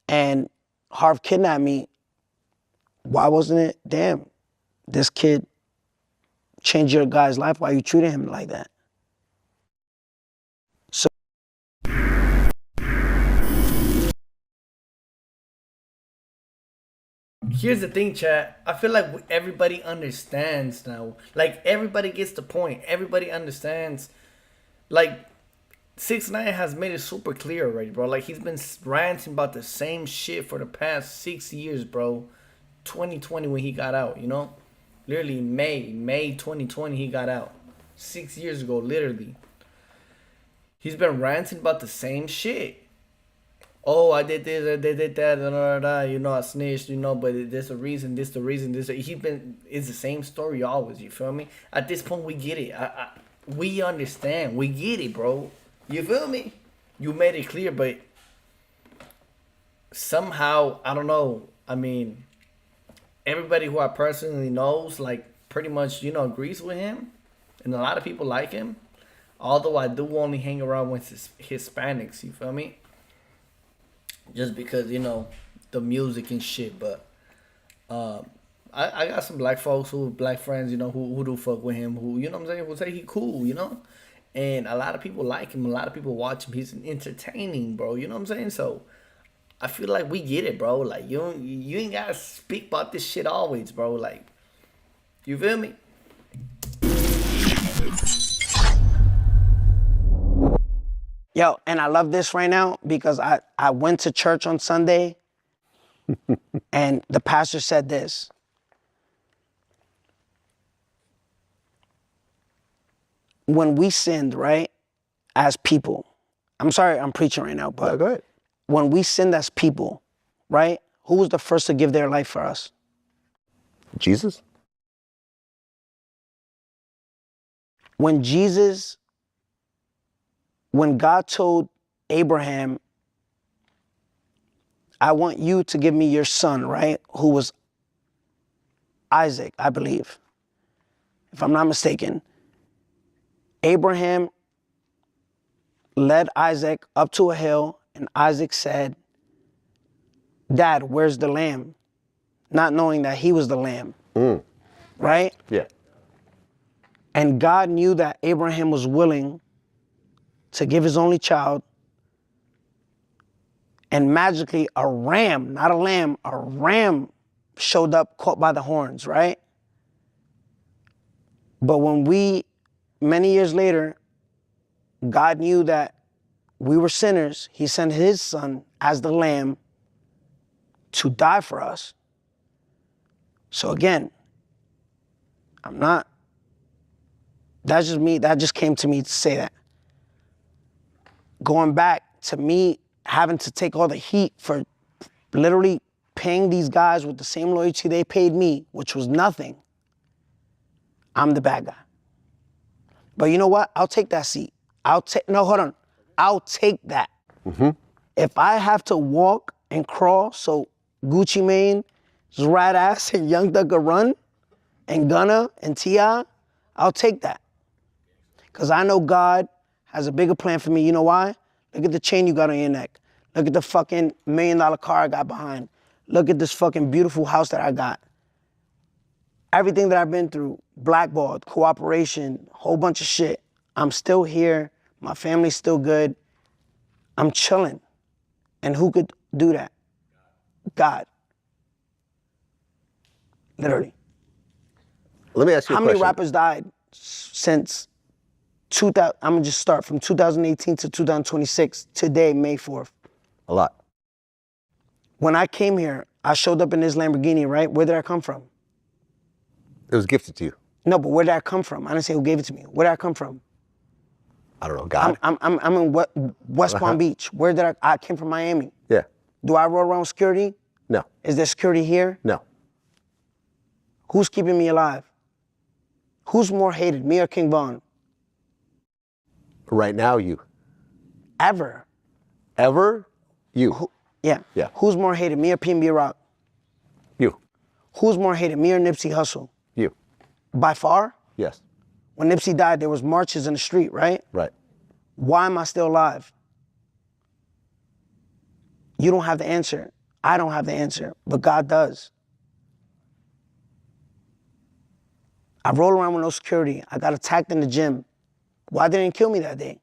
[SPEAKER 2] and Harv kidnapped me, why wasn't it, damn, this kid changed your guy's life, why you treating him like that? So
[SPEAKER 1] here's the thing, chat. I feel like everybody understands now. Like, everybody gets the point. Everybody understands. Like, 6ix9ine has made it super clear already, bro. Like, he's been ranting about the same shit for the past 6 years, bro. 2020 when he got out, you know? Literally May 2020 he got out. 6 years ago, literally. He's been ranting about the same shit. Oh, I did this, I did that, you know, I snitched, you know, but there's a reason, it's the same story always, you feel me? At this point, we get it. We understand. We get it, bro. You feel me? You made it clear, but somehow, I don't know, I mean, everybody who I personally knows, like, pretty much, you know, agrees with him. And a lot of people like him. Although I do only hang around with Hispanics, you feel me? Just because, you know, the music and shit. But I got some black folks black friends, you know, who do fuck with him. Who, you know what I'm saying, who say he cool, you know? And a lot of people like him. A lot of people watch him. He's entertaining, bro. You know what I'm saying? So I feel like we get it, bro. Like, you ain't gotta speak about this shit always, bro. Like, you feel me?
[SPEAKER 2] Yo, and I love this right now because I went to church on Sunday and the pastor said this. When we sinned, right, as people, I'm sorry I'm preaching right now, but
[SPEAKER 3] go ahead.
[SPEAKER 2] When we sinned as people, right, who was the first to give their life for us?
[SPEAKER 3] Jesus.
[SPEAKER 2] When God told Abraham, I want you to give me your son, right? Who was Isaac, I believe. If I'm not mistaken. Abraham led Isaac up to a hill and Isaac said, Dad, where's the lamb? Not knowing that he was the lamb. Right?
[SPEAKER 3] Yeah.
[SPEAKER 2] And God knew that Abraham was willing to give his only child, and magically a ram, not a lamb, a ram showed up caught by the horns, right? But when many years later, God knew that we were sinners, he sent his son as the lamb to die for us. So again, I'm not. That's just me. That just came to me to say that. Going back to me having to take all the heat for literally paying these guys with the same loyalty they paid me, which was nothing. I'm the bad guy. But you know what? I'll take that seat. No, hold on. I'll take that. If I have to walk and crawl so Gucci Mane, Rat Ass, and Young Thug could run, and Gunna and T.I., I'll take that. Because I know God has a bigger plan for me. You know why? Look at the chain you got on your neck. Look at the fucking $1 million car I got behind. Look at this fucking beautiful house that I got. Everything that I've been through, blackballed, cooperation, whole bunch of shit. I'm still here. My family's still good. I'm chilling. And who could do that? God. Literally.
[SPEAKER 3] Let me ask you a question.
[SPEAKER 2] How many rappers died since 2000? I'm gonna just start from 2018 to 2026, today, May 4th.
[SPEAKER 3] A lot.
[SPEAKER 2] When I came here, I showed up in this Lamborghini, right? Where did I come from?
[SPEAKER 3] It was gifted to you.
[SPEAKER 2] No, but where did I come from? I didn't say who gave it to me. Where did I come from?
[SPEAKER 3] I don't know, God.
[SPEAKER 2] I'm in West Palm Beach. Where did I came from Miami.
[SPEAKER 3] Yeah.
[SPEAKER 2] Do I roll around with security?
[SPEAKER 3] No.
[SPEAKER 2] Is there security here?
[SPEAKER 3] No.
[SPEAKER 2] Who's keeping me alive? Who's more hated, me or King Von?
[SPEAKER 3] Right now, you.
[SPEAKER 2] Ever.
[SPEAKER 3] Ever? You.
[SPEAKER 2] Yeah.
[SPEAKER 3] Yeah.
[SPEAKER 2] Who's more hated, me or P&B Rock?
[SPEAKER 3] You.
[SPEAKER 2] Who's more hated, me or Nipsey Hussle?
[SPEAKER 3] You.
[SPEAKER 2] By far?
[SPEAKER 3] Yes.
[SPEAKER 2] When Nipsey died, there was marches in the street, right?
[SPEAKER 3] Right.
[SPEAKER 2] Why am I still alive? You don't have the answer. I don't have the answer, but God does. I roll around with no security. I got attacked in the gym. Why they didn't kill me that day?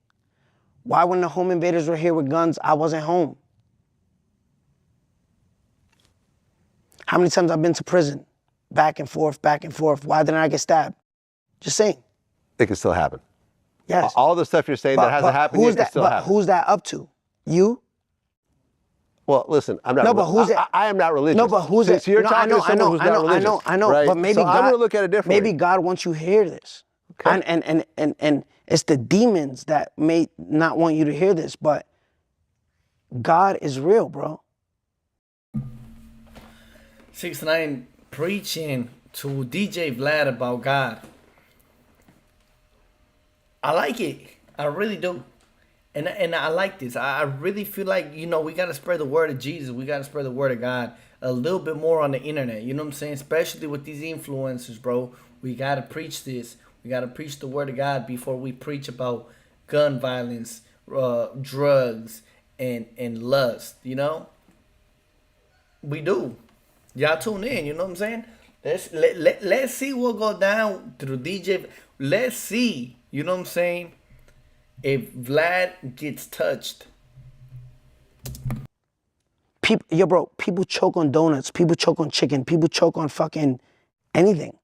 [SPEAKER 2] Why when the home invaders were here with guns, I wasn't home? How many times I've been to prison? Back and forth, back and forth. Why didn't I get stabbed? Just saying.
[SPEAKER 3] It can still happen.
[SPEAKER 2] Yes.
[SPEAKER 3] All the stuff you're saying that hasn't happened yet can still happen.
[SPEAKER 2] Who's that up to? You?
[SPEAKER 3] Well, listen, I'm not.
[SPEAKER 2] No, but who's it?
[SPEAKER 3] I am not religious.
[SPEAKER 2] No, but who's it?
[SPEAKER 3] So you're talking to someone who's not religious.
[SPEAKER 2] I know.
[SPEAKER 3] Right?
[SPEAKER 2] But maybe
[SPEAKER 3] so
[SPEAKER 2] God.
[SPEAKER 3] I'm gonna look at it differently.
[SPEAKER 2] Maybe God wants you to hear this.
[SPEAKER 3] Okay.
[SPEAKER 2] And it's the demons that may not want you to hear this, but God is real, bro.
[SPEAKER 1] 6ix9ine preaching to DJ Vlad about God. I like it. I really do. And I like this. I really feel like, you know, we got to spread the word of Jesus. We got to spread the word of God a little bit more on the internet. You know what I'm saying? Especially with these influencers, bro. We got to preach this. We got to preach the word of God before we preach about gun violence, drugs, and lust, you know? We do. Y'all tune in, you know what I'm saying? Let's see what go down through DJ. Let's see, you know what I'm saying? If Vlad gets touched.
[SPEAKER 2] People choke on donuts. People choke on chicken. People choke on fucking anything.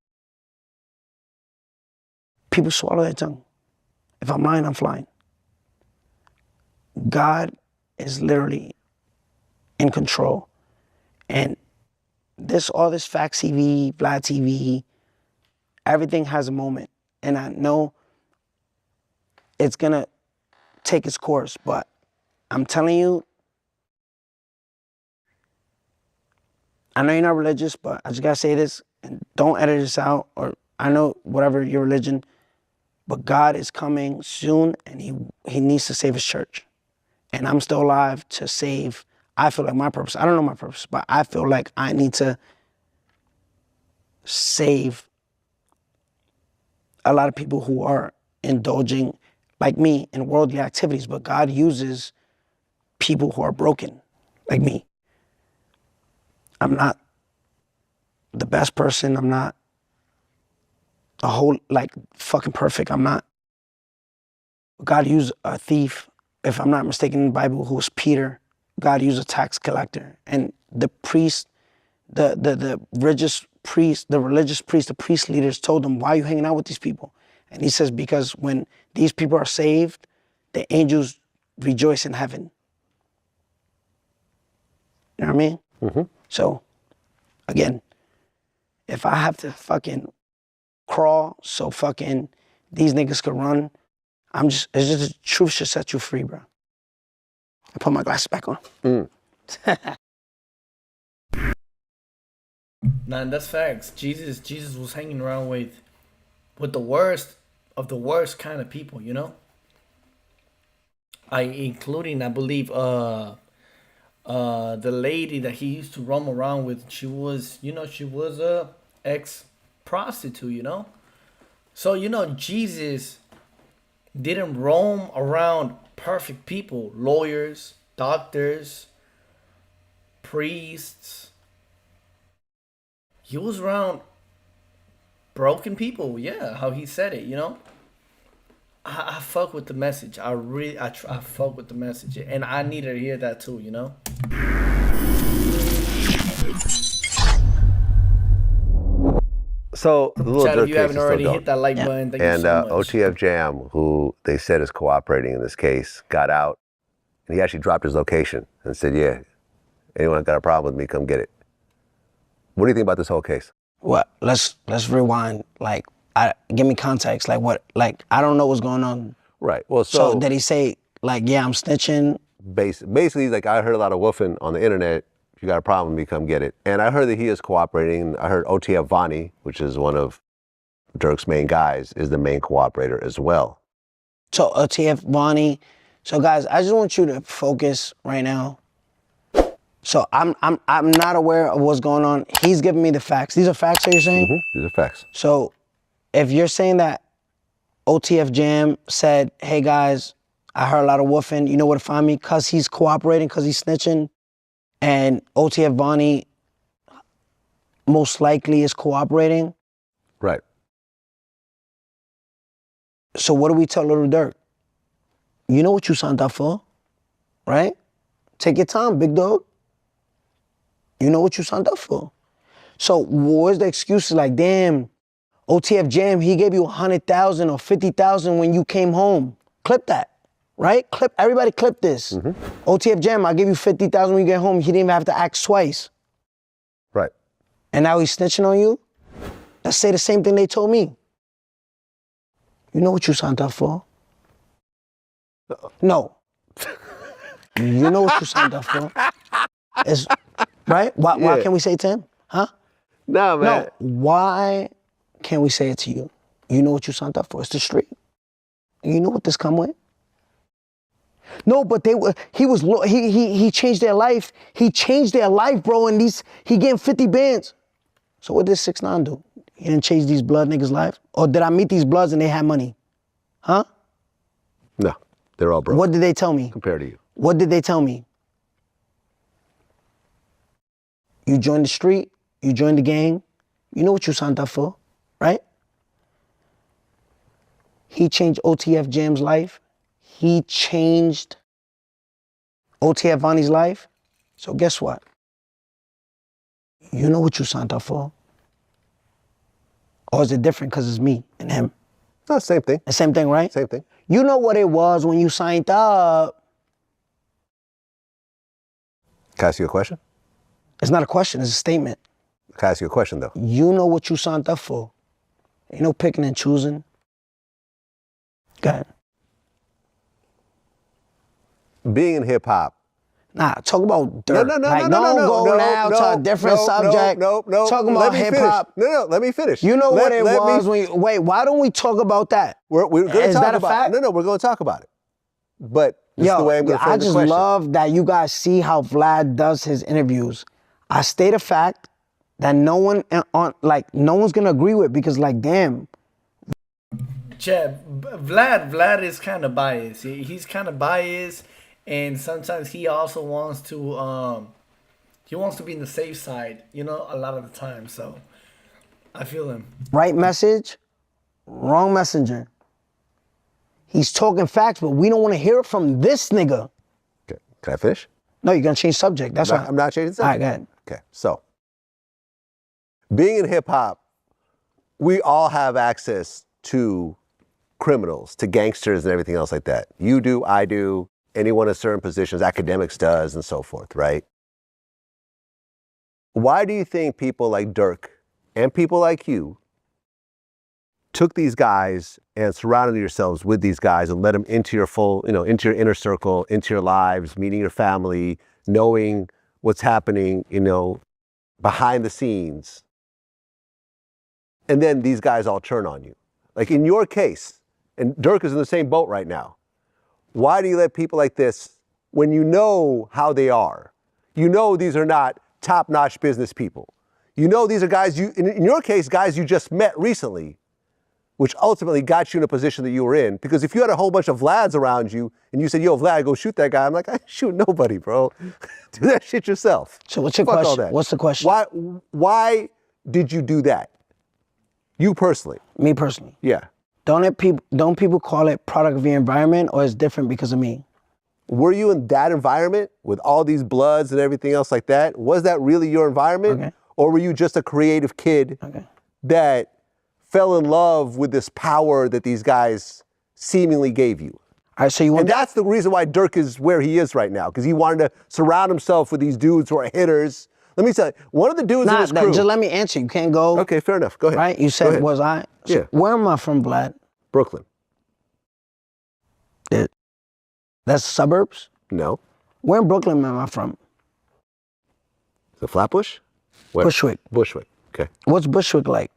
[SPEAKER 2] People swallow their tongue. If I'm lying, I'm flying. God is literally in control. And all this Facts TV, VladTV, everything has a moment. And I know it's gonna take its course, but I'm telling you, I know you're not religious, but I just gotta say this, and don't edit this out, or I know whatever your religion, but God is coming soon, and he needs to save his church. And I'm still alive to save, I feel like my purpose, I don't know my purpose, but I feel like I need to save a lot of people who are indulging, like me, in worldly activities, but God uses people who are broken, like me. I'm not the best person. I'm not a whole, fucking perfect. I'm not. God used a thief, if I'm not mistaken, in the Bible, who was Peter. God used a tax collector. And the priest, the religious priest, the priest leaders told him, why are you hanging out with these people? And he says, because when these people are saved, the angels rejoice in heaven. You know what I mean?
[SPEAKER 3] Mm-hmm.
[SPEAKER 2] So, again, if I have to fucking crawl so fucking these niggas could run. It's just the truth should set you free, bro. I put my glasses back on.
[SPEAKER 1] Nah, that's facts. Jesus was hanging around with the worst of the worst kind of people, you know? Including, I believe, the lady that he used to roam around with, she was a ex-prostitute, you know? So, Jesus didn't roam around perfect people, lawyers, doctors, priests. He was around broken people, yeah, how he said it, you know? I fuck with the message. I fuck with the message. And I needed to hear that too, you know?
[SPEAKER 3] So, the Lil
[SPEAKER 1] Chad,
[SPEAKER 3] Durk
[SPEAKER 1] if you
[SPEAKER 3] case
[SPEAKER 1] haven't
[SPEAKER 3] is
[SPEAKER 1] already
[SPEAKER 3] still
[SPEAKER 1] hit
[SPEAKER 3] going.
[SPEAKER 1] that like button, thank you so much.
[SPEAKER 3] OTF Jam, who they said is cooperating in this case, got out. And he actually dropped his location and said, yeah, anyone got a problem with me, come get it. What do you think about this whole case?
[SPEAKER 2] What? Let's rewind. Like, give me context. Like what? Like I don't know what's going on.
[SPEAKER 3] Right. Well,
[SPEAKER 2] so did he say like, yeah, I'm snitching?
[SPEAKER 3] Basically, like I heard a lot of woofing on the internet. If you got a problem with me, come get it. And I heard that he is cooperating. I heard OTF Vonnie, which is one of Durk's main guys, is the main cooperator as well.
[SPEAKER 2] So OTF Vonnie. So guys, I just want you to focus right now. So I'm not aware of what's going on. He's giving me the facts. These are facts that you're saying?
[SPEAKER 3] Mm-hmm. These are facts.
[SPEAKER 2] So if you're saying that OTF Jam said, hey guys, I heard a lot of woofing, you know where to find me? Because he's cooperating, because he's snitching. And OTF Vonnie most likely is cooperating.
[SPEAKER 3] Right.
[SPEAKER 2] So what do we tell Lil Durk? You know what you signed up for, right? Take your time, big dog. You know what you signed up for. So where's the excuses like, damn, OTF Jam, he gave you 100,000 or 50,000 when you came home. Clip that, right? Everybody clip this.
[SPEAKER 3] Mm-hmm.
[SPEAKER 2] OTF Jam, I give you 50,000 when you get home. He didn't even have to ask twice.
[SPEAKER 3] Right.
[SPEAKER 2] And now he's snitching on you? Let's say the same thing they told me. You know what you signed up for? No. You know what you signed up for? It's, right? Why can't we say it to him? Huh?
[SPEAKER 3] No, man.
[SPEAKER 2] No. Why can't we say it to you? You know what you signed up for. It's the street. You know what this come with? No, but he changed their life. He changed their life, bro, and he getting 50 bands. So what did 6ix9ine do? He didn't change these blood niggas' lives? Or did I meet these bloods and they had money? Huh?
[SPEAKER 3] No, they're all broke.
[SPEAKER 2] What did they tell me?
[SPEAKER 3] Compared to you.
[SPEAKER 2] What did they tell me? You joined the street, you joined the gang, you know what you signed up for, right? He changed OTF Jam's life. He changed OTF Vonnie's life. So guess what? You know what you signed up for. Or is it different because it's me and him?
[SPEAKER 3] No, same thing.
[SPEAKER 2] The same thing, right?
[SPEAKER 3] Same thing.
[SPEAKER 2] You know what it was when you signed up.
[SPEAKER 3] Can I ask you a question?
[SPEAKER 2] It's not a question, it's a statement.
[SPEAKER 3] Can I ask you a question, though?
[SPEAKER 2] You know what you signed up for. Ain't no picking and choosing. Go ahead.
[SPEAKER 3] Being in hip-hop.
[SPEAKER 2] Nah, talk about Durk.
[SPEAKER 3] No,
[SPEAKER 2] Don't go now to a different subject.
[SPEAKER 3] No.
[SPEAKER 2] Talking about hip-hop.
[SPEAKER 3] No, let me finish.
[SPEAKER 2] You know what it was when you, wait, why don't we talk about that?
[SPEAKER 3] We're going to talk about it.
[SPEAKER 2] Is that a fact?
[SPEAKER 3] No, we're going to talk about it. But this is the way I'm going to frame the question.
[SPEAKER 2] I just love that you guys see how Vlad does his interviews. I state a fact that no one's gonna agree with because like, damn.
[SPEAKER 1] Chad, Vlad is kind of biased. He's kind of biased, and sometimes he also wants to be in the safe side, you know, a lot of the time. So I feel him. Right message, wrong messenger. He's talking facts, but we don't want to hear it from this nigga.
[SPEAKER 3] Okay. Can I finish?
[SPEAKER 2] No, you're gonna change subject. That's why
[SPEAKER 3] I'm not changing subject.
[SPEAKER 2] All right, go ahead.
[SPEAKER 3] Okay, so being in hip hop, we all have access to criminals, to gangsters and everything else like that. You do, I do, anyone in certain positions, academics does, and so forth, right? Why do you think people like Durk and people like you took these guys and surrounded yourselves with these guys and let them into your full, into your inner circle, into your lives, meeting your family, knowing what's happening, behind the scenes. And then these guys all turn on you. Like in your case, and Durk is in the same boat right now. Why do you let people like this, when you know how they are, these are not top-notch business people. These are guys, in your case, guys you just met recently, which ultimately got you in a position that you were in. Because if you had a whole bunch of Vlads around you and you said, yo, Vlad, go shoot that guy, I'm like, I shoot nobody, bro. Do that shit yourself.
[SPEAKER 2] So what's your question?
[SPEAKER 3] All that.
[SPEAKER 2] What's the question?
[SPEAKER 3] Why did you do that? You personally.
[SPEAKER 2] Me personally.
[SPEAKER 3] Yeah.
[SPEAKER 2] Don't people call it product of your environment, or it's different because of me?
[SPEAKER 3] Were you in that environment with all these Bloods and everything else like that? Was that really your environment?
[SPEAKER 2] Okay.
[SPEAKER 3] Or were you just a creative kid that fell in love with this power that these guys seemingly gave you?
[SPEAKER 2] All right, so you want
[SPEAKER 3] and that's the reason why Durk is where he is right now, because he wanted to surround himself with these dudes who are hitters. Let me tell you, one of the dudes in his crew.
[SPEAKER 2] Just let me answer. You can't go.
[SPEAKER 3] Okay, fair enough. Go ahead.
[SPEAKER 2] Right? You said, was I? So
[SPEAKER 3] Yeah.
[SPEAKER 2] Where am I from, Vlad?
[SPEAKER 3] Brooklyn.
[SPEAKER 2] That's suburbs?
[SPEAKER 3] No.
[SPEAKER 2] Where in Brooklyn am I from?
[SPEAKER 3] The Flatbush? Where?
[SPEAKER 2] Bushwick.
[SPEAKER 3] Bushwick. Okay.
[SPEAKER 2] What's Bushwick like?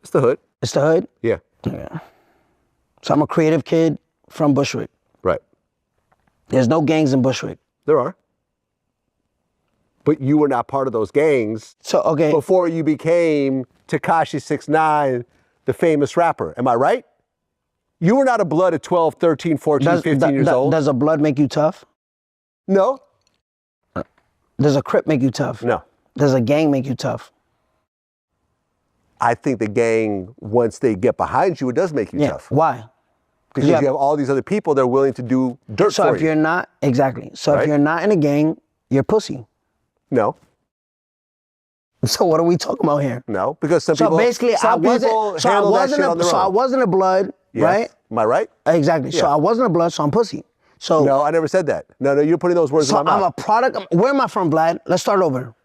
[SPEAKER 3] It's the hood.
[SPEAKER 2] It's the hood?
[SPEAKER 3] Yeah.
[SPEAKER 2] Yeah. So I'm a creative kid from Bushwick.
[SPEAKER 3] Right.
[SPEAKER 2] There's no gangs in Bushwick.
[SPEAKER 3] There are. But you were not part of those gangs.
[SPEAKER 2] So, okay.
[SPEAKER 3] Before you became Tekashi 6ix9ine, the famous rapper. Am I right? You were not a Blood at 12, 13, 14, 15 years old.
[SPEAKER 2] Does a Blood make you tough?
[SPEAKER 3] No.
[SPEAKER 2] Does a Crip make you tough?
[SPEAKER 3] No.
[SPEAKER 2] Does a gang make you tough?
[SPEAKER 3] I think the gang, once they get behind you, it does make you tough.
[SPEAKER 2] Why?
[SPEAKER 3] Because you have all these other people that are willing to do dirt
[SPEAKER 2] so
[SPEAKER 3] for you.
[SPEAKER 2] if you're not, exactly. So if you're not in a gang, you're pussy.
[SPEAKER 3] No.
[SPEAKER 2] So what are we talking about here?
[SPEAKER 3] No, because some
[SPEAKER 2] so
[SPEAKER 3] people,
[SPEAKER 2] basically,
[SPEAKER 3] some people handle that shit on their own.
[SPEAKER 2] So I wasn't a Blood, right?
[SPEAKER 3] Am I right?
[SPEAKER 2] Exactly.
[SPEAKER 3] Yeah.
[SPEAKER 2] So I wasn't a Blood, so I'm pussy. So
[SPEAKER 3] no, I never said that. No, you're putting those words in my mouth.
[SPEAKER 2] I'm a product. Where am I from, Vlad? Let's start over.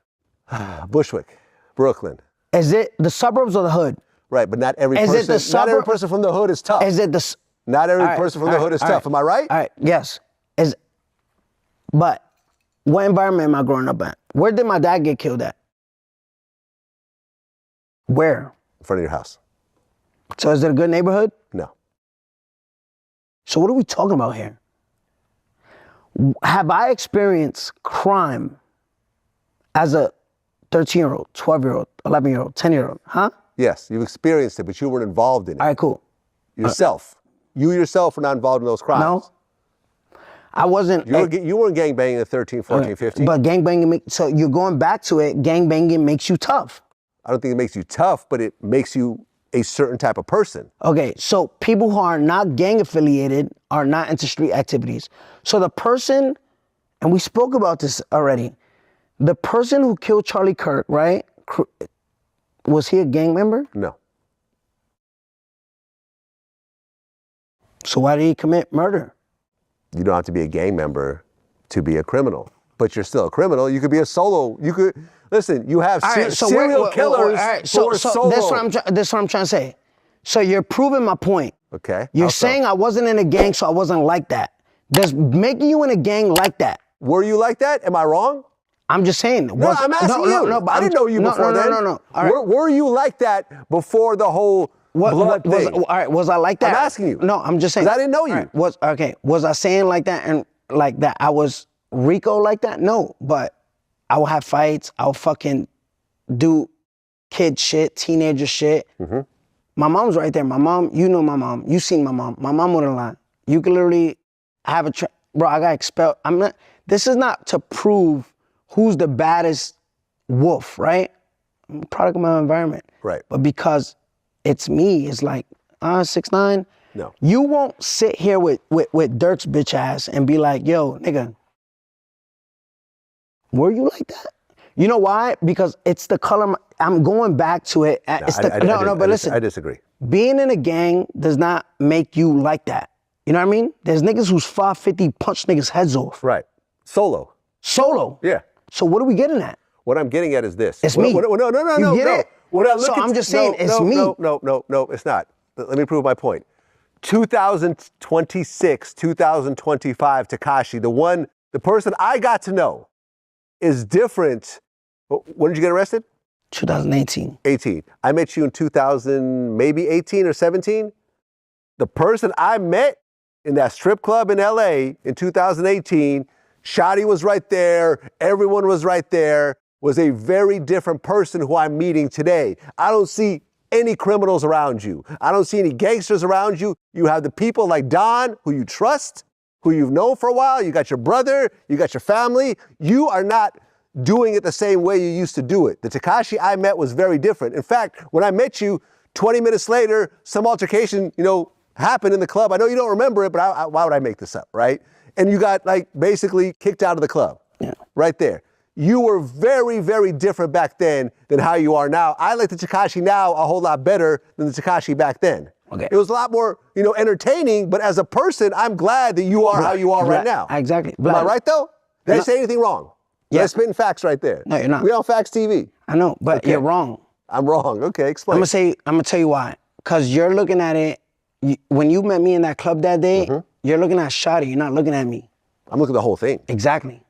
[SPEAKER 3] Bushwick, Brooklyn.
[SPEAKER 2] Is it the suburbs or the hood?
[SPEAKER 3] Right, but not every person. Not every person from the hood is tough.
[SPEAKER 2] Is it the?
[SPEAKER 3] Not every person from the hood is tough. Am I right?
[SPEAKER 2] All right. Yes. But what environment am I growing up at? Where did my dad get killed at? Where?
[SPEAKER 3] In front of your house.
[SPEAKER 2] So is it a good neighborhood?
[SPEAKER 3] No.
[SPEAKER 2] So what are we talking about here? Have I experienced crime as a 13-year-old, 12-year-old, 11-year-old, 10-year-old, huh?
[SPEAKER 3] Yes, you've experienced it, but you weren't involved in it.
[SPEAKER 2] All right, cool.
[SPEAKER 3] Yourself. You yourself were not involved in those crimes.
[SPEAKER 2] No. I wasn't.
[SPEAKER 3] You weren't gangbanging at 13, 14, 15.
[SPEAKER 2] But gangbanging, so you're going back to it, gangbanging makes you tough.
[SPEAKER 3] I don't think it makes you tough, but it makes you a certain type of person.
[SPEAKER 2] Okay, so people who are not gang affiliated are not into street activities. So the person, and we spoke about this already, the person who killed Charlie Kirk, right? Was he a gang member?
[SPEAKER 3] No.
[SPEAKER 2] So why did he commit murder?
[SPEAKER 3] You don't have to be a gang member to be a criminal, but you're still a criminal. You could be a solo. You could, listen, you have serial killers who are solo.
[SPEAKER 2] That's what I'm trying to say. So you're proving my point.
[SPEAKER 3] Okay.
[SPEAKER 2] You're saying I wasn't in a gang, so I wasn't like that. Does making you in a gang like that?
[SPEAKER 3] Were you like that? Am I wrong?
[SPEAKER 2] I'm just saying.
[SPEAKER 3] No, I'm asking you.
[SPEAKER 2] No,
[SPEAKER 3] I didn't know you before then.
[SPEAKER 2] No. All right.
[SPEAKER 3] Were you like that before the whole Blood thing?
[SPEAKER 2] All right, was I like that?
[SPEAKER 3] I'm asking you.
[SPEAKER 2] No, I'm just saying.
[SPEAKER 3] Because I didn't know you.
[SPEAKER 2] Right, was I saying like that and like that? I was Rico like that? No, but I would have fights. I would fucking do kid shit, teenager shit.
[SPEAKER 3] Mm-hmm.
[SPEAKER 2] My mom's right there. My mom, you know my mom. You seen my mom. My mom wouldn't lie. You could literally have bro, I got expelled. This is not to prove who's the baddest wolf, right? I'm a product of my environment.
[SPEAKER 3] Right.
[SPEAKER 2] But because it's me, it's like, 6ix9ine.
[SPEAKER 3] No.
[SPEAKER 2] You won't sit here with Durk's bitch ass and be like, yo, nigga, were you like that? You know why? Because it's the color. I'm going back to it. But listen.
[SPEAKER 3] I disagree.
[SPEAKER 2] Being in a gang does not make you like that. You know what I mean? There's niggas who's 550 punch niggas' heads off.
[SPEAKER 3] Right. Solo.
[SPEAKER 2] Solo.
[SPEAKER 3] Yeah.
[SPEAKER 2] So what are we getting at?
[SPEAKER 3] What I'm getting at is this.
[SPEAKER 2] It's me.
[SPEAKER 3] No.
[SPEAKER 2] You get it?
[SPEAKER 3] When I look
[SPEAKER 2] So
[SPEAKER 3] at,
[SPEAKER 2] I'm just saying, it's me.
[SPEAKER 3] No, it's not. Let me prove my point. 2026, 2025 Tekashi, the person I got to know is different. When did you get arrested?
[SPEAKER 2] 2018.
[SPEAKER 3] 18. I met you in 2000, maybe 18 or 17. The person I met in that strip club in LA in 2018, Shotty was right there, everyone was right there, was a very different person who I'm meeting today. I don't see any criminals around you. I don't see any gangsters around you. You have the people like Don, who you trust, who you've known for a while. You got your brother, you got your family. You are not doing it the same way you used to do it. The Tekashi I met was very different. In fact, when I met you, 20 minutes later, some altercation, happened in the club. I know you don't remember it, but why would I make this up, right? And you got basically kicked out of the club.
[SPEAKER 2] Yeah.
[SPEAKER 3] Right there. You were very, very different back then than how you are now. I like the Tekashi now a whole lot better than the Tekashi back then.
[SPEAKER 2] Okay.
[SPEAKER 3] It was a lot more, entertaining, but as a person, I'm glad that you are how you are right now.
[SPEAKER 2] Exactly.
[SPEAKER 3] Am I right though? Did I say anything wrong?
[SPEAKER 2] Yeah.
[SPEAKER 3] You're spitting facts right there.
[SPEAKER 2] No, you're not.
[SPEAKER 3] We on Facts TV.
[SPEAKER 2] I know, but you're wrong.
[SPEAKER 3] I'm wrong. Okay, explain.
[SPEAKER 2] I'm gonna tell you why. Cause you're looking at it, when you met me in that club that day, you're looking at Shotty, you're not looking at me.
[SPEAKER 3] I'm looking at the whole thing.
[SPEAKER 2] Exactly.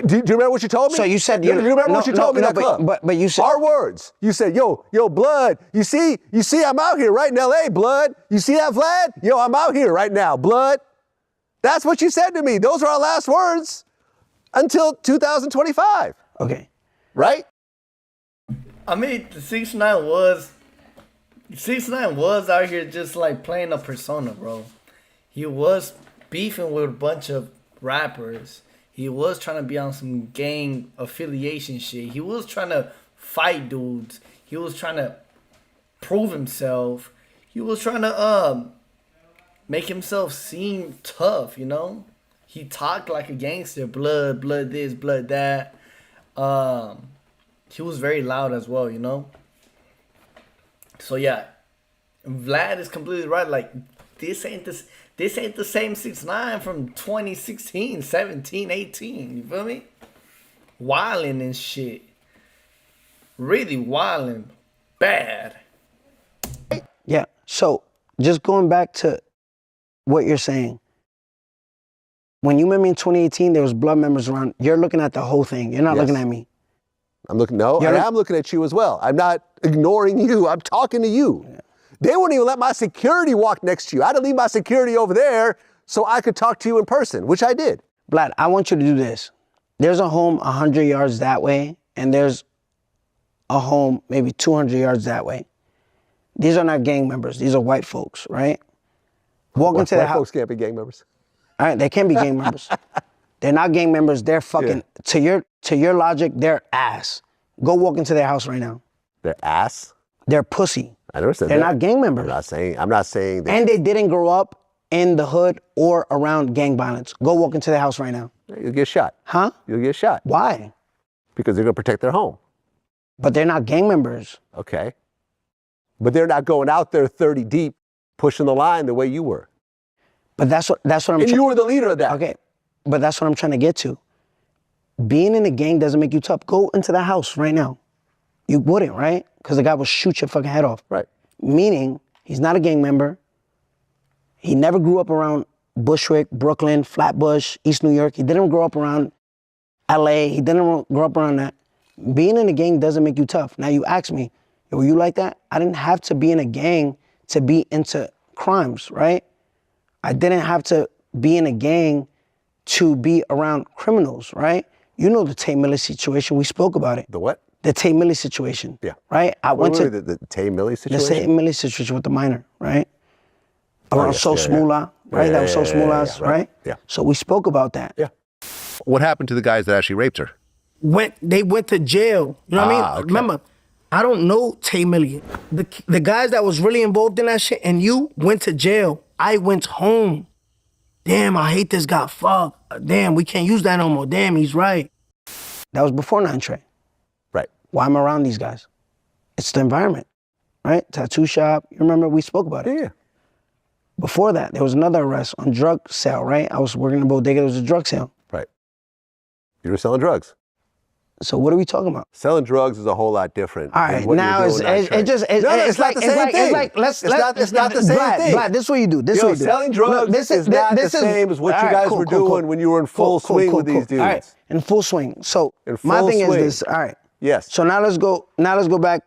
[SPEAKER 3] Do you remember what you told me?
[SPEAKER 2] So you said
[SPEAKER 3] do you remember what you told me in that club?
[SPEAKER 2] But you said
[SPEAKER 3] our words. You said, yo, Blood, you see I'm out here right in LA, Blood. You see that, Vlad? Yo, I'm out here right now, Blood. That's what you said to me. Those are our last words until 2025.
[SPEAKER 2] Okay.
[SPEAKER 3] Right?
[SPEAKER 1] I mean, the 6ix9ine was out here just playing a persona, bro. He was beefing with a bunch of rappers. He was trying to be on some gang affiliation shit. He was trying to fight dudes. He was trying to prove himself. He was trying to make himself seem tough, He talked like a gangster. Blood this, blood that. He was very loud as well, So yeah, Vlad is completely right. This ain't the same 6ix9ine from 2016, 17, 18. You feel me? Wildin' and shit. Really wildin'. Bad.
[SPEAKER 2] Yeah. So just going back to what you're saying. When you met me in 2018, there was blood members around. You're looking at the whole thing. You're not looking at me.
[SPEAKER 3] I'm looking at you as well. I'm not ignoring you. I'm talking to you. Yeah. They wouldn't even let my security walk next to you. I had to leave my security over there so I could talk to you in person, which I did.
[SPEAKER 2] Vlad, I want you to do this. There's a home 100 yards that way, and there's a home maybe 200 yards that way. These are not gang members. These are white folks, right? Walk into the house.
[SPEAKER 3] White folks can't be gang members.
[SPEAKER 2] All right, they can be gang members. They're not gang members. They're fucking, to your logic, they're ass. Go walk into their house right now.
[SPEAKER 3] They're ass?
[SPEAKER 2] They're pussy.
[SPEAKER 3] I never said
[SPEAKER 2] They're
[SPEAKER 3] that.
[SPEAKER 2] not gang members.
[SPEAKER 3] I'm not saying that.
[SPEAKER 2] And they didn't grow up in the hood or around gang violence. Go walk into their house right now.
[SPEAKER 3] You'll get shot.
[SPEAKER 2] Huh?
[SPEAKER 3] You'll get shot.
[SPEAKER 2] Why?
[SPEAKER 3] Because they're going to protect their home.
[SPEAKER 2] But they're not gang members.
[SPEAKER 3] Okay. But they're not going out there 30 deep, pushing the line the way you were.
[SPEAKER 2] But that's what I'm
[SPEAKER 3] And you were the leader of that.
[SPEAKER 2] Okay. But that's what I'm trying to get to. Being in a gang doesn't make you tough. Go into the house right now. You wouldn't, right? Because the guy will shoot your fucking head off.
[SPEAKER 3] Right.
[SPEAKER 2] Meaning, he's not a gang member. He never grew up around Bushwick, Brooklyn, Flatbush, East New York. He didn't grow up around LA. He didn't grow up around that. Being in a gang doesn't make you tough. Now you ask me, were you like that? I didn't have to be in a gang to be into crimes, right? I didn't have to be in a gang to be around criminals, right? You know the Tay Millie situation. We spoke about it.
[SPEAKER 3] The what?
[SPEAKER 2] The Tay Millie situation.
[SPEAKER 3] Yeah.
[SPEAKER 2] Right? I went to
[SPEAKER 3] the Tay Millie situation?
[SPEAKER 2] The Tay Millie situation with the minor, right? Around So Smoola, right? That was So Smoola's, right?
[SPEAKER 3] Yeah.
[SPEAKER 2] So we spoke about that.
[SPEAKER 3] Yeah. What happened to the guys that actually raped her?
[SPEAKER 5] They went to jail. You know what I mean?
[SPEAKER 3] Okay.
[SPEAKER 5] Remember, I don't know Tay Millie. The guys that was really involved in that shit and you went to jail. I went home. Damn, I hate this guy. Fuck. Damn, we can't use that no more. Damn, he's right.
[SPEAKER 2] That was before 9 Trey.
[SPEAKER 3] Right.
[SPEAKER 2] Why I'm around these guys. It's the environment, right? Tattoo shop. You remember we spoke about it?
[SPEAKER 3] Yeah.
[SPEAKER 2] Before that, there was another arrest on drug sale, right? I was working in a bodega. There was a drug sale.
[SPEAKER 3] Right. You were selling drugs.
[SPEAKER 2] So what are we talking about?
[SPEAKER 3] Selling drugs is a whole lot different.
[SPEAKER 2] All right, now it's like let's
[SPEAKER 3] it's not the same thing.
[SPEAKER 2] Vlad, this is what you do. This is what you do.
[SPEAKER 3] Selling drugs is not the same as what you guys were doing when you were in full swing with these dudes.
[SPEAKER 2] All right, in full swing. So my thing is this. All right.
[SPEAKER 3] Yes.
[SPEAKER 2] So now let's go back.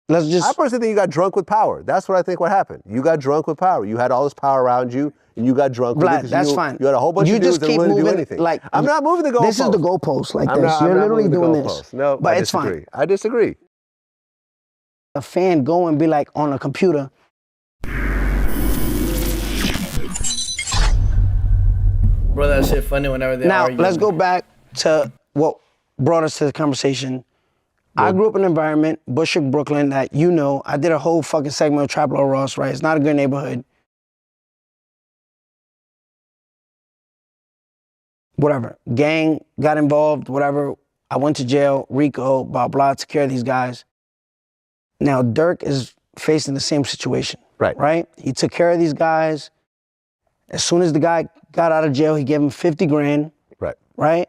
[SPEAKER 2] Let's just.
[SPEAKER 3] I personally think you got drunk with power. That's what I think what happened. You got drunk with power. You had all this power around you, and you got drunk with it.
[SPEAKER 2] Vlad, that's fine.
[SPEAKER 3] You had a whole bunch of dudes that wouldn't do anything.
[SPEAKER 2] Like,
[SPEAKER 3] I'm not moving the goalpost.
[SPEAKER 2] This is the goalpost like this. You're literally doing this.
[SPEAKER 3] No,
[SPEAKER 2] but
[SPEAKER 3] it's fine. I disagree.
[SPEAKER 2] A fan go and be like on a computer.
[SPEAKER 1] Bro, that shit funny whenever they
[SPEAKER 2] Now,
[SPEAKER 1] argue.
[SPEAKER 2] let's go back to what brought us to the conversation. I grew up in an environment, Bushwick, Brooklyn, that you know. I did a whole fucking segment of Trap Law Ross, right? It's not a good neighborhood. Whatever. Gang got involved, whatever. I went to jail, Rico, blah, blah, took care of these guys. Now, Durk is facing the same situation. Right? He took care of these guys. As soon as the guy got out of jail, he gave him 50 grand. Right?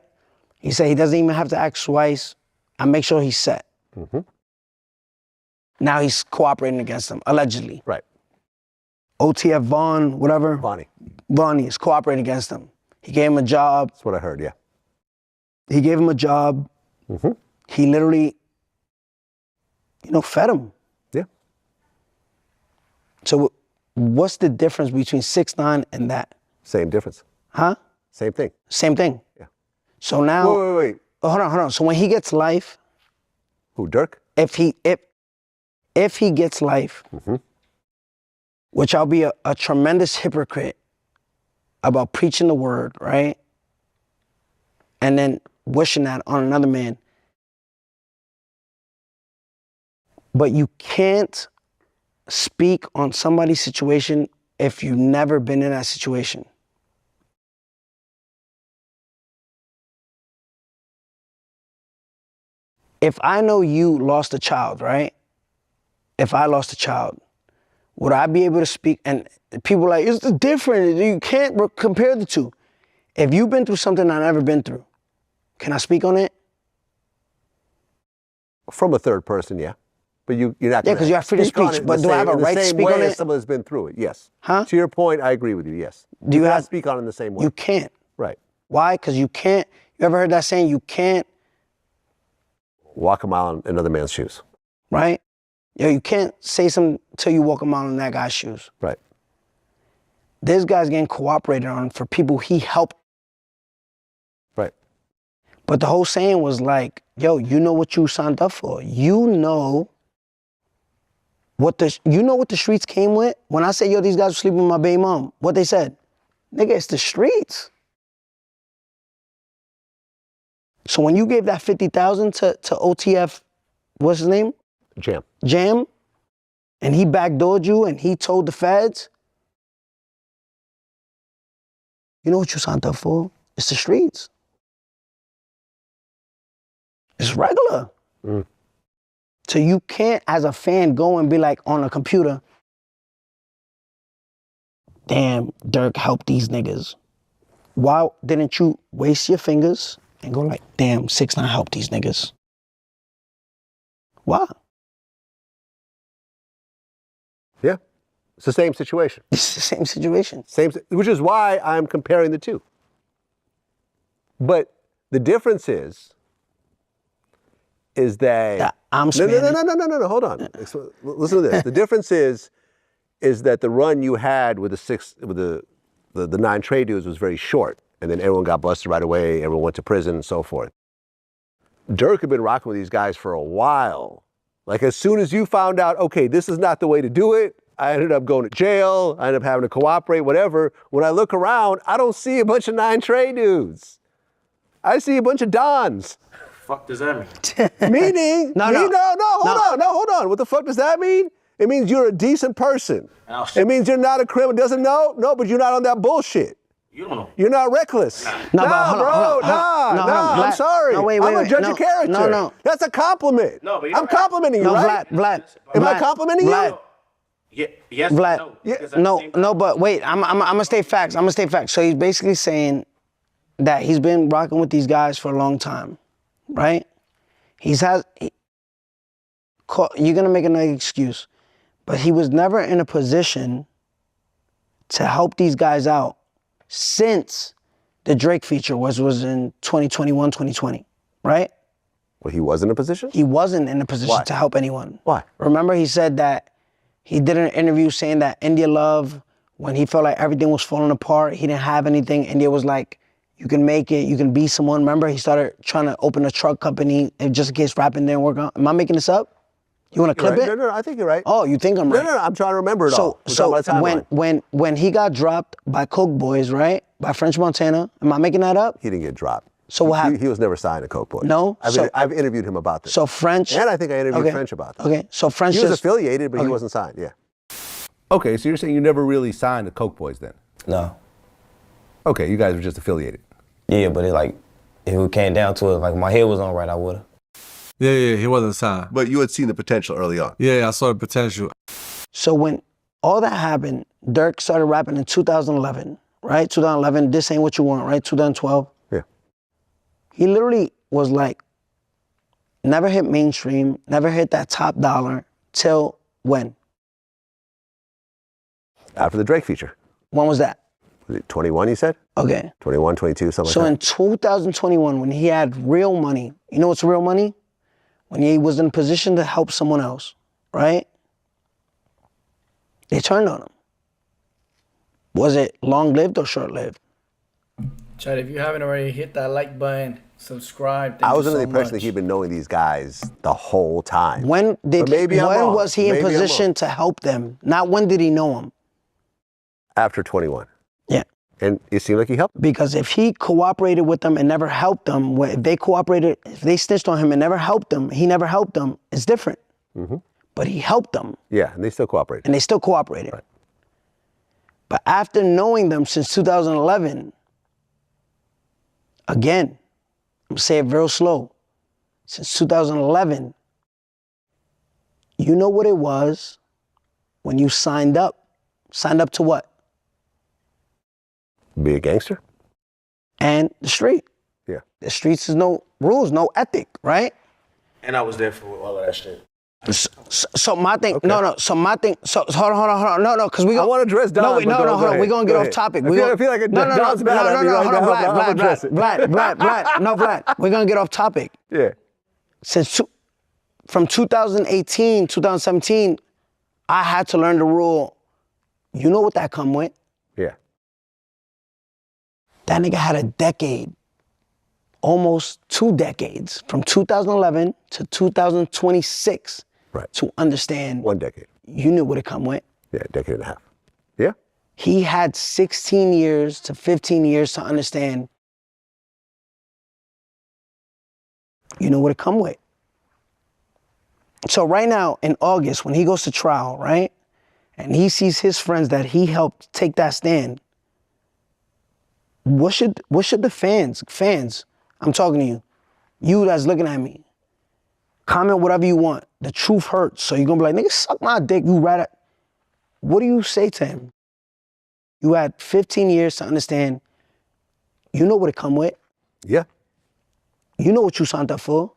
[SPEAKER 2] He said he doesn't even have to act twice. I make sure he's set.
[SPEAKER 3] Mm-hmm.
[SPEAKER 2] Now he's cooperating against them, allegedly.
[SPEAKER 3] Right.
[SPEAKER 2] OTF Vaughn, whatever. Vonnie is cooperating against him. He gave him a job.
[SPEAKER 3] That's what I heard, yeah.
[SPEAKER 2] He gave him a job.
[SPEAKER 3] Mm-hmm.
[SPEAKER 2] He literally, fed him.
[SPEAKER 3] Yeah.
[SPEAKER 2] So what's the difference between 6ix9ine and that?
[SPEAKER 3] Same difference.
[SPEAKER 2] Huh?
[SPEAKER 3] Same thing.
[SPEAKER 2] Same thing.
[SPEAKER 3] Yeah.
[SPEAKER 2] So now.
[SPEAKER 3] Wait.
[SPEAKER 2] Oh, hold on. So when he gets life.
[SPEAKER 3] Who, Durk?
[SPEAKER 2] If he gets life, which I'll be a tremendous hypocrite about preaching the word, right? And then wishing that on another man. But you can't speak on somebody's situation if you've never been in that situation. If I know you lost a child, right? If I lost a child, would I be able to speak? And people are like, it's different. You can't compare the two. If you've been through something I've never been through, can I speak on it?
[SPEAKER 3] From a third person, yeah. But you're not.
[SPEAKER 2] Yeah, because you have freedom of speech. But do I have a right to speak on it?
[SPEAKER 3] Someone that's been through it, yes.
[SPEAKER 2] Huh?
[SPEAKER 3] To your point, I agree with you, yes.
[SPEAKER 2] Do you have
[SPEAKER 3] to speak on it in the same way?
[SPEAKER 2] You can't.
[SPEAKER 3] Right.
[SPEAKER 2] Why? Because you can't. You ever heard that saying? You can't
[SPEAKER 3] walk a mile in another man's shoes.
[SPEAKER 2] Right? You can't say something till you walk a mile in that guy's shoes.
[SPEAKER 3] Right.
[SPEAKER 2] This guy's getting cooperated on for people he helped.
[SPEAKER 3] Right.
[SPEAKER 2] But the whole saying was like, yo, you know what you signed up for. You know what the streets came with. When I said, yo, these guys were sleeping with my baby mom, what they said? Nigga, it's the streets. So when you gave that 50,000 to OTF, what's his name? Jam, and he backdoored you and he told the feds, you know what you signed up for? It's the streets. It's regular. So you can't, as a fan, go and be like on a computer, damn, Durk helped these niggas. Why didn't you waste your fingers and go like, damn, 6ix9ine helped these niggas? Why?
[SPEAKER 3] Yeah, it's the same situation.
[SPEAKER 2] It's the same situation.
[SPEAKER 3] Which is why I'm comparing the two. But the difference is that
[SPEAKER 2] I'm
[SPEAKER 3] no, hold on. Listen to this. The difference is that the run you had with the 9 trade dudes was very short, and then everyone got busted right away. Everyone went to prison and so forth. Durk had been rocking with these guys for a while. Like, as soon as you found out, okay, this is not the way to do it, I ended up going to jail, I ended up having to cooperate, whatever. When I look around, I don't see a bunch of 9 trade dudes. I see a bunch of Dons.
[SPEAKER 11] Fuck does that mean?
[SPEAKER 3] Meaning, hold on. What the fuck does that mean? It means you're a decent person. It means you're not a criminal. Doesn't know? No, but you're not on that bullshit.
[SPEAKER 11] You don't know.
[SPEAKER 3] You're not reckless. I'm sorry.
[SPEAKER 2] No, wait,
[SPEAKER 3] I'm a judge of character.
[SPEAKER 2] No.
[SPEAKER 3] That's a compliment.
[SPEAKER 11] No, but
[SPEAKER 3] I'm complimenting you, right?
[SPEAKER 2] Vlad.
[SPEAKER 3] Am I complimenting you?
[SPEAKER 11] Yeah, yes,
[SPEAKER 2] Vlad. No, but wait, I'm gonna state facts. So he's basically saying that he's been rocking with these guys for a long time, right? you're gonna make another excuse, but he was never in a position to help these guys out since the Drake feature was in 2021, 2020, right?
[SPEAKER 3] Well, he was in a position?
[SPEAKER 2] He wasn't in a position
[SPEAKER 3] Why?
[SPEAKER 2] to help anyone.
[SPEAKER 3] Why?
[SPEAKER 2] Remember he said that he did an interview saying that India Love, when he felt like everything was falling apart, he didn't have anything, India was like, you can make it, you can be someone. Remember he started trying to open a truck company just in case rapping didn't work out. Am I making this up? You want to clip it?
[SPEAKER 3] No, I think you're right.
[SPEAKER 2] Oh, you think I'm right?
[SPEAKER 3] No, I'm trying to remember it all.
[SPEAKER 2] So when he got dropped by Coke Boys, right? By French Montana, am I making that up?
[SPEAKER 3] He didn't get dropped.
[SPEAKER 2] So what happened?
[SPEAKER 3] He was never signed to Coke Boys.
[SPEAKER 2] No?
[SPEAKER 3] I've interviewed him about this.
[SPEAKER 2] So French...
[SPEAKER 3] And I think I interviewed French about that.
[SPEAKER 2] Okay, so French
[SPEAKER 3] He was affiliated, but he wasn't signed, yeah.
[SPEAKER 12] Okay, so you're saying you never really signed to Coke Boys then?
[SPEAKER 13] No.
[SPEAKER 12] Okay, you guys were just affiliated.
[SPEAKER 13] Yeah, but if it came down to it, like my head was on right, I would've.
[SPEAKER 14] Yeah, he wasn't signed.
[SPEAKER 3] But you had seen the potential early on.
[SPEAKER 14] Yeah, I saw the potential.
[SPEAKER 2] So when all that happened, Durk started rapping in 2011, right? 2011, This Ain't What You Want, right? 2012.
[SPEAKER 3] Yeah.
[SPEAKER 2] He literally was like, never hit mainstream, never hit that top dollar, till when?
[SPEAKER 3] After the Drake feature.
[SPEAKER 2] When was that?
[SPEAKER 3] Was it 21, you said?
[SPEAKER 2] Okay.
[SPEAKER 3] 21, 22, something
[SPEAKER 2] So
[SPEAKER 3] like
[SPEAKER 2] in 2021, when he had real money, you know what's real money? When he was in a position to help someone else, right? They turned on him. Was it long-lived or short-lived?
[SPEAKER 1] Chad, if you haven't already, hit that like button, subscribe.
[SPEAKER 3] I was under the impression that he'd been knowing these guys the whole time.
[SPEAKER 2] When was he in
[SPEAKER 3] Maybe I'm
[SPEAKER 2] position
[SPEAKER 3] wrong.
[SPEAKER 2] to help them? Not when did he know them?
[SPEAKER 3] After 21.
[SPEAKER 2] Yeah.
[SPEAKER 3] And it seemed like he helped.
[SPEAKER 2] Because if he cooperated with them and never helped them, if they cooperated, if they snitched on him and never helped them, he never helped them, it's different.
[SPEAKER 3] Mm-hmm.
[SPEAKER 2] But he helped them.
[SPEAKER 3] Yeah, and they still cooperated.
[SPEAKER 2] And they still cooperated.
[SPEAKER 3] Right.
[SPEAKER 2] But after knowing them since 2011, again, I'm gonna say it real slow. Since 2011, you know what it was when you signed up? Signed up to what?
[SPEAKER 3] Be a gangster?
[SPEAKER 2] And the street.
[SPEAKER 3] Yeah.
[SPEAKER 2] The streets is no rules, no ethic, right?
[SPEAKER 15] And I was there for all of that shit.
[SPEAKER 2] So my thing, so my thing, so hold on, no, because we
[SPEAKER 3] I want to address Don.
[SPEAKER 2] hold on, we're gonna get off topic.
[SPEAKER 3] I feel like Don's bad at me.
[SPEAKER 2] Hold on, Vlad, we're gonna get off topic.
[SPEAKER 3] Yeah.
[SPEAKER 2] From 2018, 2017, I had to learn the rule. You know what that come with?
[SPEAKER 3] Yeah.
[SPEAKER 2] That nigga had a decade, almost 2 decades, from 2011 to 2026,
[SPEAKER 3] right,
[SPEAKER 2] to understand.
[SPEAKER 3] 1 decade.
[SPEAKER 2] You knew what it come with.
[SPEAKER 3] Yeah, a decade and a half. Yeah.
[SPEAKER 2] He had 16 years to 15 years to understand. You know what it come with. So right now, in August, when he goes to trial, right, and he sees his friends that he helped take that stand, what should the fans, I'm talking to you that's looking at me, comment whatever you want. The truth hurts, so you're gonna be like, nigga, suck my dick, you rather. What do you say to him? You had 15 years to understand, you know what it come with.
[SPEAKER 3] Yeah.
[SPEAKER 2] You know what you signed up for.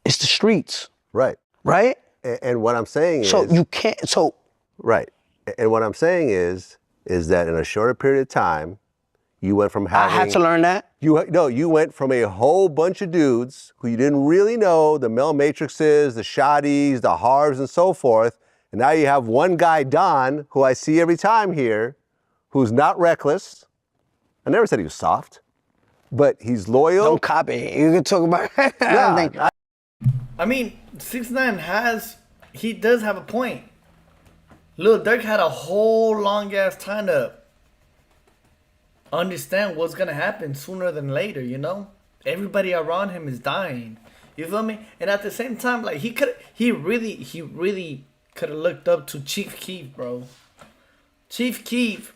[SPEAKER 2] It's the streets.
[SPEAKER 3] Right.
[SPEAKER 2] Right?
[SPEAKER 3] And what I'm saying is...
[SPEAKER 2] So you can't,
[SPEAKER 3] Right. And what I'm saying is that in a shorter period of time, you went from having...
[SPEAKER 2] I had to learn that.
[SPEAKER 3] You went from a whole bunch of dudes who you didn't really know, the Mel Matrixes, the Shotties, the Harves, and so forth, and now you have one guy, Don, who I see every time here, who's not reckless. I never said he was soft, but he's loyal.
[SPEAKER 2] Don't copy. You can talk about...
[SPEAKER 1] I mean, 6ix9ine he does have a point. Lil Durk had a whole long ass time to understand what's gonna happen sooner than later, you know? Everybody around him is dying. You feel me? And at the same time, like he really could have looked up to Chief Keef, bro. Chief Keef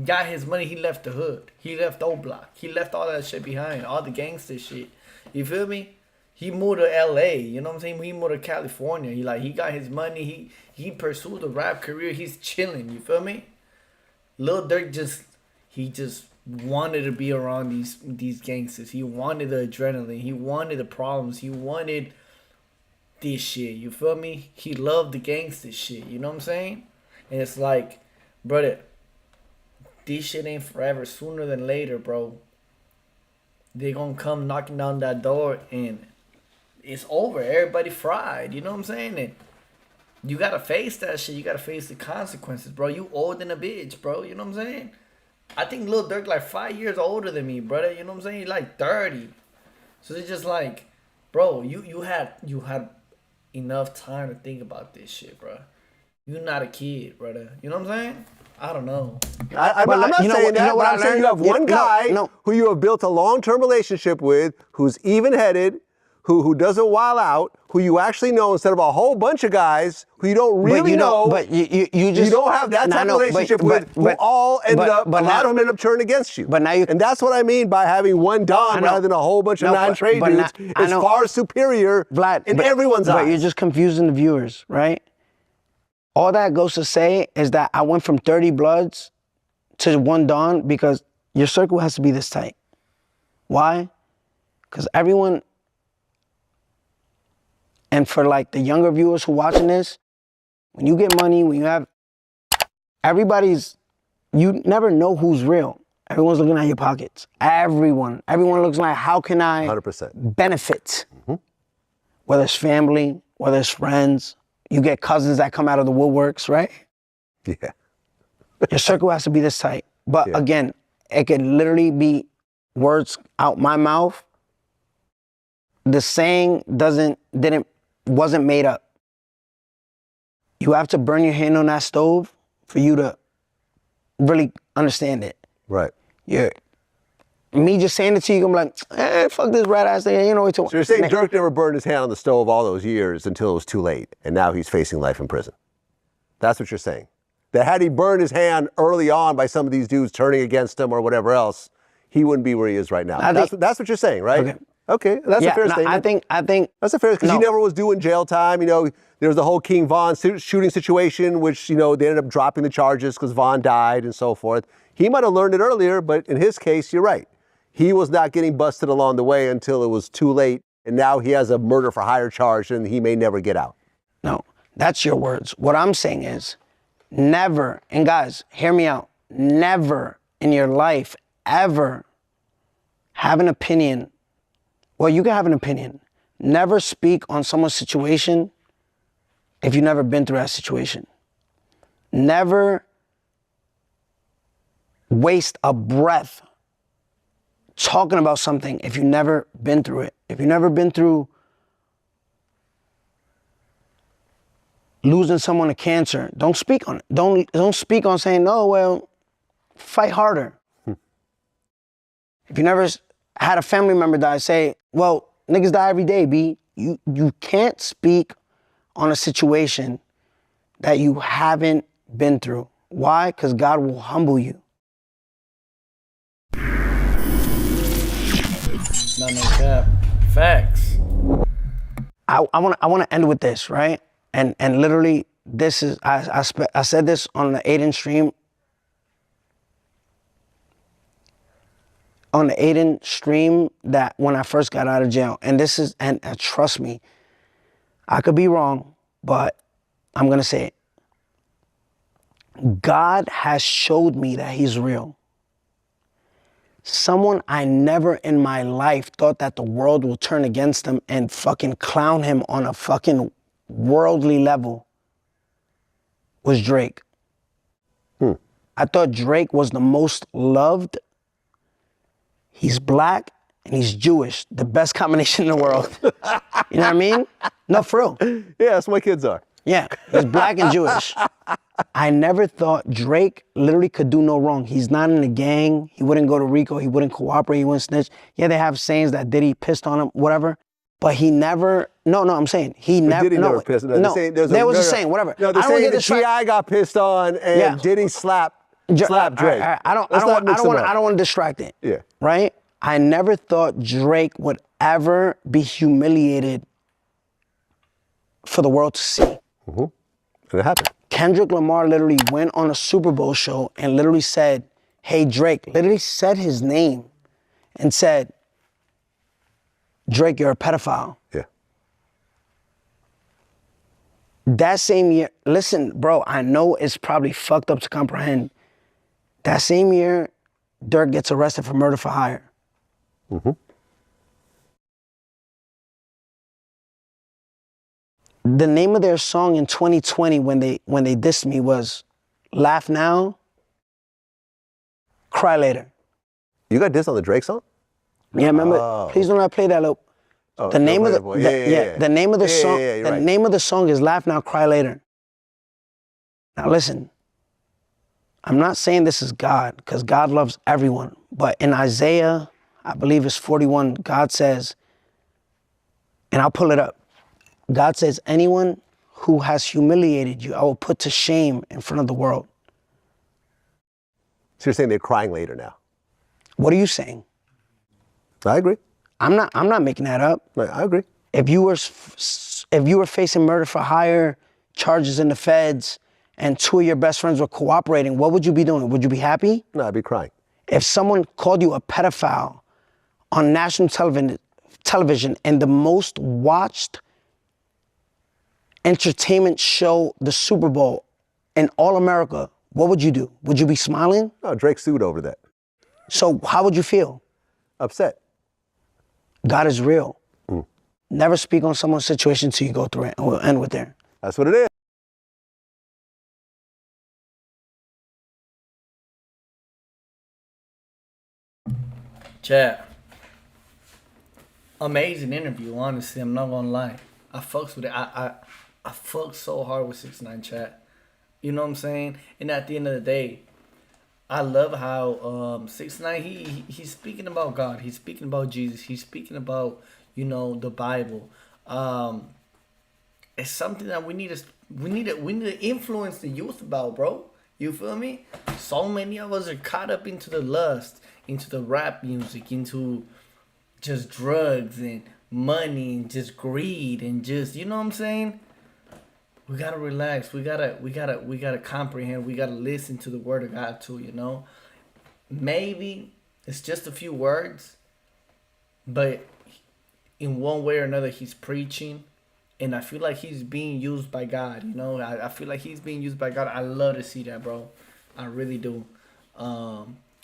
[SPEAKER 1] got his money, he left the hood. He left O Block. He left all that shit behind, all the gangster shit. You feel me? He moved to LA, you know what I'm saying? He moved to California. He got his money. He pursued a rap career. He's chilling, you feel me? Lil Durk he just wanted to be around these gangsters. He wanted the adrenaline. He wanted the problems. He wanted this shit. You feel me? He loved the gangster shit. You know what I'm saying? And it's like, brother, this shit ain't forever. Sooner than later, bro. They gonna come knocking down that door and it's over. Everybody fried. You know what I'm saying? And you gotta face that shit. You gotta face the consequences, bro. You older than a bitch, bro. You know what I'm saying? I think Lil Durk like 5 years older than me, brother. You know what I'm saying? He's like 30. So it's just like, bro, you had enough time to think about this shit, bro. You're not a kid, brother. You know what I'm saying? I don't know.
[SPEAKER 3] I'm not saying that, but I'm saying you have one guy who you have built a long-term relationship with, who's even-headed, who doesn't wild out, who you actually know instead of a whole bunch of guys who you don't really know.
[SPEAKER 2] But you just
[SPEAKER 3] don't have that type of relationship with, who all ended up, a lot of them end up turning against you.
[SPEAKER 2] But now
[SPEAKER 3] and that's what I mean by having one Don rather than a whole bunch of non-trade dudes. It's far superior
[SPEAKER 2] Vlad,
[SPEAKER 3] in everyone's eyes.
[SPEAKER 2] But you're just confusing the viewers, right? All that goes to say is that I went from 30 Bloods to one Don because your circle has to be this tight. Why? Because everyone, and for like the younger viewers who watching this, when you get money, when you have, you never know who's real. Everyone's looking at your pockets. Everyone looks like, how can I
[SPEAKER 3] 100%
[SPEAKER 2] benefit? Whether it's family, whether it's friends, you get cousins that come out of the woodworks, right?
[SPEAKER 3] Yeah.
[SPEAKER 2] Your circle has to be this tight. But again, it could literally be words out my mouth. The saying wasn't made up. You have to burn your hand on that stove for you to really understand it.
[SPEAKER 3] Right.
[SPEAKER 2] Me just saying it to you, I'm like, fuck this rat ass thing. You know what you're
[SPEAKER 3] So you're saying Durk never burned his hand on the stove all those years until it was too late, and now he's facing life in prison. That's what you're saying. That had he burned his hand early on by some of these dudes turning against him or whatever else, he wouldn't be where he is right now. That's what you're saying, right? Okay, that's a fair statement.
[SPEAKER 2] I think
[SPEAKER 3] that's a fair, because he never was doing jail time. You know, there was the whole King Von shooting situation, which, you know, they ended up dropping the charges because Von died and so forth. He might have learned it earlier, but in his case, you're right. He was not getting busted along the way until it was too late, and now he has a murder for hire charge, and he may never get out.
[SPEAKER 2] No, that's your words. What I'm saying is, never, and guys, hear me out, never in your life ever have an opinion. Well, you can have an opinion. Never speak on someone's situation if you've never been through that situation. Never waste a breath talking about something if you've never been through it. If you've never been through losing someone to cancer, don't speak on it. Don't speak on saying, no, well, fight harder. If you never had a family member die, say, well, niggas die every day, B. You can't speak on a situation that you haven't been through. Why? Because God will humble you.
[SPEAKER 1] Not no cap. Facts.
[SPEAKER 2] I want to end with this, right? And literally, this is I said this on the 8ine stream. On the 8ine stream, that when I first got out of jail, and this is, and trust me, I could be wrong, but I'm gonna say it. God has showed me that He's real. Someone I never in my life thought that the world will turn against him and fucking clown him on a fucking worldly level was Drake. I thought Drake was the most loved. He's black and he's Jewish. The best combination in the world. You know what I mean? No, for real.
[SPEAKER 3] Yeah, that's what my kids are.
[SPEAKER 2] Yeah, he's black and Jewish. I never thought Drake literally could do no wrong. He's not in a gang. He wouldn't go to Rico. He wouldn't cooperate. He wouldn't snitch. Yeah, they have sayings that Diddy pissed on him, whatever. But he never, I'm saying, he never,
[SPEAKER 3] Diddy never pissed on him.
[SPEAKER 2] There was a saying, whatever.
[SPEAKER 3] No, they're saying that T.I. got pissed on and Diddy slapped Drake.
[SPEAKER 2] I don't want to distract it.
[SPEAKER 3] Yeah.
[SPEAKER 2] Right? I never thought Drake would ever be humiliated for the world to see.
[SPEAKER 3] And it happened.
[SPEAKER 2] Kendrick Lamar literally went on a Super Bowl show and literally said, hey, Drake, literally said his name and said, Drake, you're a pedophile.
[SPEAKER 3] Yeah.
[SPEAKER 2] That same year, listen, bro, I know it's probably fucked up to comprehend. That same year, Durk gets arrested for murder for hire.
[SPEAKER 3] Mm-hmm.
[SPEAKER 2] The name of their song in 2020 when they dissed me was Laugh Now, Cry Later.
[SPEAKER 3] You got dissed on the Drake song?
[SPEAKER 2] Yeah, remember? Please do not play that loop. The name of the the name of the song the name of the song is Laugh Now, Cry Later. Now listen, I'm not saying this is God, because God loves everyone. But in Isaiah, I believe it's 41, God says, and I'll pull it up. God says, anyone who has humiliated you, I will put to shame in front of the world.
[SPEAKER 3] So you're saying they're crying later now?
[SPEAKER 2] What are you saying?
[SPEAKER 3] I agree.
[SPEAKER 2] I'm not making that up.
[SPEAKER 3] I agree.
[SPEAKER 2] If you were facing murder for hire, charges in the feds, and 2 of your best friends were cooperating, what would you be doing? Would you be happy?
[SPEAKER 3] No, I'd be crying.
[SPEAKER 2] If someone called you a pedophile on national television and the most watched entertainment show, the Super Bowl, in all America, what would you do? Would you be smiling?
[SPEAKER 3] No, Drake sued over that.
[SPEAKER 2] So how would you feel?
[SPEAKER 3] Upset.
[SPEAKER 2] God is real. Never speak on someone's situation until you go through it, and we'll end with there.
[SPEAKER 3] That's what it is.
[SPEAKER 1] Chat. Amazing interview, honestly. I'm not gonna lie. I fucks with it. I fuck so hard with 6ix9ine, chat. You know what I'm saying? And at the end of the day, I love how 6ix9ine, he's speaking about God. He's speaking about Jesus. He's speaking about, you know, the Bible. It's something that we need to influence the youth about, bro. You feel me? So many of us are caught up into the lust, into the rap music, into just drugs and money and just greed and just, you know what I'm saying? We gotta relax. We gotta comprehend. We gotta listen to the word of God too, you know? Maybe it's just a few words, but in one way or another, he's preaching. And I feel like he's being used by God, you know? I feel like he's being used by God. I love to see that, bro. I really do.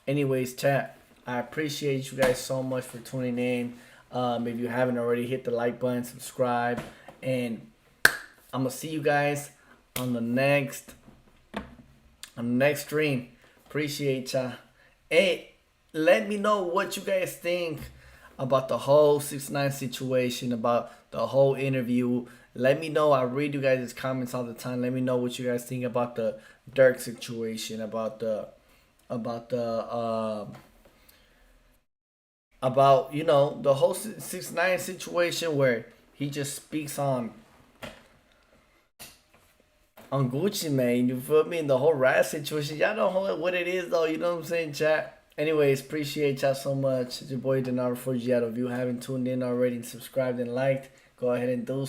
[SPEAKER 1] Anyways, chat, I appreciate you guys so much for tuning in. If you haven't already, hit the like button, subscribe, and I'm gonna see you guys on the next stream. Appreciate ya. Hey, let me know what you guys think about the whole 6ix9ine situation, about the whole interview. Let me know. I read you guys' comments all the time. Let me know what you guys think about the Durk situation, about you know, the whole 6ix9ine situation where he just speaks on Gucci Mane, you feel me? And the whole rap situation. Y'all know what it is though, you know what I'm saying, chat? Anyways, appreciate y'all so much. It's your boy Denaro for Giato. If you haven't tuned in already and subscribed and liked, go ahead and do so.